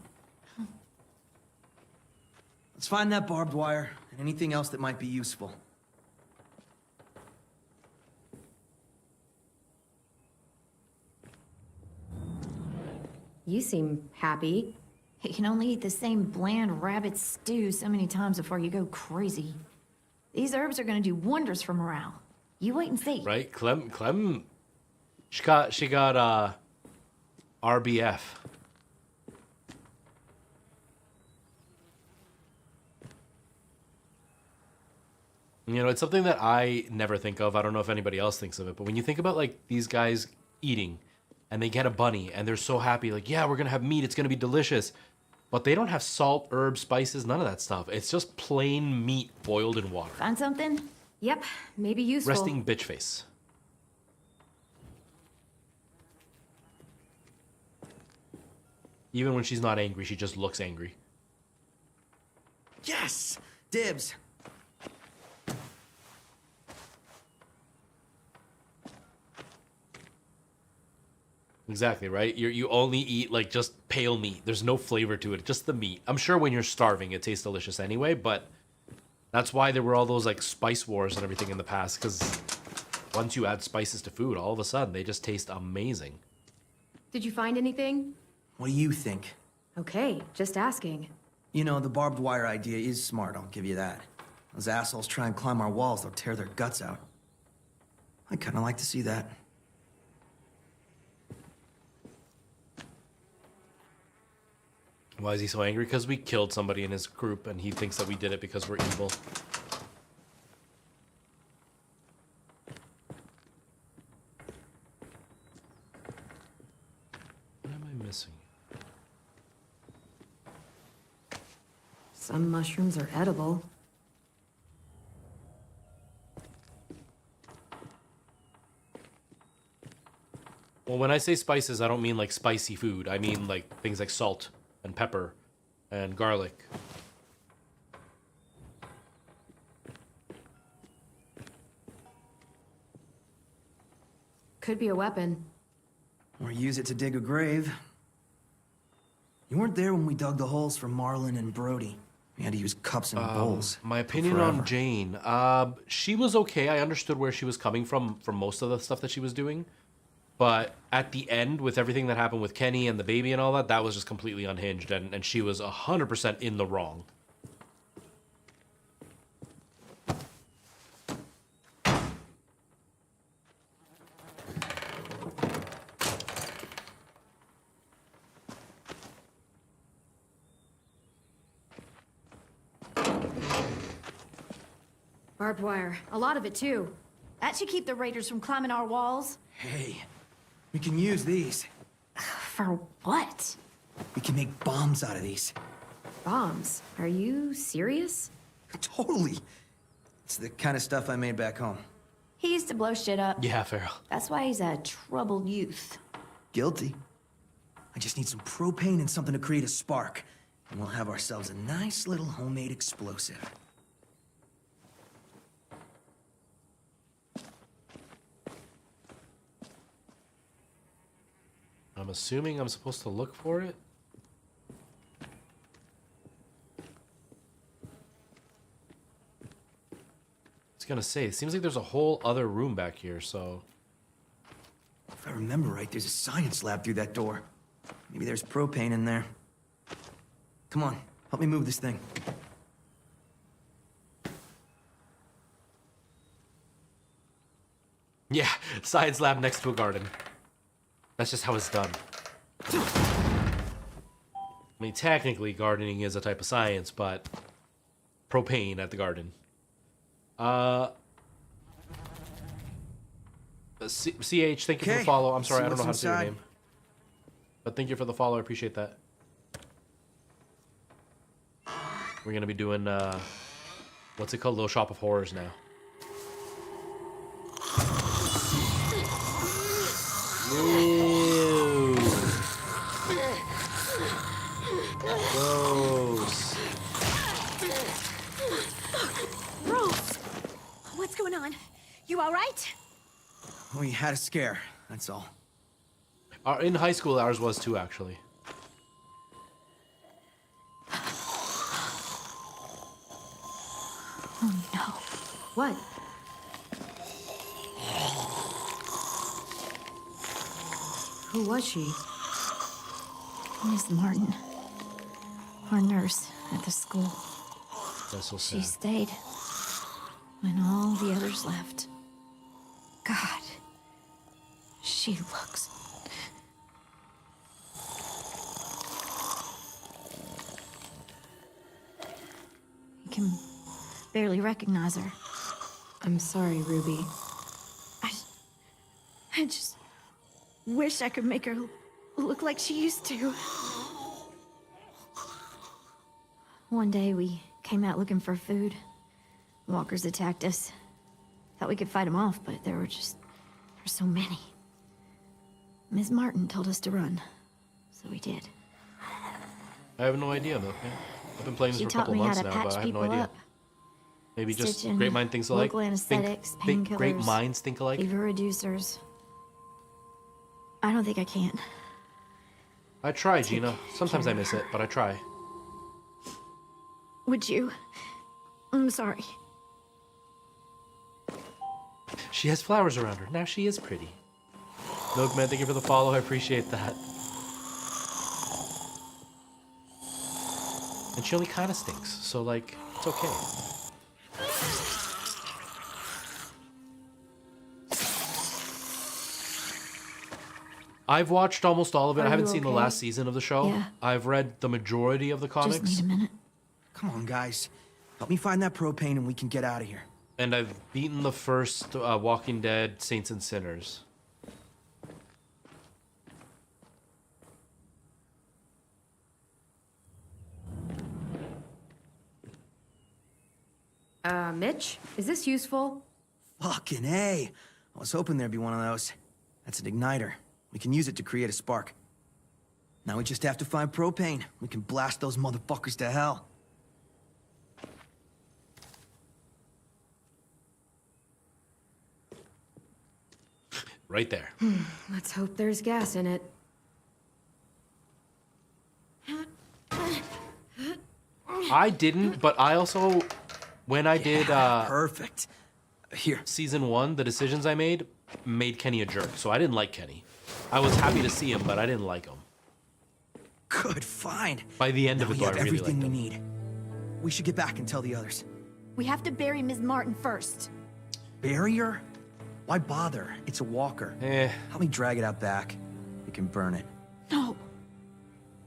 Let's find that barbed wire and anything else that might be useful. You seem happy. You can only eat the same bland rabbit stew so many times before you go crazy. These herbs are gonna do wonders for morale. You wait and see. Right? Clem, she got RBF. You know, it's something that I never think of. I don't know if anybody else thinks of it, but when you think about like these guys eating and they get a bunny and they're so happy, like, yeah, we're gonna have meat, it's gonna be delicious. But they don't have salt, herbs, spices, none of that stuff. It's just plain meat boiled in water. Find something? Yep, maybe useful. Resting bitch face. Even when she's not angry, she just looks angry. Yes! Dibs! Exactly, right? You only eat like just pale meat. There's no flavor to it, just the meat. I'm sure when you're starving, it tastes delicious anyway, but that's why there were all those like spice wars and everything in the past, because once you add spices to food, all of a sudden they just taste amazing. Did you find anything? What do you think? Okay, just asking. You know, the barbed wire idea is smart, I'll give you that. Those assholes try and climb our walls, they'll tear their guts out. I kinda like to see that. Why is he so angry? Because we killed somebody in his group and he thinks that we did it because we're evil. What am I missing? Some mushrooms are edible. Well, when I say spices, I don't mean like spicy food. I mean like things like salt and pepper and garlic. Could be a weapon. Or use it to dig a grave. You weren't there when we dug the holes for Marlin and Brody. We had to use cups and bowls. My opinion on Jane. She was okay. I understood where she was coming from most of the stuff that she was doing. But at the end, with everything that happened with Kenny and the baby and all that, that was just completely unhinged, and she was 100% in the wrong. Barbed wire. A lot of it, too. That should keep the raiders from climbing our walls. Hey, we can use these. For what? We can make bombs out of these. Bombs? Are you serious? Totally. It's the kind of stuff I made back home. He used to blow shit up. Yeah, Farrell. That's why he's a troubled youth. Guilty. I just need some propane and something to create a spark. And we'll have ourselves a nice little homemade explosive. I'm assuming I'm supposed to look for it. I was gonna say, it seems like there's a whole other room back here, so... If I remember right, there's a science lab through that door. Maybe there's propane in there. Come on, help me move this thing. Yeah, science lab next to a garden. That's just how it's done. I mean, technically, gardening is a type of science, but propane at the garden. CH, thank you for the follow. I'm sorry, I don't know how to say your name. But thank you for the follow, I appreciate that. We're gonna be doing, what's it called? Little Shop of Horrors now. Ew. Gross. Rose! What's going on? You all right? We had a scare, that's all. In high school, ours was too, actually. Oh no. What? Who was she? Miss Martin. Our nurse at the school. That's so sad. She stayed when all the others left. God. She looks... You can barely recognize her. I'm sorry, Ruby. I just wish I could make her look like she used to. One day we came out looking for food. Walkers attacked us. Thought we could fight them off, but there were so many. Ms. Martin told us to run, so we did. I have no idea, Milkman. I've been playing this for a couple months now, but I have no idea. Up. Maybe just Stitching, great mind thinks alike. local anesthetics, Think great painkillers, minds think alike. fever reducers. I don't think I can. I try, Gina. Sometimes I miss it, but I try. Would you? I'm sorry. She has flowers around her. Now she is pretty. Milkman, thank you for the follow. I appreciate that. And she only kind of stinks, so like, it's okay. I've watched almost all of it. I haven't seen the last season of the show. Yeah. I've read the majority of the comics. Just need a minute. Come on, guys. Help me find that propane and we can get out of here. And I've beaten the first Walking Dead Saints and Sinners. Mitch? Is this useful? Fucking A. I was hoping there'd be one of those. That's an igniter. We can use it to create a spark. Now we just have to find propane. We can blast those motherfuckers to hell. Right there. Let's hope there's gas in it. I didn't, but I also, when I did perfect. Here. Season 1, the decisions I made Kenny a jerk, so I didn't like Kenny. I was happy to see him, but I didn't like him. Good find. By the end of it, we though, have I really everything liked we him. need. We should get back and tell the others. We have to bury Ms. Martin first. Bury her? Why bother? It's a walker. Help me drag it out back. We can burn it. No.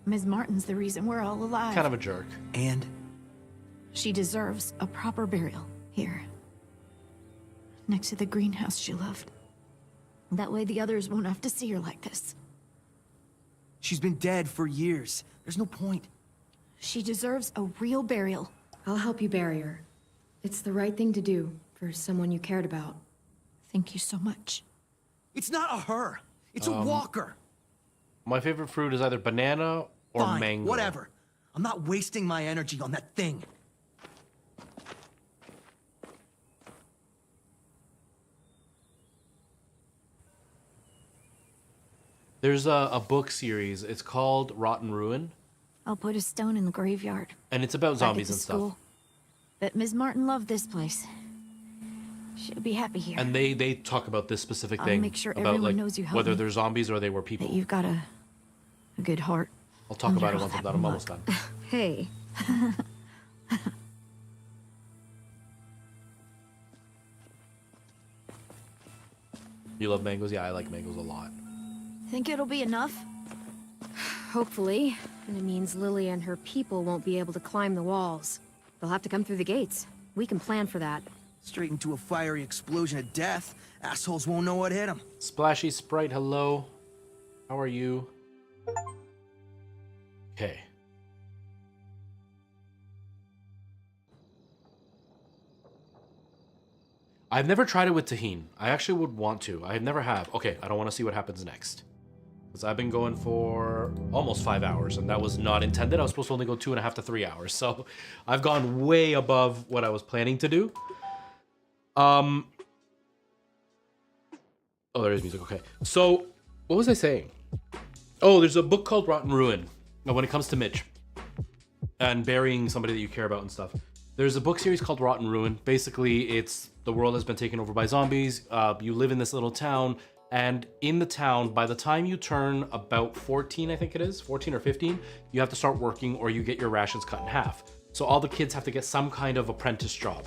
Ms. Martin's the reason we're all alive. Kind of a jerk. And? She deserves a proper burial here. Next to the greenhouse she loved. That way the others won't have to see her like this. She's been dead for years. There's no point. She deserves a real burial. I'll help you bury her. It's the right thing to do for someone you cared about. Thank you so much. It's not a her. It's a walker. My favorite fruit is either banana or Fine, mango. whatever. I'm not wasting my energy on that thing. There's a book series. It's called Rotten Ruin, I'll put a stone in the graveyard. and it's about Back at zombies the and school. stuff. But Ms. Martin loved this place. She'll be happy here. And they talk about this specific I'll thing make sure about everyone like knows you helped whether me. they're zombies or they were people. That you've got a good heart. I'll talk about it once I'm done. I'm almost done. Hey. You love mangoes? Yeah, I like mangoes a lot. Think it'll be enough? Hopefully. And it means Lily and her people won't be able to climb the walls. They'll have to come through the gates. We can plan for that. Straight into a fiery explosion of death. Assholes won't know what hit them. Splashy Sprite, hello. How are you? Okay. I've never tried it with tahini. I actually would want to. I never have. Okay, I don't want to see what happens next. Because I've been going for almost 5 hours, and that was not intended. I was supposed to only go 2.5 to 3 hours. So I've gone way above what I was planning to do. Oh, there is music. Okay. So what was I saying? Oh, there's a book called Rotten Ruin. Now, when it comes to Mitch and burying somebody that you care about and stuff, there's a book series called Rotten Ruin. Basically, it's the world has been taken over by zombies. You live in this little town, and in the town, by the time you turn about 14, I think it is, 14 or 15, you have to start working or you get your rations cut in half. So all the kids have to get some kind of apprentice job.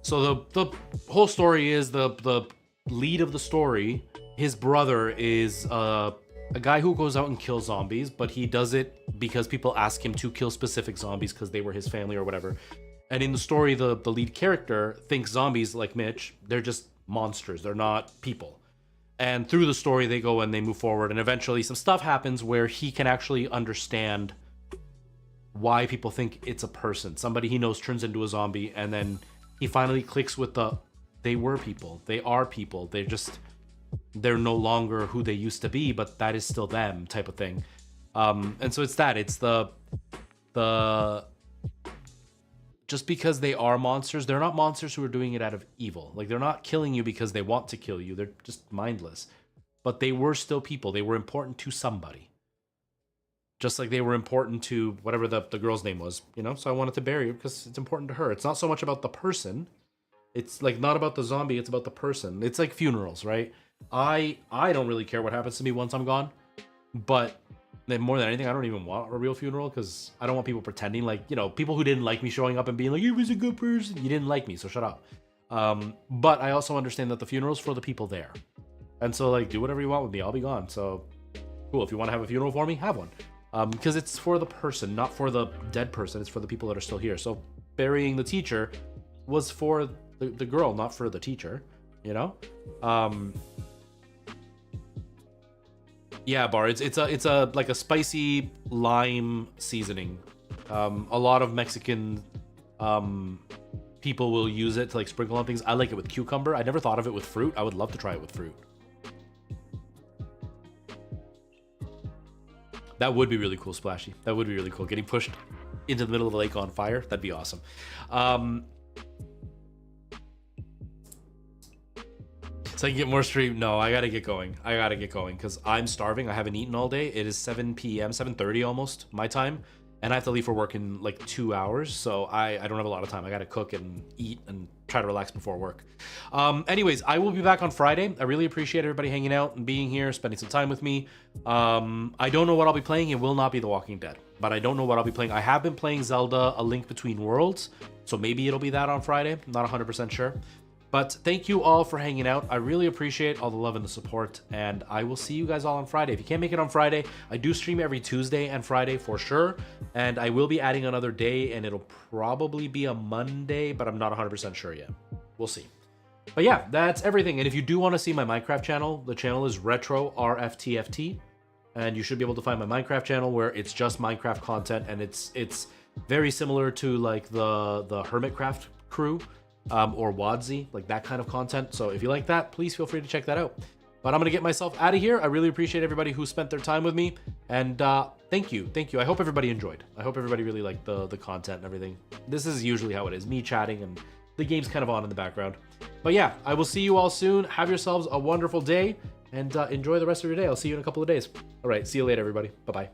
So the whole story is the lead of the story, his brother is a guy who goes out and kills zombies, but he does it because people ask him to kill specific zombies because they were his family or whatever. And in the story, the lead character thinks zombies, like Mitch, they're just monsters. They're not people. And through the story, they go and they move forward. And eventually some stuff happens where he can actually understand why people think it's a person. Somebody he knows turns into a zombie. And then he finally clicks with they were people. They are people. They're no longer who they used to be, but that is still them type of thing. And so it's that. It's the just because they are monsters, they're not monsters who are doing it out of evil. Like, they're not killing you because they want to kill you. They're just mindless. But they were still people. They were important to somebody. Just like they were important to whatever the girl's name was, you know? So I wanted to bury her because it's important to her. It's not so much about the person. It's like not about the zombie, it's about the person. It's like funerals, right? I don't really care what happens to me once I'm gone. But then more than anything, I don't even want a real funeral because I don't want people pretending like, you know, people who didn't like me showing up and being like, you was a good person. You didn't like me, so shut up. But I also understand that the funeral's for the people there. And so, like, do whatever you want with me. I'll be gone. So, cool. If you want to have a funeral for me, have one. Because it's for the person, not for the dead person. It's for the people that are still here. So, burying the teacher was for the girl, not for the teacher, you know? Yeah, Bar. It's a like a spicy lime seasoning. A lot of Mexican people will use it to like sprinkle on things. I like it with cucumber. I never thought of it with fruit. I would love to try it with fruit. That would be really cool, Splashy. That would be really cool. Getting pushed into the middle of the lake on fire. That'd be awesome. So I can get more stream. No, I gotta get going. Because I'm starving. I haven't eaten all day. It is 7 p.m., 7:30 almost, my time. And I have to leave for work in like 2 hours. So I don't have a lot of time. I gotta cook and eat and try to relax before work. Anyways, I will be back on Friday. I really appreciate everybody hanging out and being here, spending some time with me. I don't know what I'll be playing. It will not be The Walking Dead. But I don't know what I'll be playing. I have been playing Zelda A Link Between Worlds. So maybe it'll be that on Friday. I'm not 100% sure. But thank you all for hanging out. I really appreciate all the love and the support, and I will see you guys all on Friday. If you can't make it on Friday, I do stream every Tuesday and Friday for sure, and I will be adding another day, and it'll probably be a Monday, but I'm not 100% sure yet. We'll see. But yeah, that's everything. And if you do want to see my Minecraft channel, the channel is Retro RFTFT, and you should be able to find my Minecraft channel where it's just Minecraft content, and it's very similar to like the Hermitcraft crew. Or Wadsy, like that kind of content. So if you like that, please feel free to check that out. But I'm gonna get myself out of here. I really appreciate everybody who spent their time with me, and thank you. I hope everybody enjoyed. I hope everybody really liked the content and everything. This is usually how it is, me chatting and the game's kind of on in the background. But yeah, I will see you all soon. Have yourselves a wonderful day, and enjoy the rest of your day. I'll see you in a couple of days. All right, see you later, everybody. Bye-bye.